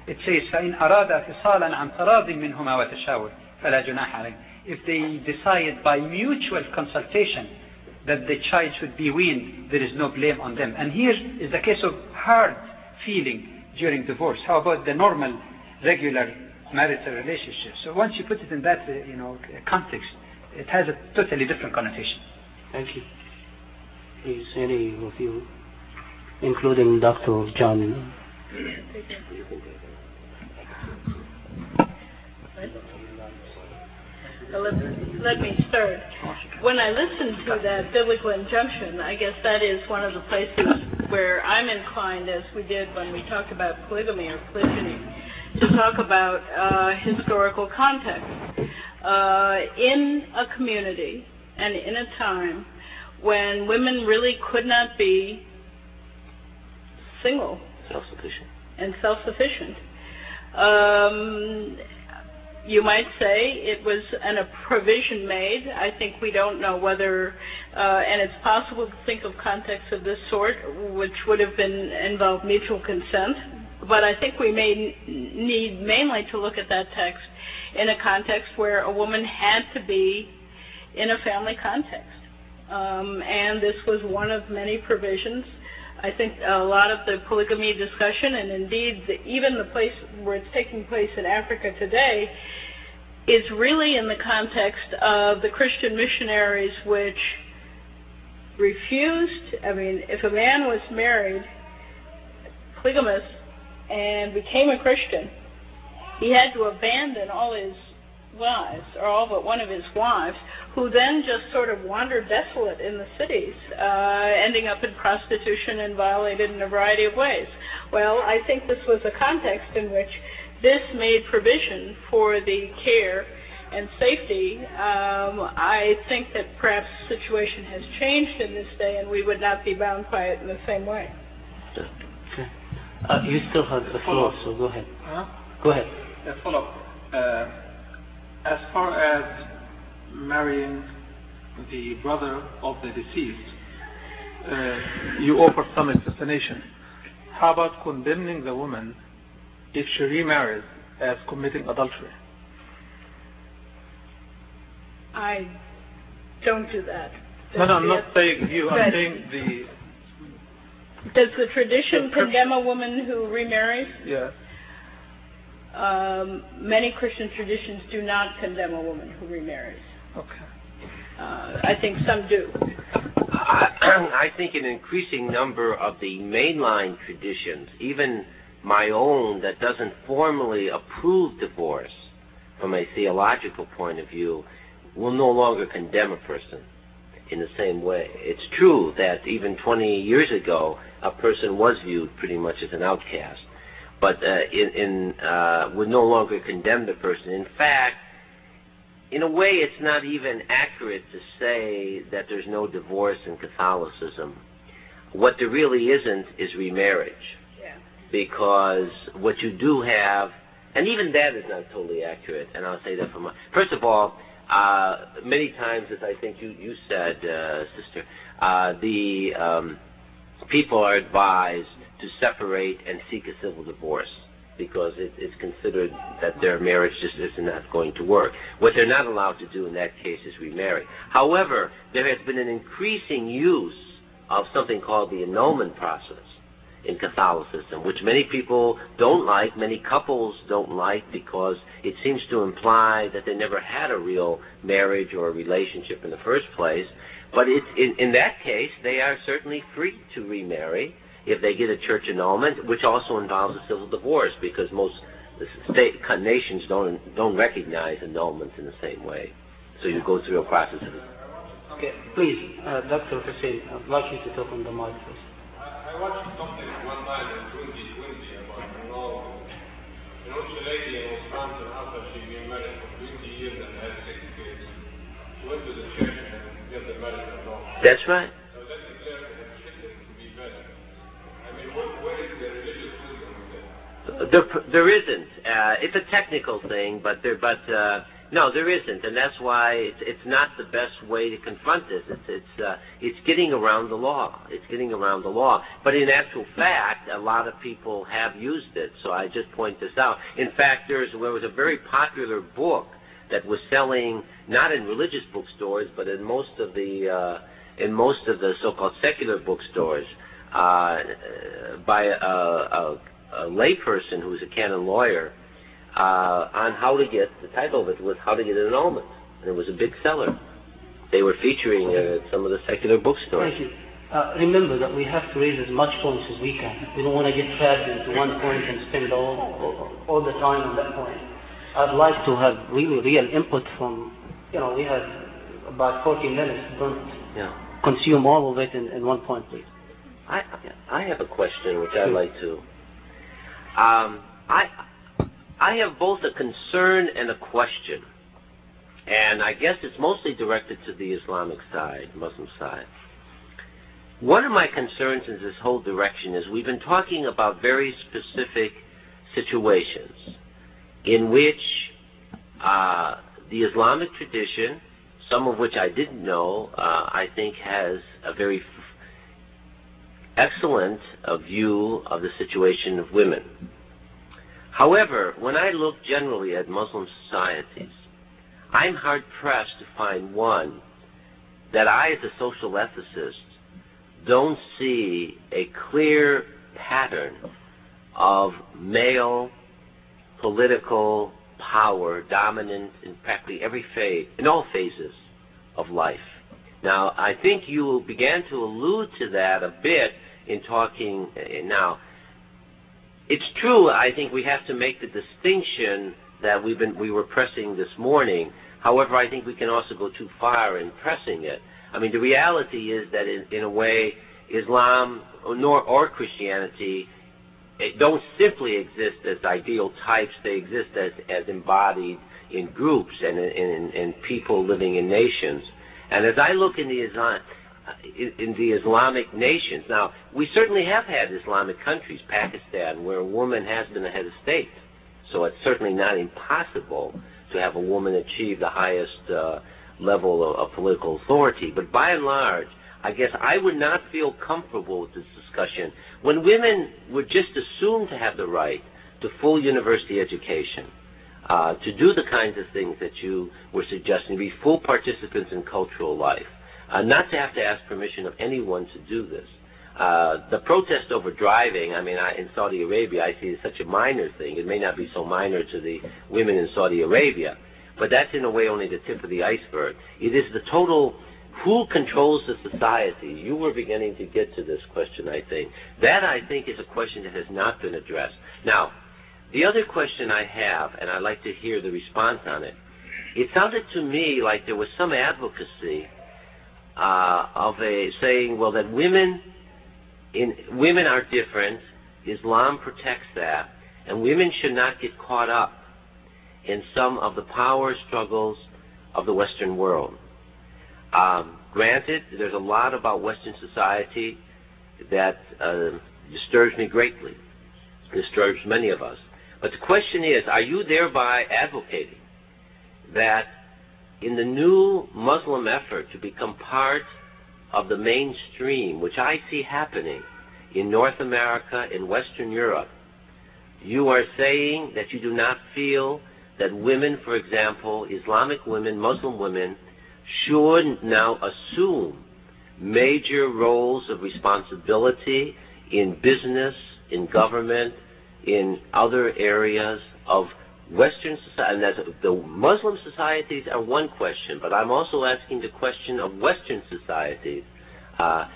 it says, فَإِنْ أَرَادَ فِصَالًا عَنْ تَرَاضٍ مِّنْهُمَا وَتَشَاوُرٍ فلا جناح عليهم. If they decide by mutual consultation that the child should be weaned, there is no blame on them. And here is the case of hard feeling during divorce. How about the normal, regular marital relationship? So once you put it in that context, it has a totally different connotation. Thank you. Please, any of you, including Dr. John. Let me start. When I listen to that biblical injunction, I guess that is one of the places where I'm inclined, as we did when we talked about polygamy or polygyny, to talk about historical context. In a community and in a time when women really could not be single and self-sufficient, you might say it was a provision made. I think we don't know whether, and it's possible to think of contexts of this sort, which would have involved mutual consent. But I think we may need mainly to look at that text in a context where a woman had to be in a family context. And this was one of many provisions. I think a lot of the polygamy discussion, and indeed even the place where it's taking place in Africa today, is really in the context of the Christian missionaries which refused. I mean, if a man was married, polygamous, and became a Christian, he had to abandon all his wives, or all but one of his wives, who then just sort of wandered desolate in the cities, ending up in prostitution and violated in a variety of ways. Well, I think this was a context in which this made provision for the care and safety. I think that perhaps the situation has changed in this day, and we would not be bound by it in the same way. Okay. You still have the floor, so go ahead. Go ahead. Follow up. As far as marrying the brother of the deceased, you offer some explanation. How about condemning the woman if she remarries as committing adultery? I don't do that. No, I'm not saying you. I'm saying the... Does the tradition condemn a woman who remarries? Yes. Many Christian traditions do not condemn a woman who remarries. Okay. I think some do. I think an increasing number of the mainline traditions, even my own that doesn't formally approve divorce from a theological point of view, will no longer condemn a person in the same way. It's true that even 20 years ago, a person was viewed pretty much as an outcast, but would no longer condemn the person. In fact, in a way, it's not even accurate to say that there's no divorce in Catholicism. What there really isn't is remarriage. Yeah. Because what you do have, and even that is not totally accurate, and I'll say that from first of all, many times, as I think you said, sister, the people are advised to separate and seek a civil divorce because it's considered that their marriage just is not going to work. What they're not allowed to do in that case is remarry. However, there has been an increasing use of something called the annulment process in Catholicism, which many people don't like, many couples don't like, because it seems to imply that they never had a real marriage or a relationship in the first place. But in that case, they are certainly free to remarry if they get a church annulment, which also involves a civil divorce, because most nations don't recognize annulments in the same way. So you go through a process of it. Okay, please, Dr. Hussein, I'd like you to talk on the mic first. I watched something one time in 2020 about annulment. You know, it's a lady in Wisconsin, after she'd been married for 20 years and had 6 kids. She went to the church and got the marriage annulled. That's right. So that declared her Christian to be better. I mean, what is the religious wisdom of that? There isn't. It's a technical thing, no, there isn't, and that's why it's not the best way to confront this. It's getting around the law. It's getting around the law. But in actual fact, a lot of people have used it. So I just point this out. In fact, there was a very popular book that was selling not in religious bookstores, but in most of the so-called secular bookstores by a layperson who was a canon lawyer on how to get, the title of it was How to Get an Annulment, and it was a big seller. They were featuring at some of the secular bookstores. Thank you. Remember that we have to raise as much points as we can. We don't want to get trapped into one point and spend all the time on that point. I'd like to have real input from, we have about 40 minutes. Don't consume all of it in one point, please. I have a question which I'd like to. I have both a concern and a question, and I guess it's mostly directed to the Islamic side, Muslim side. One of my concerns in this whole direction is we've been talking about very specific situations in which the Islamic tradition, some of which I didn't know, I think has a very excellent view of the situation of women. However, when I look generally at Muslim societies, I'm hard-pressed to find one that I, as a social ethicist, don't see a clear pattern of male political power dominant in practically every phase, in all phases of life. Now, I think you began to allude to that a bit in talking now. It's true, I think we have to make the distinction that we were pressing this morning. However, I think we can also go too far in pressing it. I mean, the reality is that in a way, Islam or Christianity don't simply exist as ideal types. They exist as embodied in groups and in people living in nations. And as I look in the Islamic nations, now, we certainly have had Islamic countries, Pakistan, where a woman has been the head of state. So it's certainly not impossible to have a woman achieve the highest level of political authority. But by and large, I guess I would not feel comfortable with this discussion when women were just assumed to have the right to full university education, to do the kinds of things that you were suggesting, be full participants in cultural life, not to have to ask permission of anyone to do this. The protest over driving, I mean, in Saudi Arabia, I see it as such a minor thing. It may not be so minor to the women in Saudi Arabia, but that's in a way only the tip of the iceberg. It is the total, who controls the society? You were beginning to get to this question, I think. That, I think, is a question that has not been addressed. Now, the other question I have, and I'd like to hear the response on it, it sounded to me like there was some advocacy of saying, well, that women are different, Islam protects that, and women should not get caught up in some of the power struggles of the Western world. Granted, there's a lot about Western society that disturbs me greatly, disturbs many of us. But the question is, are you thereby advocating that in the new Muslim effort to become part of the mainstream, which I see happening in North America, in Western Europe, you are saying that you do not feel that women, for example, Islamic women, Muslim women, should now assume major roles of responsibility in business, in government, in other areas of Western society. And the Muslim societies are one question, but I'm also asking the question of Western societies,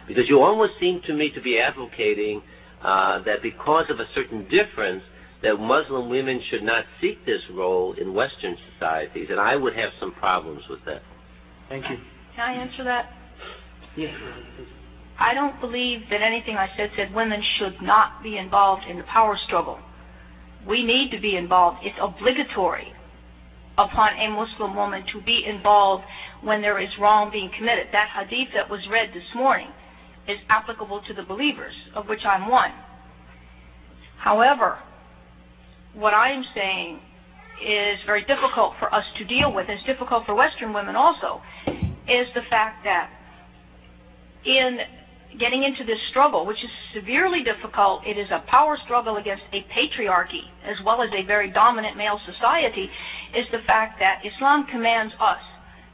because you almost seem to me to be advocating that because of a certain difference, that Muslim women should not seek this role in Western societies, and I would have some problems with that. Thank you. Can I answer that? Yes. I don't believe that anything I said women should not be involved in the power struggle. We need to be involved. It's obligatory upon a Muslim woman to be involved when there is wrong being committed. That hadith that was read this morning is applicable to the believers, of which I'm one. However, what I am saying is very difficult for us to deal with, it's difficult for Western women also, is the fact that in getting into this struggle, which is severely difficult. It is a power struggle against a patriarchy as well as a very dominant male society, is the fact that Islam commands us.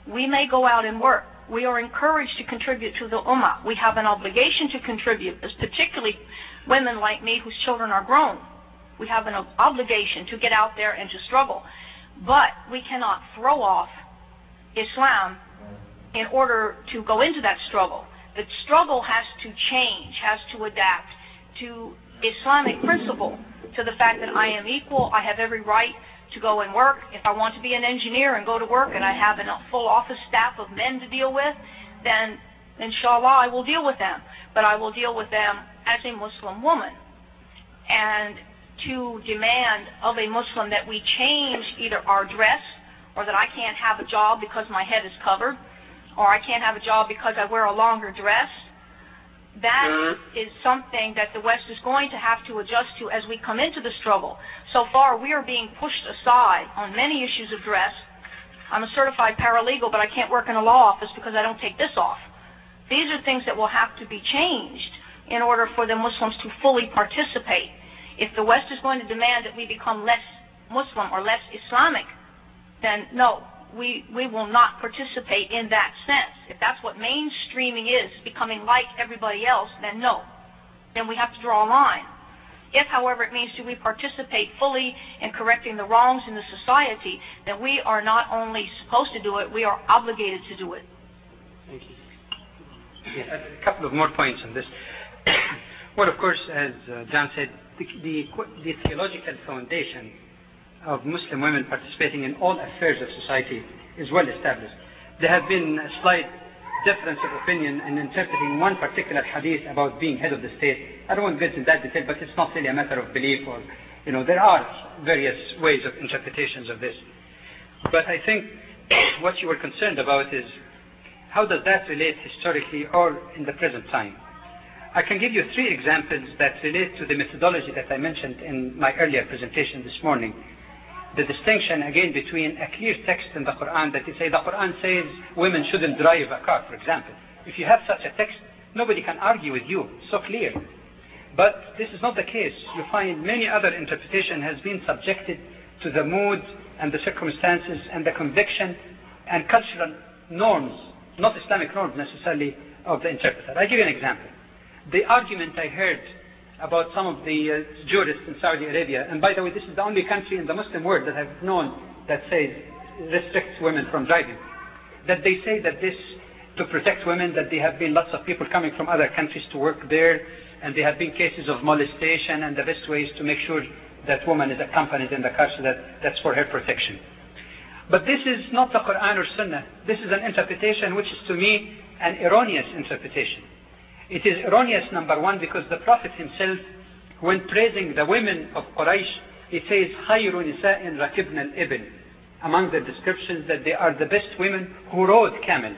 We may go out and work. We are encouraged to contribute to the ummah. We have an obligation to contribute, as particularly women like me whose children are grown. We have an obligation to get out there and to struggle. But we cannot throw off Islam in order to go into that struggle. The struggle has to change, has to adapt to Islamic principle, to the fact that I am equal, I have every right to go and work. If I want to be an engineer and go to work and I have a full office staff of men to deal with, then inshallah I will deal with them. But I will deal with them as a Muslim woman. And to demand of a Muslim that we change either our dress, or that I can't have a job because my head is covered, or I can't have a job because I wear a longer dress, that is something that the West is going to have to adjust to as we come into the struggle. So far, we are being pushed aside on many issues of dress. I'm a certified paralegal, but I can't work in a law office because I don't take this off. These are things that will have to be changed in order for the Muslims to fully participate. If the West is going to demand that we become less Muslim or less Islamic, then no, we will not participate in that sense. If that's what mainstreaming is, becoming like everybody else, then no. Then we have to draw a line. If, however, it means do we participate fully in correcting the wrongs in the society, then we are not only supposed to do it, we are obligated to do it. Thank you. Yeah, a couple of more points on this. Well, of course, as John said, the theological foundation of Muslim women participating in all affairs of society is well established. There have been a slight difference of opinion in interpreting one particular hadith about being head of the state. I don't want to get into that detail, but it's not really a matter of belief, or, there are various ways of interpretations of this. But I think what you were concerned about is how does that relate historically or in the present time. I can give you 3 examples that relate to the methodology that I mentioned in my earlier presentation this morning. The distinction, again, between a clear text in the Qur'an that you say, the Qur'an says women shouldn't drive a car, for example. If you have such a text, nobody can argue with you. It's so clear. But this is not the case. You find many other interpretation has been subjected to the mood and the circumstances and the conviction and cultural norms, not Islamic norms necessarily, of the interpreter. I'll give you an example. The argument I heard about some of the jurists in Saudi Arabia, and by the way, this is the only country in the Muslim world that I've known that says restricts women from driving, that they say that this, to protect women, that there have been lots of people coming from other countries to work there, and there have been cases of molestation, and the best way is to make sure that woman is accompanied in the car, so that's for her protection. But this is not the Quran or Sunnah. This is an interpretation which is, to me, an erroneous interpretation. It is erroneous, number one, because the Prophet himself, when praising the women of Quraysh, he says, خَيْرُ نِسَاءٍ رَكِبْنَ الْإِبِلِ, among the descriptions that they are the best women who rode camels.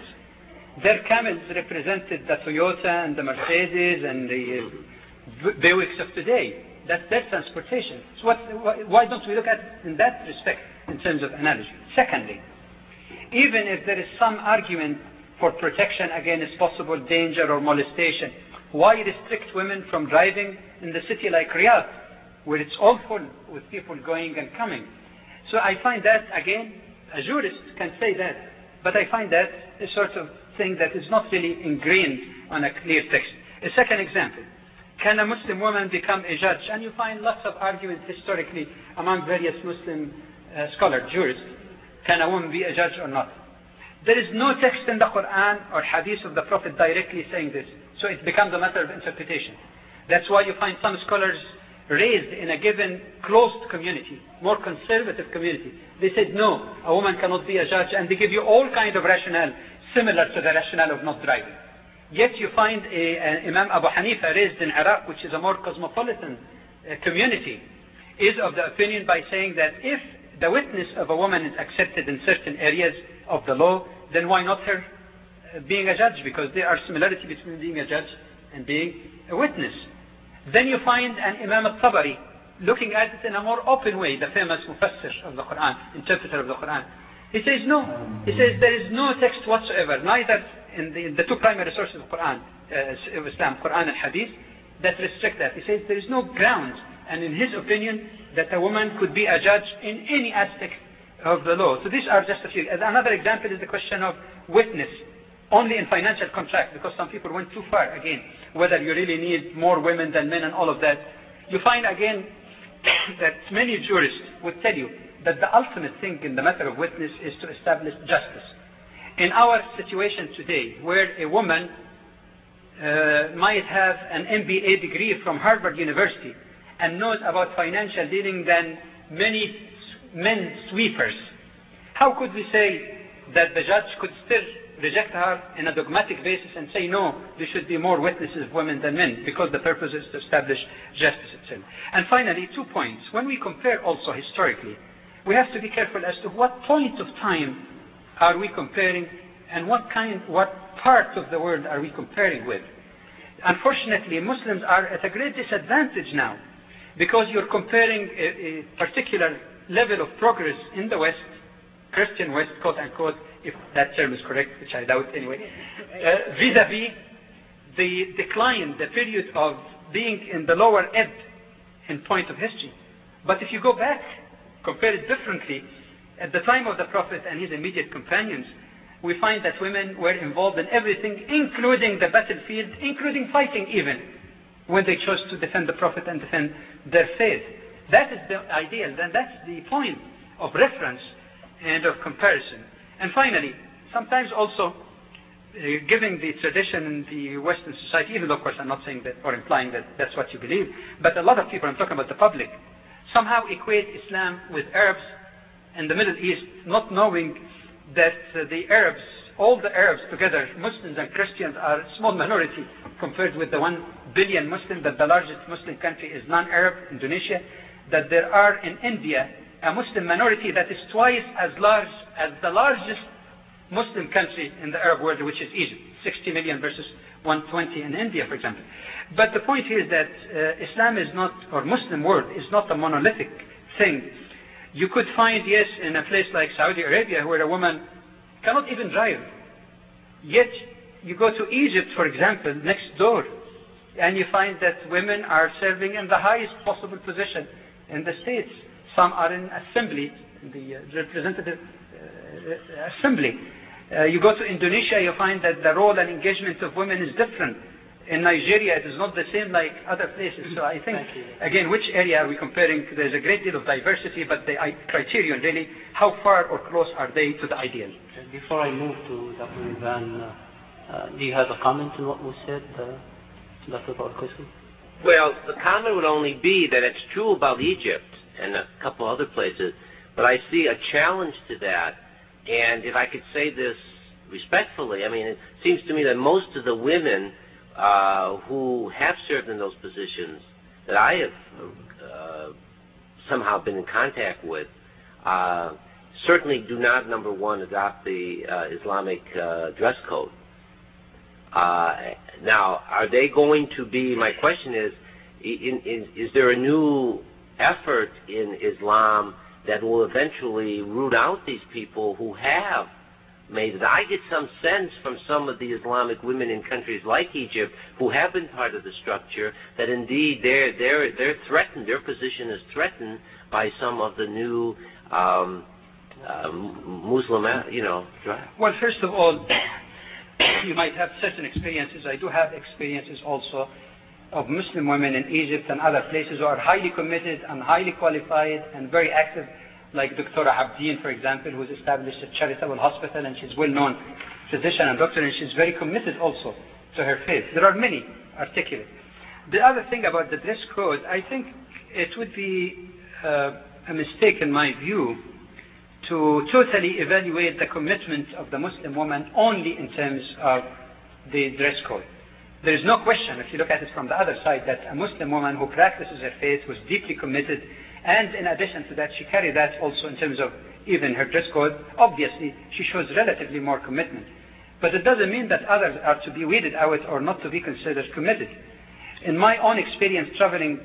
Their camels represented the Toyota and the Mercedes and the Buicks of today. That's their transportation. So why don't we look at it in that respect in terms of analogy? Secondly, even if there is some argument for protection against possible danger or molestation, why restrict women from driving in the city like Riyadh, where it's all full with people going and coming? So I find that, again, a jurist can say that, but I find that a sort of thing that is not really ingrained on a clear text. A second example, can a Muslim woman become a judge? And you find lots of arguments historically among various Muslim scholars, jurists. Can a woman be a judge or not? There is no text in the Quran or hadith of the Prophet directly saying this, so it becomes a matter of interpretation. That's why you find some scholars raised in a given closed community, more conservative community. They said, no, a woman cannot be a judge, and they give you all kind of rationale similar to the rationale of not driving. Yet you find Imam Abu Hanifa raised in Iraq, which is a more cosmopolitan community, is of the opinion by saying that if the witness of a woman is accepted in certain areas of the law, then why not her being a judge? Because there are similarity between being a judge and being a witness. Then you find an Imam al-Tabari looking at it in a more open way, the famous Mufassir of the Quran, interpreter of the Quran. He says no. He says there is no text whatsoever, neither in the 2 primary sources of the Quran, Islam, Quran and Hadith, that restrict that. He says there is no ground, and in his opinion, that a woman could be a judge in any aspect of the law. So these are just a few. Another example is the question of witness, only in financial contract, because some people went too far again, whether you really need more women than men and all of that. You find again that many jurists would tell you that the ultimate thing in the matter of witness is to establish justice. In our situation today, where a woman might have an MBA degree from Harvard University and knows about financial dealing than many men sweepers, how could we say that the judge could still reject her in a dogmatic basis and say, no, there should be more witnesses of women than men, because the purpose is to establish justice itself. And finally, 2 points. When we compare also historically, we have to be careful as to what point of time are we comparing, and what part of the world are we comparing with. Unfortunately, Muslims are at a great disadvantage now, because you're comparing a particular level of progress in the West, Christian West, quote unquote, if that term is correct, which I doubt anyway, vis-a-vis the decline, the period of being in the lower ebb in point of history. But if you go back, compare it differently, at the time of the Prophet and his immediate companions, we find that women were involved in everything, including the battlefield, including fighting even, when they chose to defend the Prophet and defend their faith. That is the ideal, and that's the point of reference and of comparison. And finally, sometimes also, given the tradition in the Western society, even though of course I'm not saying that or implying that that's what you believe, but a lot of people, I'm talking about the public, somehow equate Islam with Arabs in the Middle East, not knowing that the Arabs, all the Arabs together, Muslims and Christians, are a small minority compared with the 1 billion Muslims, that the largest Muslim country is non-Arab, Indonesia, that there are in India a Muslim minority that is twice as large as the largest Muslim country in the Arab world, which is Egypt, 60 million versus 120 in India, for example. But the point here is that Islam is not, or Muslim world is not a monolithic thing. You could find, yes, in a place like Saudi Arabia, where a woman cannot even drive. Yet, you go to Egypt, for example, next door, and you find that women are serving in the highest possible position in the states. Some are in assembly, in the representative assembly. You go to Indonesia, you find that the role and engagement of women is different. In Nigeria, it is not the same like other places. So I think, again, which area are we comparing? There's a great deal of diversity, but the criterion really, how far or close are they to the ideal? Before I move to Dr. Ivan, do you have a comment on what was said, Dr. Badawi? Well, the comment would only be that it's true about Egypt and a couple other places, but I see a challenge to that. And if I could say this respectfully, I mean, it seems to me that most of the women who have served in those positions that I have somehow been in contact with certainly do not, number one, adopt the Islamic dress code. Now, are they going to be, my question is there a new effort in Islam that will eventually root out these people who have made it? I get some sense from some of the Islamic women in countries like Egypt who have been part of the structure that indeed they're threatened, their position is threatened by some of the new Muslim, draft. Well, first of all, you might have certain experiences. I do have experiences also of Muslim women in Egypt and other places who are highly committed and highly qualified and very active, like Dr. Abdeen, for example, who has established a charitable hospital, and she's a well-known physician and doctor, and she's very committed also to her faith. There are many articulate. The other thing about the dress code, I think it would be a mistake in my view to totally evaluate the commitment of the Muslim woman only in terms of the dress code. There is no question, if you look at it from the other side, that a Muslim woman who practices her faith was deeply committed, and in addition to that, she carried that also in terms of even her dress code. Obviously, she shows relatively more commitment. But it doesn't mean that others are to be weeded out or not to be considered committed. In my own experience traveling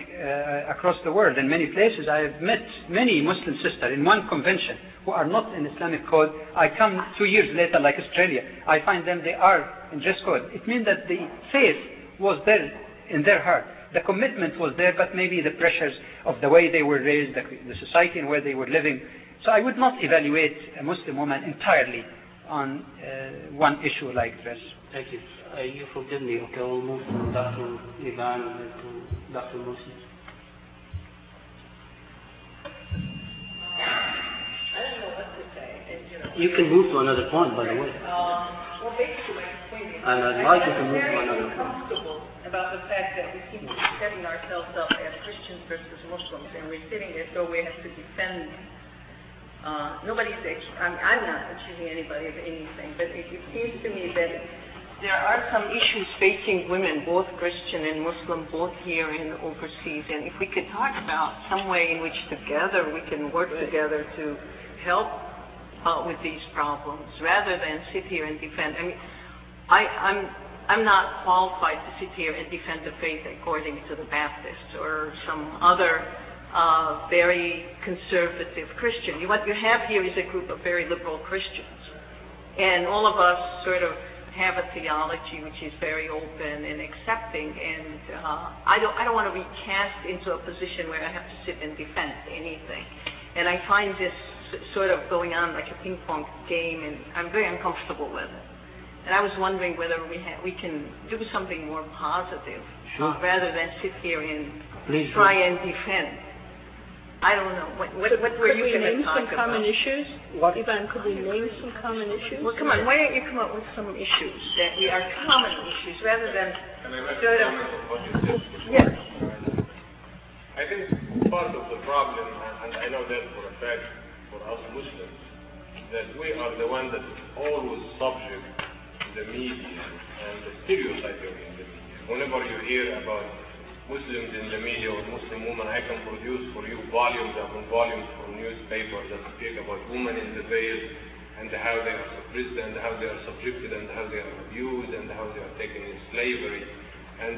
across the world in many places, I have met many Muslim sisters in one convention who are not in Islamic code. I come 2 years later, like Australia, I find them, they are in dress code. It means that the faith was there in their heart. The commitment was there, but maybe the pressures of the way they were raised, the society and where they were living. So I would not evaluate a Muslim woman entirely on one issue like dress. Thank you. You forgive me. Okay, we'll move from Dr. Ivan to Dr. Musi. I don't know what to say. You can move to another point, by the way. Well, basically, And I'd like you to move to another point. I'm uncomfortable about the fact that we seem to be setting ourselves up as Christians versus Muslims, and we're sitting as though we have to defend. I'm not accusing anybody of anything, but it seems to me that there are some issues facing women, both Christian and Muslim, both here and overseas. And if we could talk about some way in which together we can work together to help with these problems, rather than sit here and defend. I mean, I'm not qualified to sit here and defend the faith according to the Baptists or some other very conservative Christian. What you have here is a group of very liberal Christians, and all of us sort of have a theology which is very open and accepting, and I don't want to be cast into a position where I have to sit and defend anything. And I find this sort of going on like a ping pong game, and I'm very uncomfortable with it. And I was wondering whether we can do something more positive, rather than sit here and try and defend. I don't know. What were you going to talk about? Could we name some common issues? Ivan, could we name some common issues? Well, come on. Why don't you come up with some issues that we are common issues, rather than sort of... Yes. I think part of the problem, and I know that for a fact for us Muslims, that we are the ones that always subject to the media and the stereotyping in the media. Whenever you hear about Muslims in the media or Muslim women, I can produce for you volumes upon volumes from newspapers that speak about women in the veil and how they are suppressed and how they are subjected and how they are abused and how they are taken in slavery. And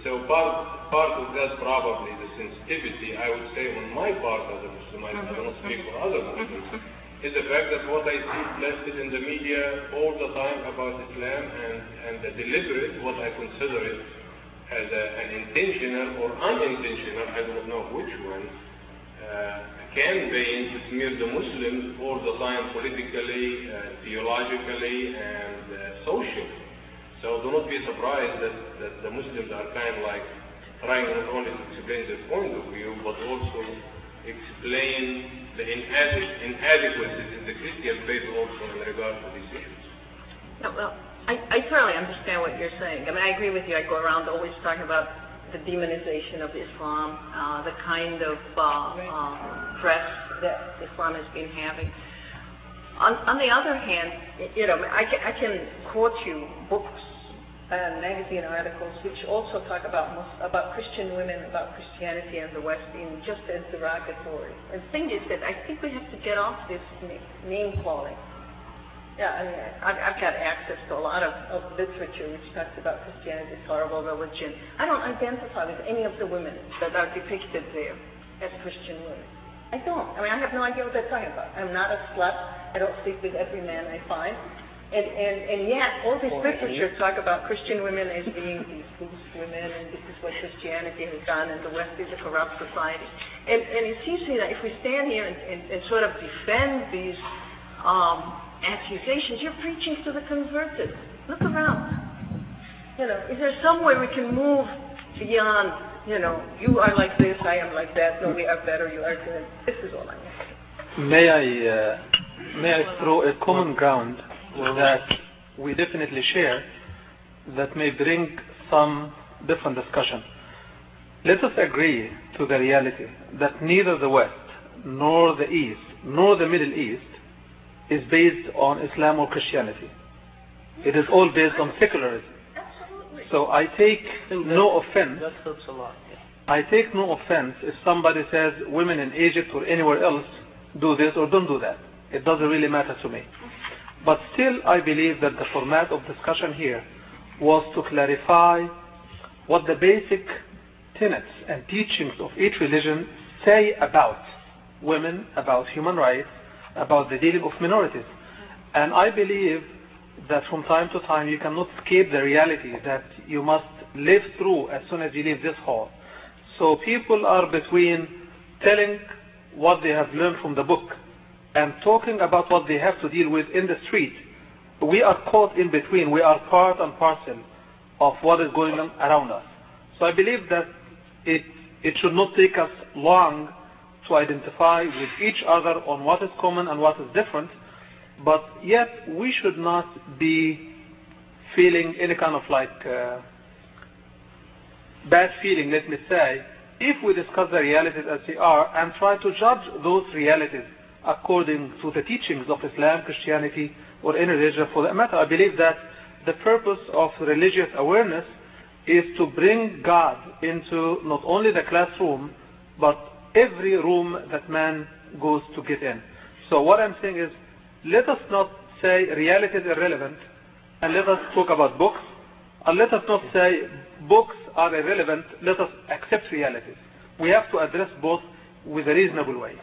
so part of that probably the sensitivity, I would say on my part as a Muslim, I cannot speak for other Muslims, is the fact that what I see blasted in the media all the time about Islam and the deliberate, what I consider it as an intentional or unintentional, I don't know which one, campaign to smear the Muslims all the time politically, theologically, and socially. So do not be surprised that the Muslims are kind of like trying not only to explain their point of view, but also explain the inadequacies in the Christian faith also in regard to these issues. Yeah, well, I thoroughly understand what you're saying. I mean, I agree with you. I go around always talking about the demonization of Islam, the kind of press that Islam has been having. On the other hand, I can quote you books and magazine articles which also talk about Christian women, about Christianity and the West in just as derogatory. And the thing is that I think we have to get off this name calling. Yeah, I mean, I've got access to a lot of literature which talks about Christianity as horrible religion. I don't identify with any of the women that are depicted there as Christian women. I don't. I mean, I have no idea what they're talking about. I'm not a slut. I don't sleep with every man I find. And yet, all this literature talk about Christian women as being these loose women, and this is what Christianity has done, and the West is a corrupt society. And it seems to me that if we stand here and sort of defend these accusations, you're preaching to the converted. Look around. Is there some way we can move beyond, you are like this, I am like that, no, we are better, you are good. This is all I have. May I throw a common ground that we definitely share that may bring some different discussion. Let us agree to the reality that neither the West, nor the East, nor the Middle East is based on Islam or Christianity. It is all based on secularism. Absolutely. So I take no offense. That helps a lot. Yeah. I take no offense if somebody says women in Egypt or anywhere else do this or don't do that. It doesn't really matter to me. But still, I believe that the format of discussion here was to clarify what the basic tenets and teachings of each religion say about women, about human rights, about the dealing of minorities. And I believe that from time to time you cannot escape the reality that you must live through as soon as you leave this hall. So people are between telling what they have learned from the book and talking about what they have to deal with in the street. We are caught in between. We are part and parcel of what is going on around us. So I believe that it should not take us long to identify with each other on what is common and what is different, but yet we should not be feeling any kind of bad feeling, let me say, if we discuss the realities as they are and try to judge those realities according to the teachings of Islam, Christianity, or any religion for that matter. I believe that the purpose of religious awareness is to bring God into not only the classroom, but every room that man goes to get in. So what I'm saying is, let us not say reality is irrelevant, and let us talk about books, and let us not say books are irrelevant, let us accept realities. We have to address both with a reasonable way.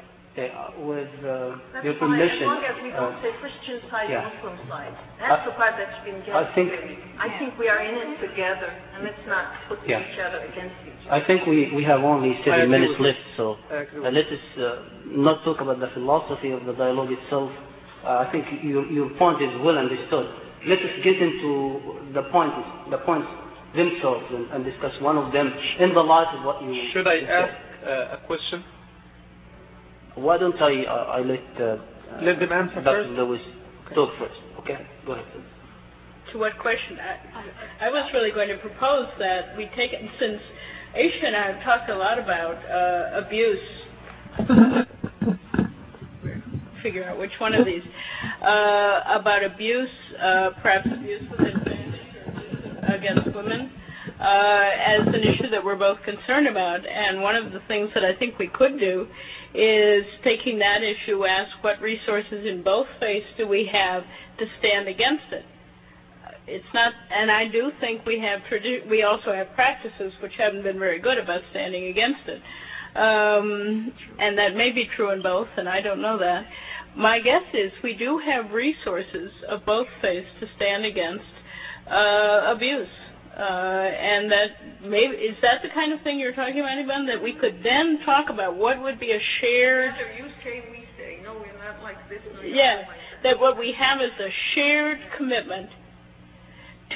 With your As permission, long as we don't say Christian side, yeah. Muslim side. That's the part that's been getting I think- to me. I think we are in it together, and let's not put Yeah. each other against each other. I think we have only I 7 agree minutes with you. left, so let us not talk about the philosophy of the dialogue itself. I think your point is well understood. Let us get into the points themselves and discuss one of them in the light of what you Should I said. ask a question? Why don't I Let them answer Dr. first. Lewis talk first? Okay, go ahead. To what question? I was really going to propose that we take it, since Aisha and I have talked a lot about abuse. Figure out which one of these. About abuse, perhaps abuse within families or against women, as an issue that we're both concerned about. And one of the things that I think we could do is, taking that issue, ask what resources in both faiths do we have to stand against it. It's not, and I do think we also have practices which haven't been very good about standing against it. And that may be true in both, and I don't know that. My guess is we do have resources of both faiths to stand against abuse. And that maybe, is that the kind of thing you're talking about, Ivan? That we could then talk about what would be a shared... You say, we say. No, we're not like this. Yeah, that what we have is a shared commitment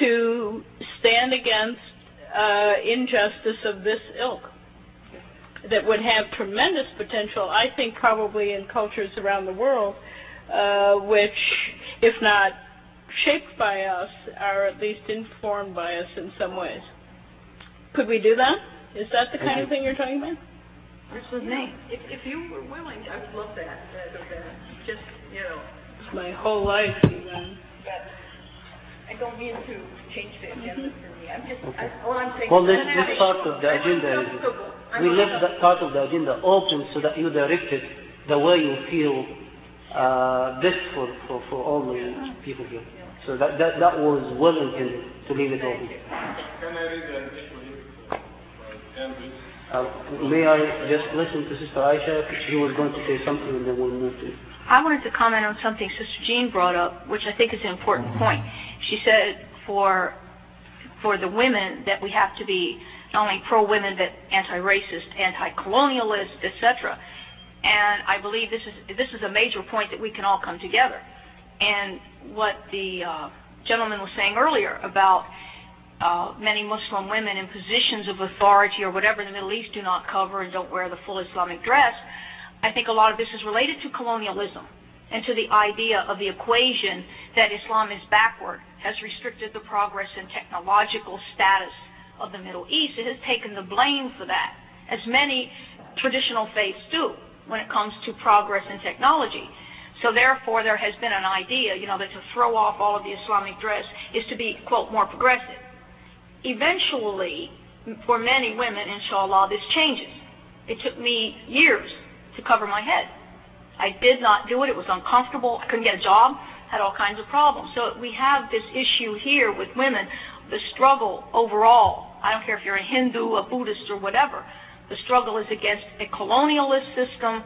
to stand against injustice of this ilk that would have tremendous potential, I think, probably in cultures around the world, which, if not shaped by us, are at least informed by us in some ways. Could we do that? Is that the kind of thing you're talking about? This was me. If you were willing, I would love that. Just, It's my whole life, Ivan. I don't mean to change the agenda for me. I'm just, all I'm saying Well, is this part of the agenda is, we left that part of the agenda open so that you direct it the way you feel best for all the people here. So that was well intended to leave it open. Can I read the additional May I just listen to Sister Aisha? She was going to say something and then we'll move to... I wanted to comment on something Sister Jean brought up, which I think is an important point. She said for the women that we have to be not only pro-women but anti-racist, anti-colonialist, etc. And I believe this is a major point that we can all come together. And what the gentleman was saying earlier about many Muslim women in positions of authority or whatever in the Middle East do not cover and don't wear the full Islamic dress, I think a lot of this is related to colonialism and to the idea of the equation that Islam is backward, has restricted the progress and technological status of the Middle East. It has taken the blame for that, as many traditional faiths do when it comes to progress in technology. So therefore, there has been an idea, that to throw off all of the Islamic dress is to be, quote, more progressive. Eventually, for many women, inshallah, this changes. It took me years to cover my head. I did not do it. It was uncomfortable. I couldn't get a job. Had all kinds of problems. So we have this issue here with women, the struggle overall I don't care if you're a Hindu, a Buddhist, or whatever. The struggle is against a colonialist system,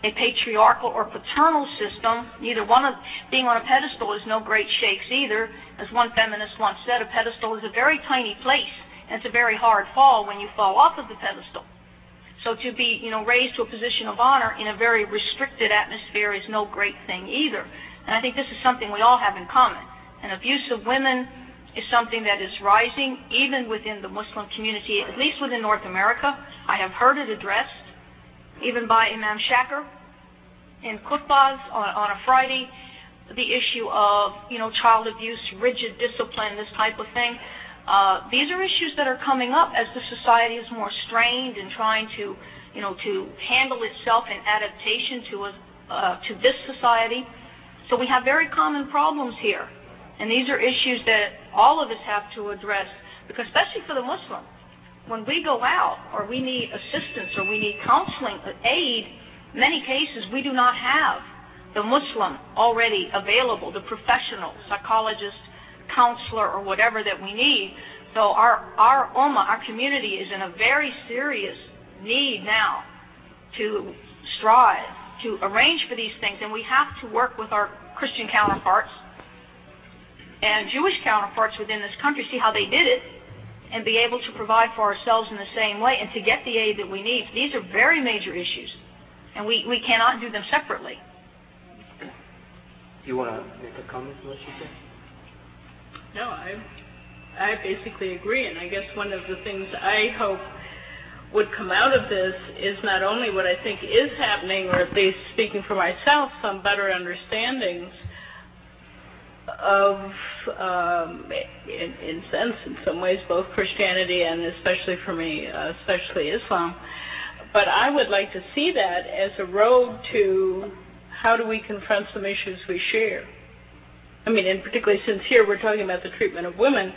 a patriarchal or paternal system. Neither one of being on a pedestal is no great shakes either. As one feminist once said, a pedestal is a very tiny place, and it's a very hard fall when you fall off of the pedestal. So to be, raised to a position of honor in a very restricted atmosphere is no great thing either. And I think this is something we all have in common. And abuse of women is something that is rising even within the Muslim community, at least within North America. I have heard it addressed, even by Imam Shakir in khutbahs on a Friday, the issue of, child abuse, rigid discipline, this type of thing. These are issues that are coming up as the society is more strained and trying to, to handle itself in adaptation to this society. So we have very common problems here. And these are issues that all of us have to address, because especially for the Muslim, when we go out or we need assistance or we need counseling, aid, many cases we do not have the Muslim already available, the professional, psychologist, counselor, or whatever that we need. So our ummah, our community, is in a very serious need now to strive to arrange for these things. And we have to work with our Christian counterparts and Jewish counterparts within this country, see how they did it, and be able to provide for ourselves in the same way and to get the aid that we need. These are very major issues, and we cannot do them separately. You want to make a comment on what she said? No, I basically agree, and I guess one of the things I hope would come out of this is not only what I think is happening, or at least speaking for myself, some better understandings of, in some ways, both Christianity and especially for me, especially Islam. But I would like to see that as a road to how do we confront some issues we share. I mean, and particularly since here we're talking about the treatment of women,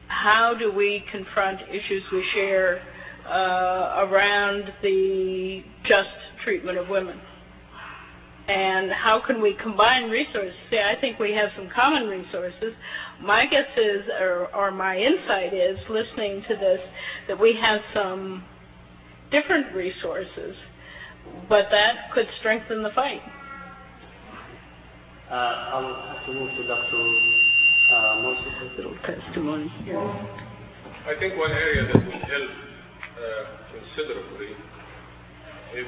how do we confront issues we share around the just treatment of women? And how can we combine resources? See, I think we have some common resources. My guess is, or my insight is, listening to this, that we have some different resources, but that could strengthen the fight. I'll have to move to Dr. Morsi's little testimony here. I think one area that will help considerably if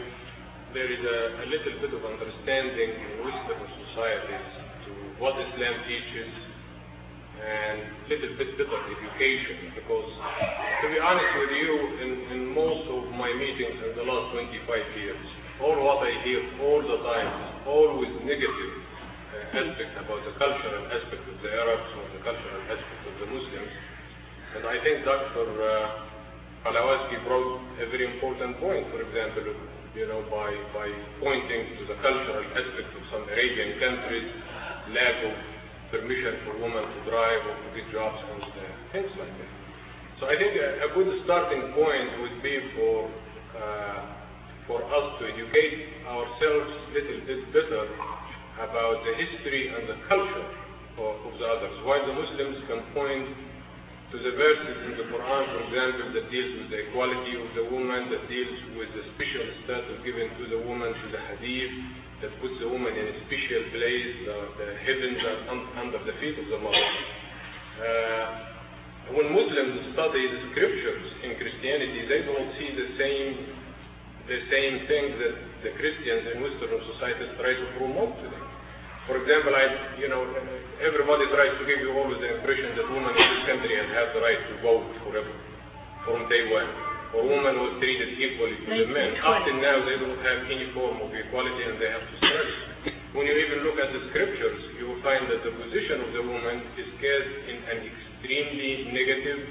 there is a little bit of understanding in Western societies to what Islam teaches and a little bit better education, because to be honest with you, in most of my meetings in the last 25 years, all what I hear all the time is always negative aspect about the cultural aspect of the Arabs or the cultural aspect of the Muslims. And I think Dr. Badawi brought a very important point, for example, by pointing to the cultural aspect of some Arabian countries, lack of permission for women to drive or to get jobs and things like that. So I think a good starting point would be for us to educate ourselves a little bit better about the history and the culture of the others. While the Muslims can point to the verses in the Quran, for example, that deals with the equality of the woman, that deals with the special status given to the woman, to the hadith, that puts the woman in a special place, the heavens are under the feet of the mother. When Muslims study the scriptures in Christianity, they don't see the same things that the Christians in Western societies try to promote to them. For example, everybody tries to give you always the impression that women in this country have the right to vote forever, from day one. Or women was treated equally to the men. Up till now, they don't have any form of equality and they have to struggle. When you even look at the scriptures, you will find that the position of the woman is cast in an extremely negative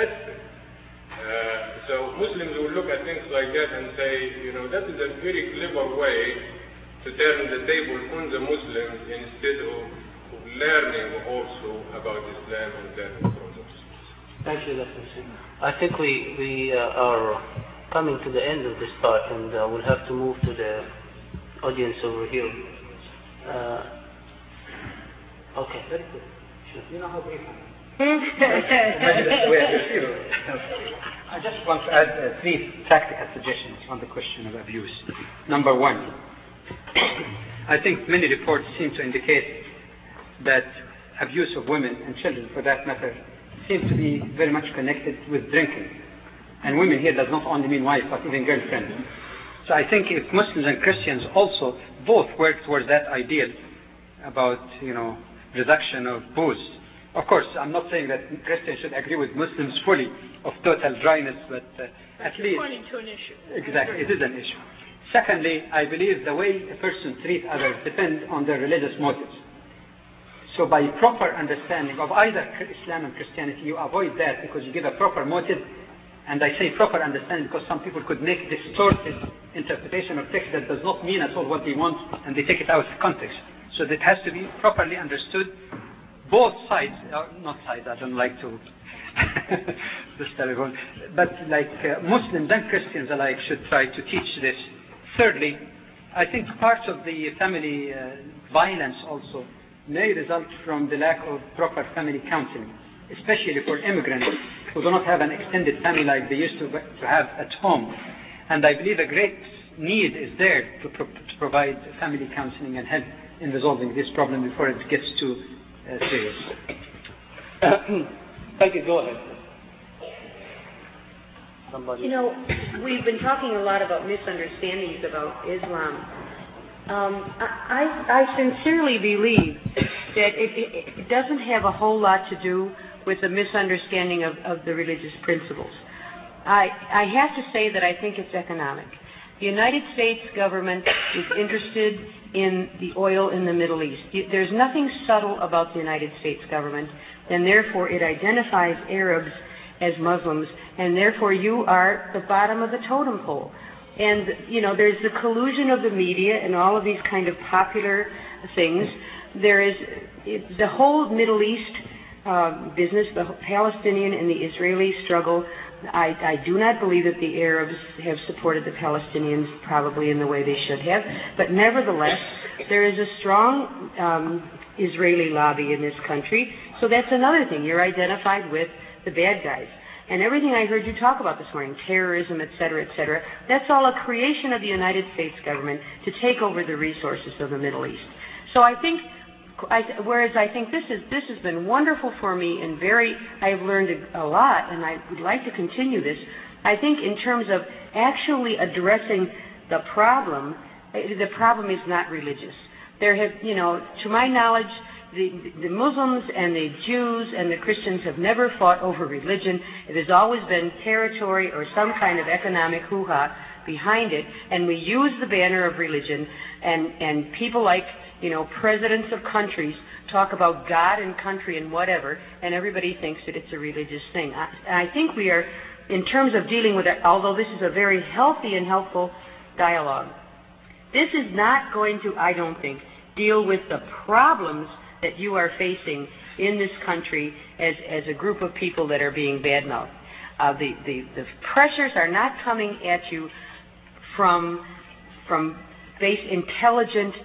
aspect. So Muslims will look at things like that and say, that is a very clever way to turn the table on the Muslims instead of learning also about Islam and learning from the Muslims. Thank you, Dr. Singh. I think we are coming to the end of this part, and we'll have to move to the audience over here. Okay, very good. Sure. You know how brief I am. I just want to add 3 practical suggestions on the question of abuse. Number 1, I think many reports seem to indicate that abuse of women and children, for that matter, seem to be very much connected with drinking. And women here does not only mean wife, but even girlfriend. So I think if Muslims and Christians also both work towards that ideal about, reduction of booze. Of course, I'm not saying that Christians should agree with Muslims fully of total dryness, but at least... pointing to an issue. Exactly, it is an issue. Secondly, I believe the way a person treats others depends on their religious motives. So by proper understanding of either Islam and Christianity, you avoid that because you give a proper motive. And I say proper understanding because some people could make distorted interpretation of text that does not mean at all what they want, and they take it out of context. So that has to be properly understood. Both sides, not sides, I don't like to this telephone, but Muslims and Christians alike should try to teach this. Thirdly, I think part of the family violence also may result from the lack of proper family counseling, especially for immigrants who do not have an extended family like they used to have at home. And I believe a great need is there to provide family counseling and help in resolving this problem before it gets too serious. Thank you. Go ahead. Somebody. We've been talking a lot about misunderstandings about Islam. I sincerely believe that it doesn't have a whole lot to do with the misunderstanding of the religious principles. I have to say that I think it's economic. The United States government is interested in the oil in the Middle East. There's nothing subtle about the United States government, and therefore it identifies Arabs as Muslims, and therefore you are the bottom of the totem pole. And, there's the collusion of the media and all of these kind of popular things. There is the whole Middle East business, the Palestinian and the Israeli struggle. I do not believe that the Arabs have supported the Palestinians probably in the way they should have, but nevertheless, there is a strong Israeli lobby in this country, so that's another thing. You're identified with the bad guys. And everything I heard you talk about this morning, terrorism, et cetera, that's all a creation of the United States government to take over the resources of the Middle East. So I think whereas I think this has been wonderful for me and I've learned a lot, and I would like to continue this. I think in terms of actually addressing the problem is not religious. There have, to my knowledge, the Muslims and the Jews and the Christians have never fought over religion. It has always been territory or some kind of economic hoo-ha behind it, and we use the banner of religion, and people like presidents of countries talk about God and country and whatever, and everybody thinks that it's a religious thing. I think we are, in terms of dealing with it, although this is a very healthy and helpful dialogue, this is not going to, I don't think, deal with the problems that you are facing in this country as a group of people that are being badmouthed. The pressures are not coming at you from intelligent,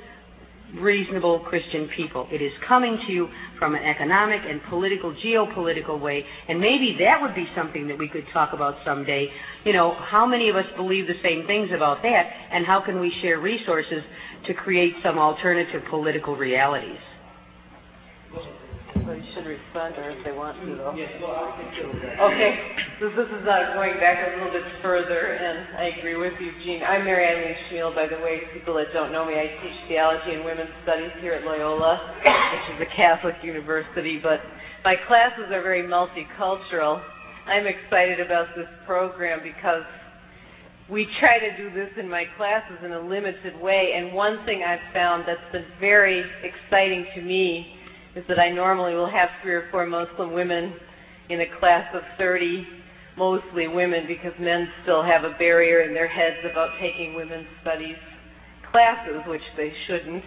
reasonable Christian people. It is coming to you from an economic and geopolitical way, and maybe that would be something that we could talk about someday. How many of us believe the same things about that, and how can we share resources to create some alternative political realities? Somebody should respond, or if they want to, though. Yes, Okay, so this is going back a little bit further, and I agree with you, Jean. I'm Mary Eileen Schmiel, by the way. People that don't know me, I teach theology and women's studies here at Loyola, which is a Catholic university, but my classes are very multicultural. I'm excited about this program because we try to do this in my classes in a limited way, and one thing I've found that's been very exciting to me is that I normally will have 3 or 4 Muslim women in a class of 30, mostly women, because men still have a barrier in their heads about taking women's studies classes, which they shouldn't.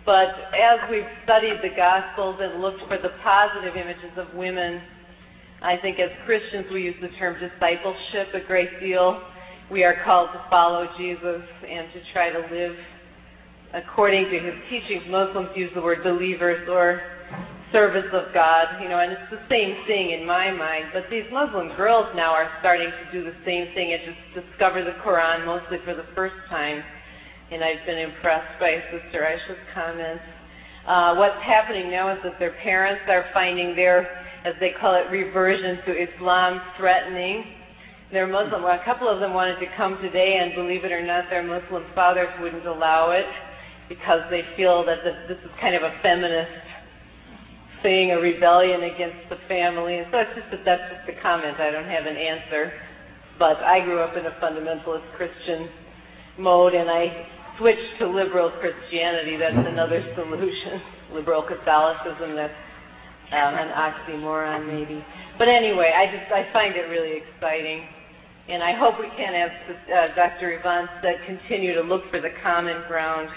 But as we've studied the Gospels and looked for the positive images of women, I think as Christians we use the term discipleship a great deal. We are called to follow Jesus and to try to live according to his teachings. Muslims use the word believers or service of God, and it's the same thing in my mind. But these Muslim girls now are starting to do the same thing and just discover the Quran mostly for the first time. And I've been impressed by Sister Aisha's comments. What's happening now is that their parents are finding their, as they call it, reversion to Islam threatening. They're Muslim. Well, a couple of them wanted to come today, and believe it or not, their Muslim fathers wouldn't allow it because they feel that this is kind of a feminist thing, a rebellion against the family. And so that's just a comment. I don't have an answer. But I grew up in a fundamentalist Christian mode, and I switched to liberal Christianity. That's another solution. Liberal Catholicism, that's an oxymoron maybe. But anyway, I find it really exciting. And I hope we can, as Dr. Yvonne said, continue to look for the common ground,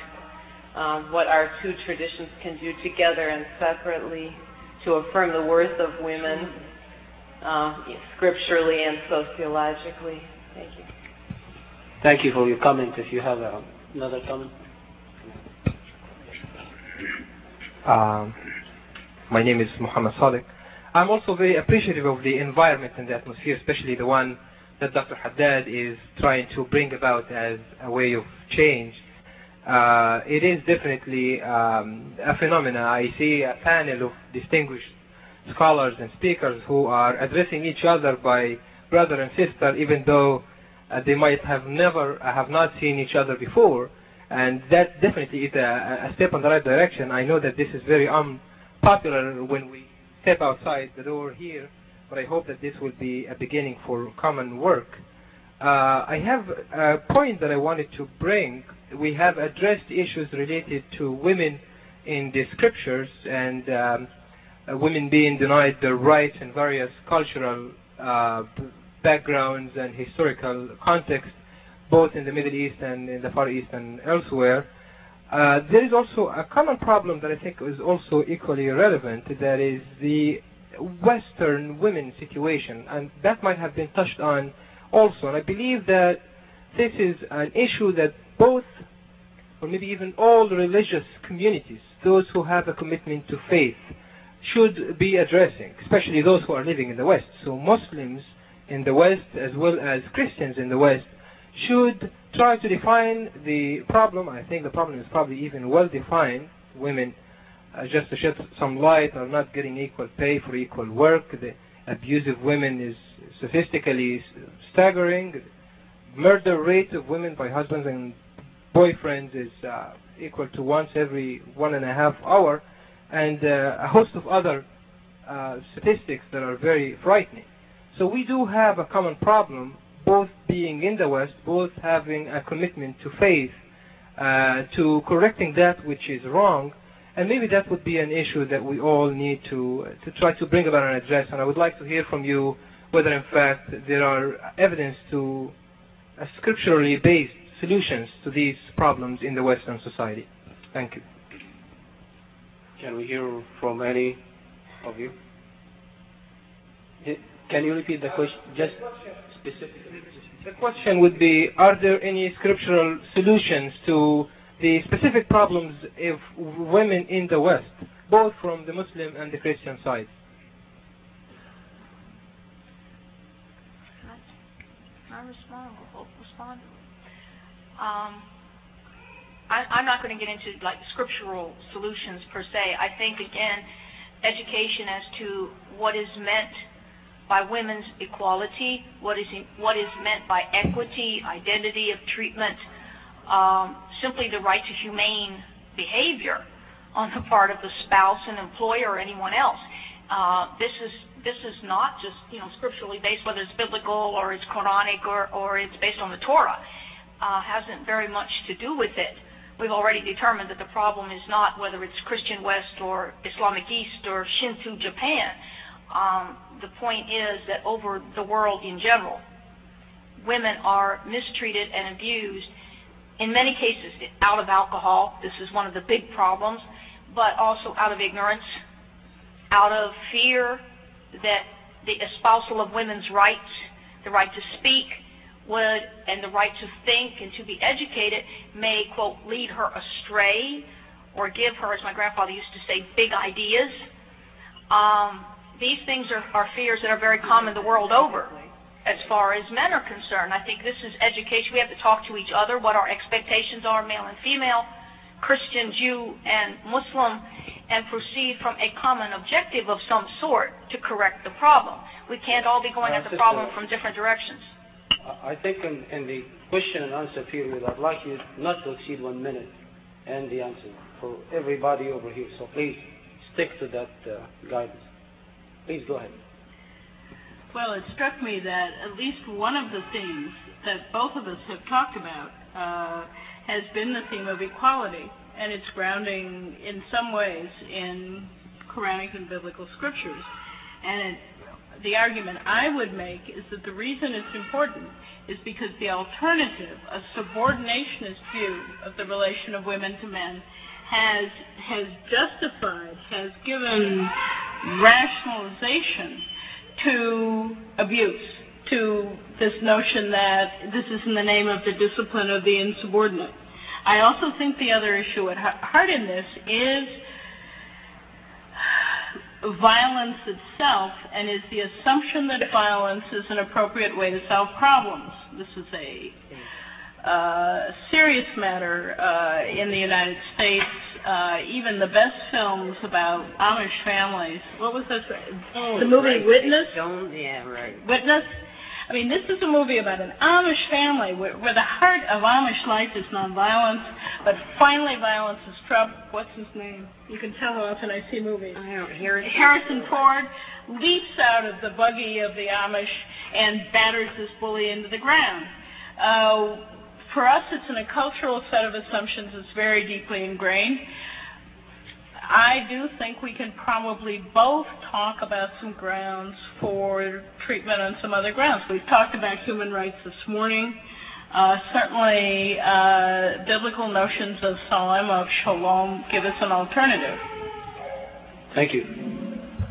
what our two traditions can do together and separately to affirm the worth of women scripturally and sociologically. Thank you. Thank you for your comment. If you have another comment. My name is Muhammad Sadiq. I'm also very appreciative of the environment and the atmosphere, especially the one that Dr. Haddad is trying to bring about as a way of change. It is definitely a phenomenon. I see a panel of distinguished scholars and speakers who are addressing each other by brother and sister, even though they might have not seen each other before, and that definitely is a step in the right direction. I know that this is very unpopular when we step outside the door here, but I hope that this will be a beginning for common work. I have a point that I wanted to bring. We have addressed issues related to women in the scriptures and women being denied their rights in various cultural backgrounds and historical context, both in the Middle East and in the Far East and elsewhere. There is also a common problem that I think is also equally relevant, that is the Western women situation, and that might have been touched on also. And I believe that this is an issue that both, or maybe even all religious communities, those who have a commitment to faith, should be addressing, especially those who are living in the West. So Muslims in the West, as well as Christians in the West, should try to define the problem. I think the problem is probably even well defined. Women, just to shed some light, are not getting equal pay for equal work. The abuse of women is statistically staggering. Murder rate of women by husbands and boyfriends is equal to once every 1.5 hours, and a host of other statistics that are very frightening. So we do have a common problem, both being in the West, both having a commitment to faith, to correcting that which is wrong, and maybe that would be an issue that we all need to try to bring about and address. And I would like to hear from you whether in fact there are evidence to scripturally based solutions to these problems in the Western society. Thank you. Can we hear from any of you? Can you repeat the question? Just specifically. The question would be, are there any scriptural solutions to the specific problems of women in the West, both from the Muslim and the Christian side? Can I respond? I'm not going to get into like scriptural solutions per se. I think again, education as to what is meant by women's equality, what is meant by equity, identity of treatment, simply the right to humane behavior on the part of the spouse and employer or anyone else. This is not just scripturally based, whether it's biblical or it's Quranic or it's based on the Torah. Hasn't very much to do with it. We've already determined that the problem is not whether it's Christian West or Islamic East or Shinto Japan. The point is that over the world in general, women are mistreated and abused, in many cases out of alcohol. This is one of the big problems, but also out of ignorance, out of fear that the espousal of women's rights, the right to speak, and the right to think and to be educated may, quote, lead her astray or give her, as my grandfather used to say, big ideas. These things are fears that are very common the world over as far as men are concerned. I think this is education. We have to talk to each other, what our expectations are, male and female, Christian, Jew, and Muslim, and proceed from a common objective of some sort to correct the problem. We can't all be going at the problem from different directions. I think in the question and answer period, I'd like you not to exceed 1 minute and the answer for everybody over here. So please stick to that guidance. Please go ahead. Well, it struck me that at least one of the themes that both of us have talked about has been the theme of equality, and its grounding in some ways in Quranic and biblical scriptures. And the argument I would make is that the reason it's important is because the alternative, a subordinationist view of the relation of women to men, has justified, has given rationalization to abuse, to this notion that this is in the name of the discipline of the insubordinate. I also think the other issue at heart in this is violence itself, and is the assumption that violence is an appropriate way to solve problems. This is a serious matter in the United States. Even the best films about Amish families. What was this? The movie Witness? Yeah, right. Witness? I mean, this is a movie about an Amish family where the heart of Amish life is nonviolence, but finally violence is trumped. What's his name? You can tell how often I see movies. Harrison Ford leaps out of the buggy of the Amish and batters this bully into the ground. For us, it's in a cultural set of assumptions that's very deeply ingrained. I do think we can probably both talk about some grounds for treatment on some other grounds. We've talked about human rights this morning. Certainly, biblical notions of salam, of shalom, give us an alternative. Thank you.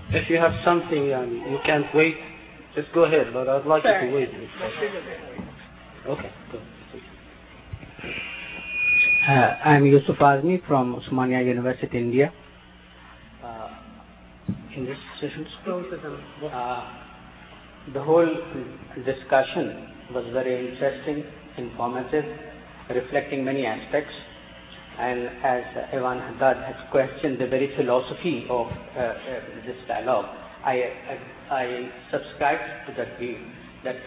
If you have something you can't wait, just go ahead, but I'd like you to wait. Okay, go. I'm Yusuf Azmi from Osmania University, India. In this session, the whole discussion was very interesting, informative, reflecting many aspects. And as Evan Haddad has questioned the very philosophy of this dialogue, I subscribed to that view that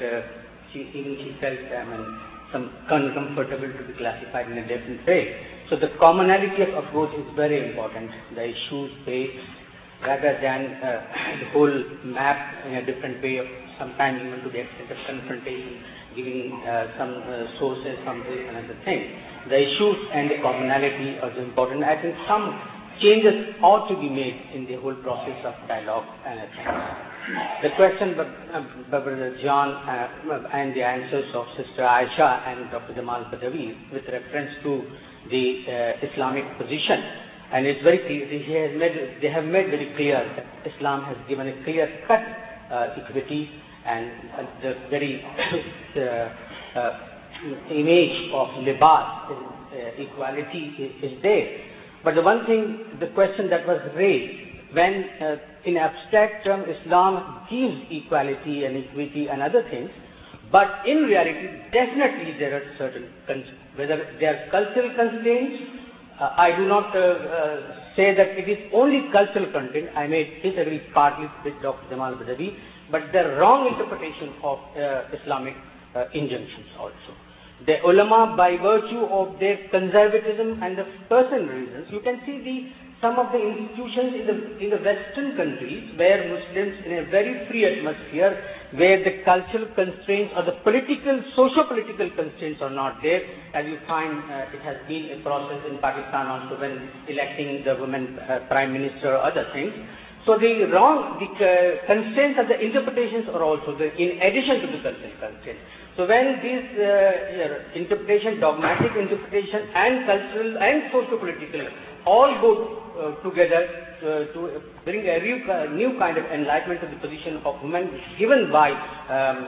she felt some uncomfortable to be classified in a different way. So the commonality of approach is very important. The issues based rather than the whole map in a different way, of sometimes even to the extent of confrontation, giving some sources from this and other thing. The issues and the commonality are important. I think some changes ought to be made in the whole process of dialogue and things. The question by Brother John and the answers of Sister Aisha and Dr. Jamal Badawi with reference to the Islamic position, and it's very clear, they have made very clear that Islam has given a clear-cut equity, and the very image of libas, equality is there. But the one thing, the question that was raised, when in abstract term Islam gives equality and equity and other things, but in reality definitely there are certain, whether they are cultural constraints, I do not say that it is only cultural content. I may disagree partly with Dr. Jamal Badawi, but the wrong interpretation of Islamic injunctions also. The ulama, by virtue of their conservatism and the personal reasons, you can see some of the institutions in the Western countries where Muslims in a very free atmosphere, where the cultural constraints or the political, socio-political constraints are not there, as you find it has been a process in Pakistan also when electing the women prime minister or other things. So the constraints of the interpretations are also there in addition to the cultural constraints. So when these interpretation, dogmatic interpretation and cultural and socio-political all go together to bring a new kind of enlightenment to the position of women given by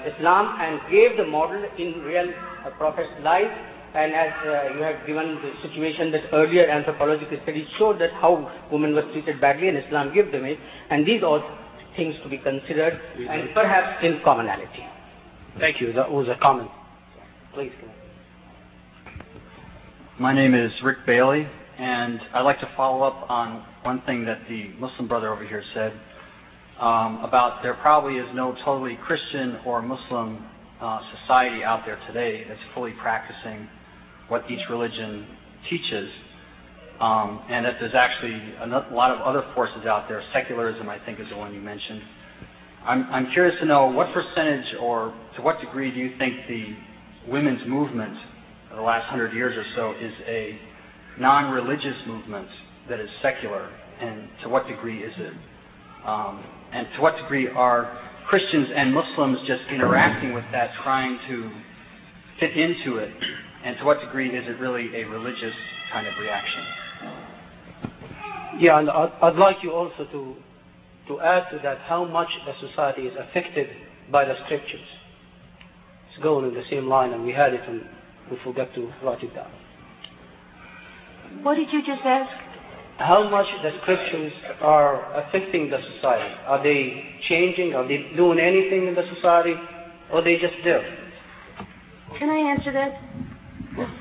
Islam and gave the model in real Prophet's life, And as you have given the situation that earlier anthropological studies showed that how women were treated badly and Islam gave them it, and these are things to be considered and perhaps in commonality. Thank you. That was a comment. Please. My name is Rick Bailey, and I'd like to follow up on one thing that the Muslim brother over here said about there probably is no totally Christian or Muslim society out there today that's fully practicing what each religion teaches, and that there's actually a lot of other forces out there. Secularism, I think, is the one you mentioned. I'm curious to know what percentage or to what degree do you think the women's movement of the last 100 years or so is a non-religious movement that is secular, and to what degree is it? And to what degree are Christians and Muslims just interacting with that, trying to fit into it, and to what degree is it really a religious kind of reaction? Yeah, and I'd like you also to add to that how much the society is affected by the scriptures. It's going in the same line, and we had it and we forgot to write it down. What did you just ask? How much the scriptures are affecting the society? Are they changing? Are they doing anything in the society? Or are they just there? Can I answer that?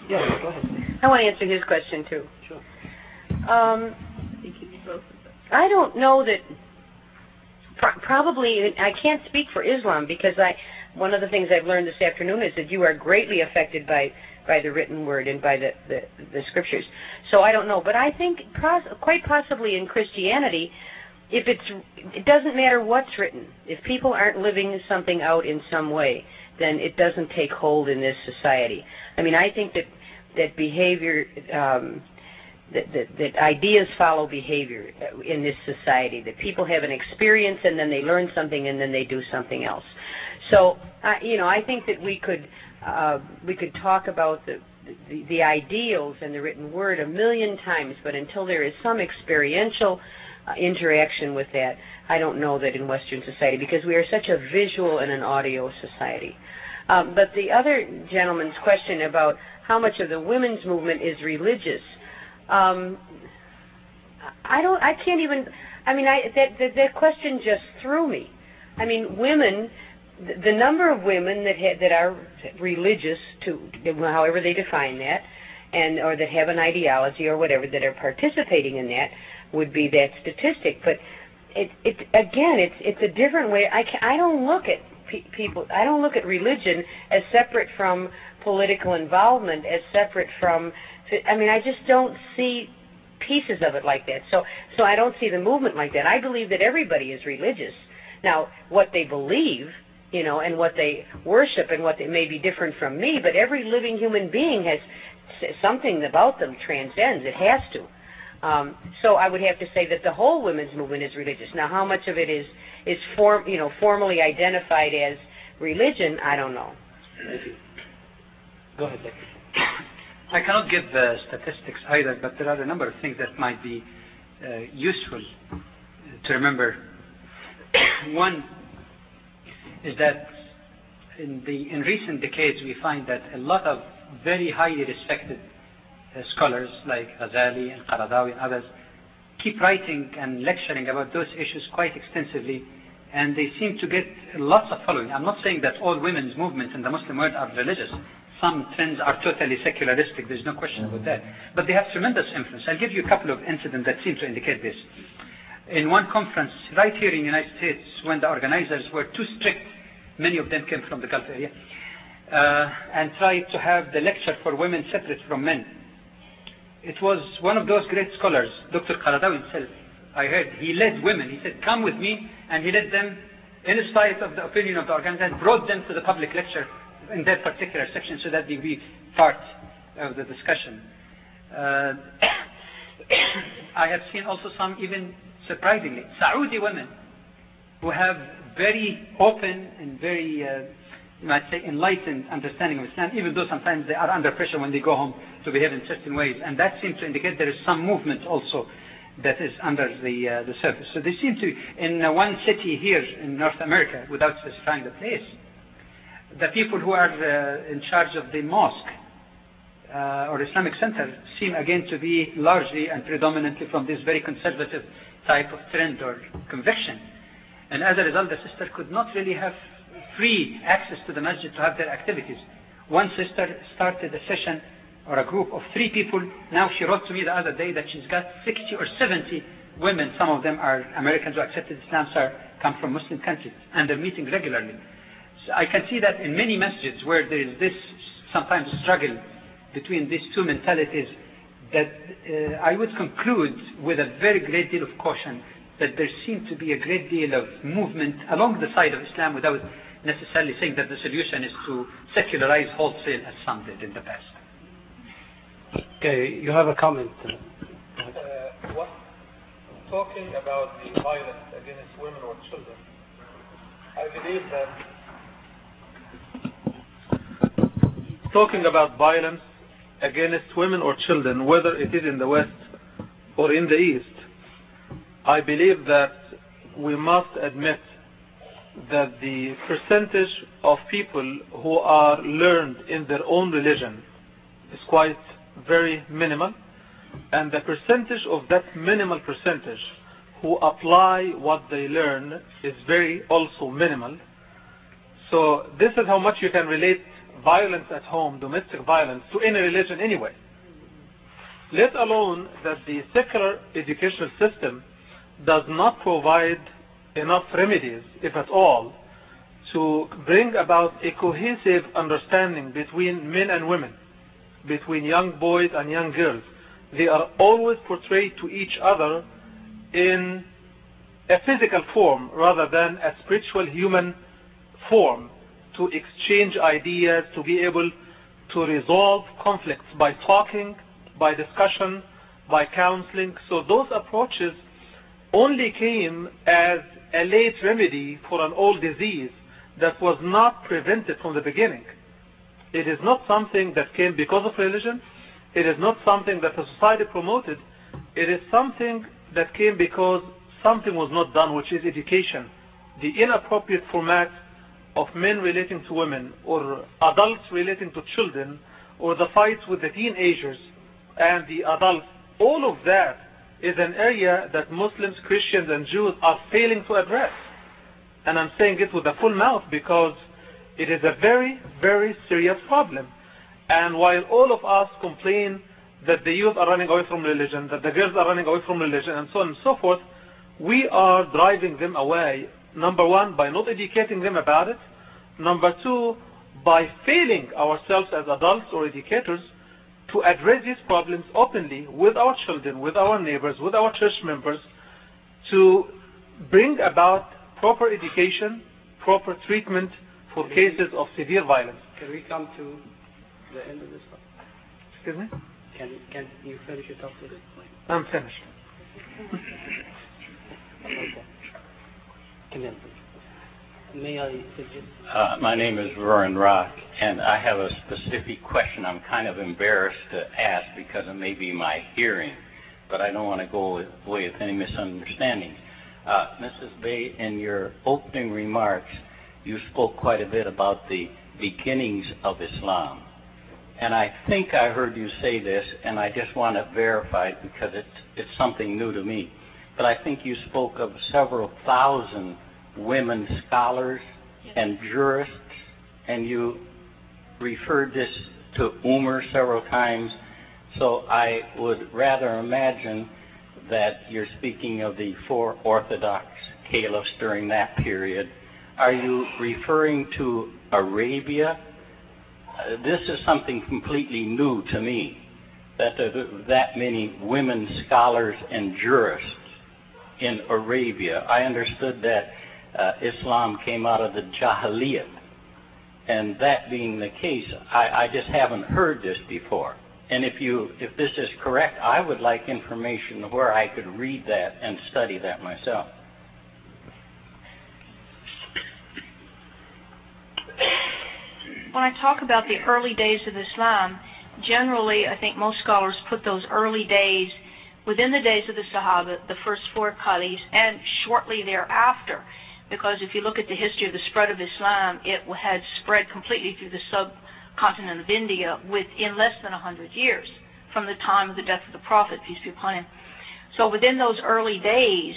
Yeah, go ahead. I want to answer his question too. Sure. I don't know that. Probably, I can't speak for Islam because one of the things I've learned this afternoon is that you are greatly affected by the written word and by the scriptures. So I don't know, but I think quite possibly in Christianity, it doesn't matter what's written. If people aren't living something out in some way, then it doesn't take hold in this society. I mean, I think that behavior, that ideas follow behavior in this society. That people have an experience and then they learn something and then they do something else. So, I think that we could talk about the ideals and the written word a million times, but until there is some experiential interaction with that, I don't know that in Western society, because we are such a visual and an audio society. But the other gentleman's question about how much of the women's movement is religious, that question just threw me. I mean, women, the number of women that are religious, to however they define that, or that have an ideology or whatever, that are participating in that, would be that statistic. But it's a different way. I don't look at people. I don't look at religion as separate from political involvement, as separate from. I just don't see pieces of it like that. So I don't see the movement like that. I believe that everybody is religious. Now, what they believe, and what they worship and what they may be different from me, but every living human being has something about them transcends. It has to. So I would have to say that the whole women's movement is religious. Now, how much of it is formally identified as religion, I don't know. Thank you. Go ahead, Becky. I cannot give statistics either, but there are a number of things that might be useful to remember. One is that in recent decades we find that a lot of very highly respected scholars like Ghazali and Qaradawi and others keep writing and lecturing about those issues quite extensively, and they seem to get lots of following. I'm not saying that all women's movements in the Muslim world are religious. Some trends are totally secularistic, there's no question about that. But they have tremendous influence. I'll give you a couple of incidents that seem to indicate this. In one conference right here in the United States, when the organizers were too strict, many of them came from the Gulf area, and tried to have the lecture for women separate from men. It was one of those great scholars, Dr. Qaradawi himself. I heard he led women. He said, come with me, and he led them in spite of the opinion of the organizers, brought them to the public lecture in that particular section so that they be part of the discussion. I have seen also some, even surprisingly, Saudi women who have very open and very, you might say, enlightened understanding of Islam, even though sometimes they are under pressure when they go home to behave in certain ways. And that seems to indicate there is some movement also that is under the surface. So they seem to, in one city here in North America, without specifying the place, the people who are in charge of the mosque or Islamic centers seem again to be largely and predominantly from this very conservative type of trend or conviction. And as a result, the sister could not really have free access to the masjid to have their activities. One sister started a session or a group of 3 people. Now she wrote to me the other day that she's got 60 or 70 women. Some of them are Americans who accepted Islam, come from Muslim countries, and they're meeting regularly. So I can see that in many masjids where there is this sometimes struggle between these two mentalities, that I would conclude with a very great deal of caution that there seems to be a great deal of movement along the side of Islam without necessarily saying that the solution is to secularize wholesale as some did in the past. Okay, you have a comment. Talking about the violence against women or children, I believe that talking about violence against women or children, whether it is in the West or in the East, I believe that we must admit that the percentage of people who are learned in their own religion is quite very minimal, and the percentage of that minimal percentage who apply what they learn is very also minimal. So this is how much you can relate violence at home, domestic violence, to any religion anyway. Let alone that the secular educational system does not provide enough remedies, if at all, to bring about a cohesive understanding between men and women, between young boys and young girls. They are always portrayed to each other in a physical form rather than a spiritual human form, to exchange ideas, to be able to resolve conflicts by talking, by discussion, by counseling. So those approaches only came as a late remedy for an old disease that was not prevented from the beginning. It is not something that came because of religion. It is not something that the society promoted. It is something that came because something was not done, which is education. The inappropriate format of men relating to women, or adults relating to children, or the fights with the teenagers and the adults, all of that is an area that Muslims, Christians, and Jews are failing to address. And I'm saying it with a full mouth because it is a very, very serious problem. And while all of us complain that the youth are running away from religion, that the girls are running away from religion, and so on and so forth, we are driving them away, number one, by not educating them about it, number two, by failing ourselves as adults or educators to address these problems openly with our children, with our neighbors, with our church members, to bring about proper education, proper treatment for cases of severe violence. Can we come to the end of this talk? Excuse me? Can you finish your talk, please? I'm finished. Okay. May I suggest? My name is Roran Rock, and I have a specific question I'm kind of embarrassed to ask because of maybe my hearing, but I don't want to go away with any misunderstandings. Mrs. Bay, in your opening remarks, you spoke quite a bit about the beginnings of Islam. And I think I heard you say this, and I just want to verify it because it's something new to me. But I think you spoke of several thousand women scholars and jurists, and you referred this to Umar several times. So I would rather imagine that you're speaking of the 4 Orthodox caliphs during that period. Are you referring to Arabia? This is something completely new to me, that there are that many women scholars and jurists in Arabia. I understood that Islam came out of the Jahiliyyah, and that being the case, I just haven't heard this before. And if this is correct, I would like information where I could read that and study that myself. When I talk about the early days of Islam, generally I think most scholars put those early days within the days of the Sahaba, the first 4 caliphs, and shortly thereafter. Because if you look at the history of the spread of Islam, it had spread completely through the continent of India within less than 100 years from the time of the death of the Prophet, peace be upon him. So within those early days,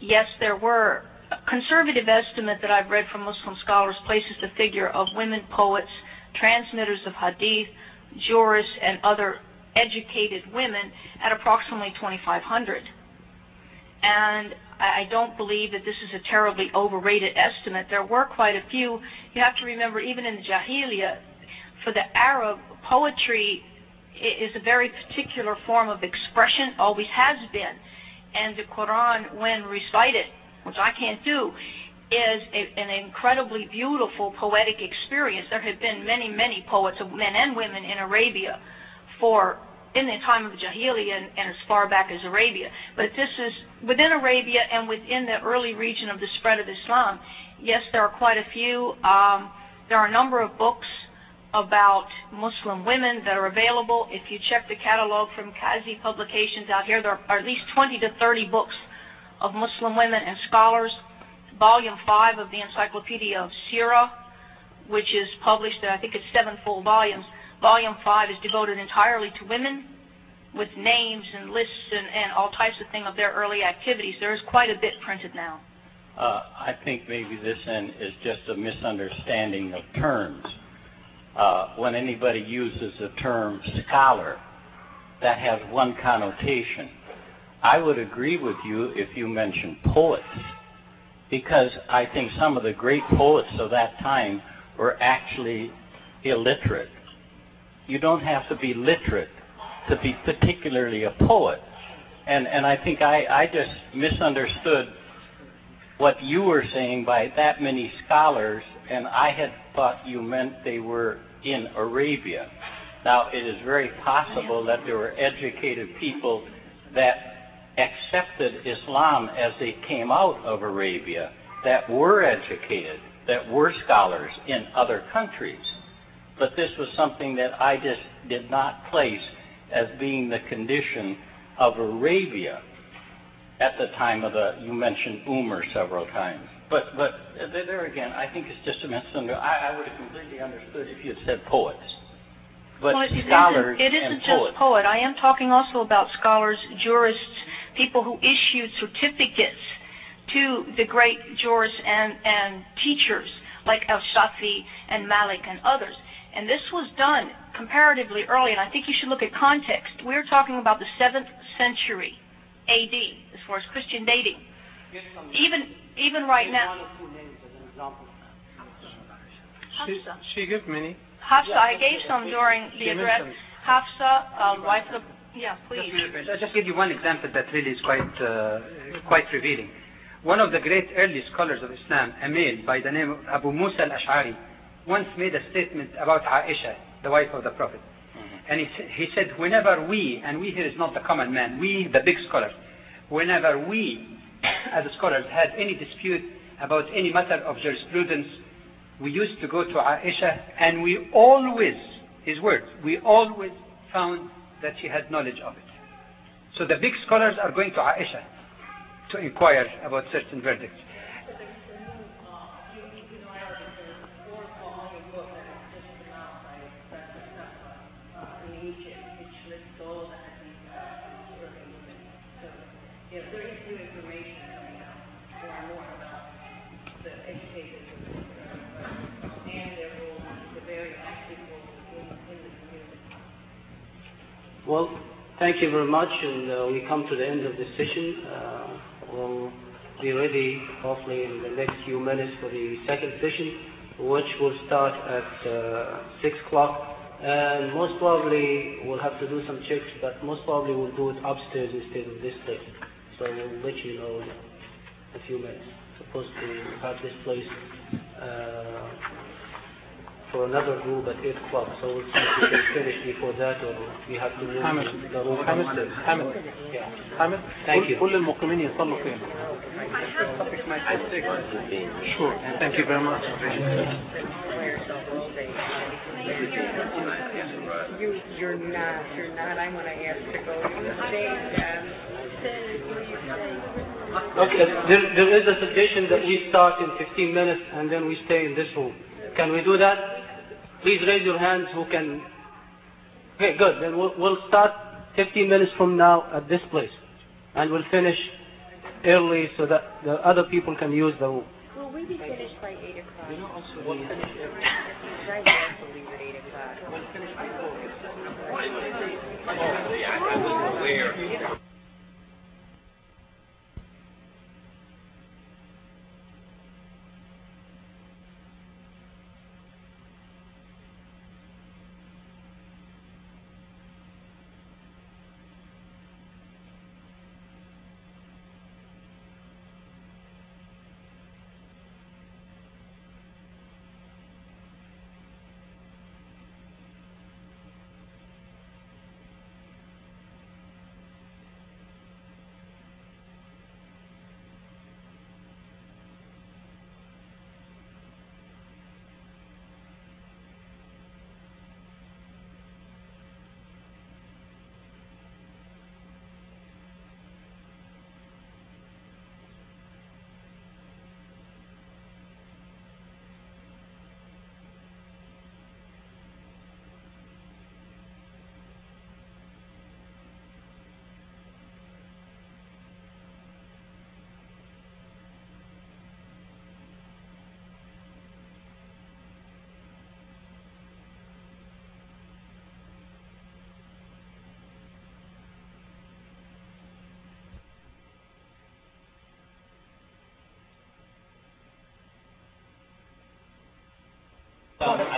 yes, there were. A conservative estimate that I've read from Muslim scholars places the figure of women poets, transmitters of hadith, jurists, and other educated women at approximately 2,500. And I don't believe that this is a terribly overrated estimate. There were quite a few. You have to remember, even in the Jahiliyyah, for the Arab, poetry is a very particular form of expression, always has been. And the Quran, when recited, which I can't do, is an incredibly beautiful poetic experience. There have been many, many poets, men and women, in Arabia in the time of the Jahiliyyah and as far back as Arabia. But this is within Arabia and within the early region of the spread of Islam. Yes, there are quite a few. There are a number of books about Muslim women that are available. If you check the catalog from Qazi Publications out here, there are at least 20 to 30 books of Muslim women and scholars. Volume 5 of the Encyclopedia of Sirah, which is published, I think it's 7 full volumes. Volume 5 is devoted entirely to women, with names and lists and all types of things of their early activities. There is quite a bit printed now. I think maybe this end is just a misunderstanding of terms. When anybody uses the term scholar, that has one connotation. I would agree with you if you mentioned poets, because I think some of the great poets of that time were actually illiterate. You don't have to be literate to be particularly a poet. And I think I just misunderstood what you were saying by that many scholars, and I had thought you meant they were in Arabia. Now, it is very possible that there were educated people that accepted Islam as they came out of Arabia, that were educated, that were scholars in other countries. But this was something that I just did not place as being the condition of Arabia at the time of you mentioned Umar several times. But there again, I think it's just a misunderstanding. I would have completely understood if you had said poets. But well, scholars it isn't and just poets. poet. I am talking also about scholars, jurists, people who issued certificates to the great jurists and teachers like Al-Shafi and Malik and others. And this was done comparatively early, and I think you should look at context. We're talking about the 7th century A.D. as far as Christian dating. Even right now. She gave many. Hafsa, I gave some during the address. Hafsa, wife of, yeah, please. I'll just give you one example that really is quite revealing. One of the great early scholars of Islam, a male by the name of Abu Musa al-Ash'ari, once made a statement about Aisha, the wife of the Prophet. And he said, whenever we, and we here is not the common man, we, the big scholars, whenever we, as scholars, had any dispute about any matter of jurisprudence, we used to go to Aisha, and we always, his words, we always found that she had knowledge of it. So the big scholars are going to Aisha to inquire about certain verdicts. Well, thank you very much, and we come to the end of this session. We'll be ready hopefully in the next few minutes for the second session, which will start at 6 o'clock. And most probably we'll have to do some checks, but most probably we'll do it upstairs instead of this place. So we'll let you know in a few minutes. Supposed to have this place for another group at 8 o'clock. So we'll see if we can finish before that, or we have to move the room. Hamid, thank you. كل المقيمين يصلوا فين؟ Sure. Thank you very much. You're not. I'm going to ask to go. You stay. Okay, there is a suggestion that we start in 15 minutes and then we stay in this room. Can we do that? Please raise your hands who can. Okay, good. Then we'll start 15 minutes from now at this place. And we'll finish early so that the other people can use the room. Will we be finished by 8 o'clock? You know, also we'll finish early. Right, we have to leave at 8 o'clock. We'll finish before. I wasn't aware.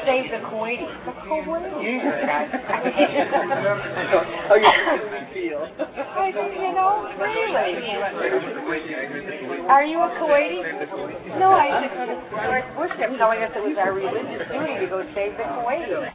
Save the Kuwaitis. The Kuwaitis. How you feel? I think, you know, really. Are you a Kuwaiti? No, I said, Bush kept telling us it was our religious duty to go save the Kuwaitis.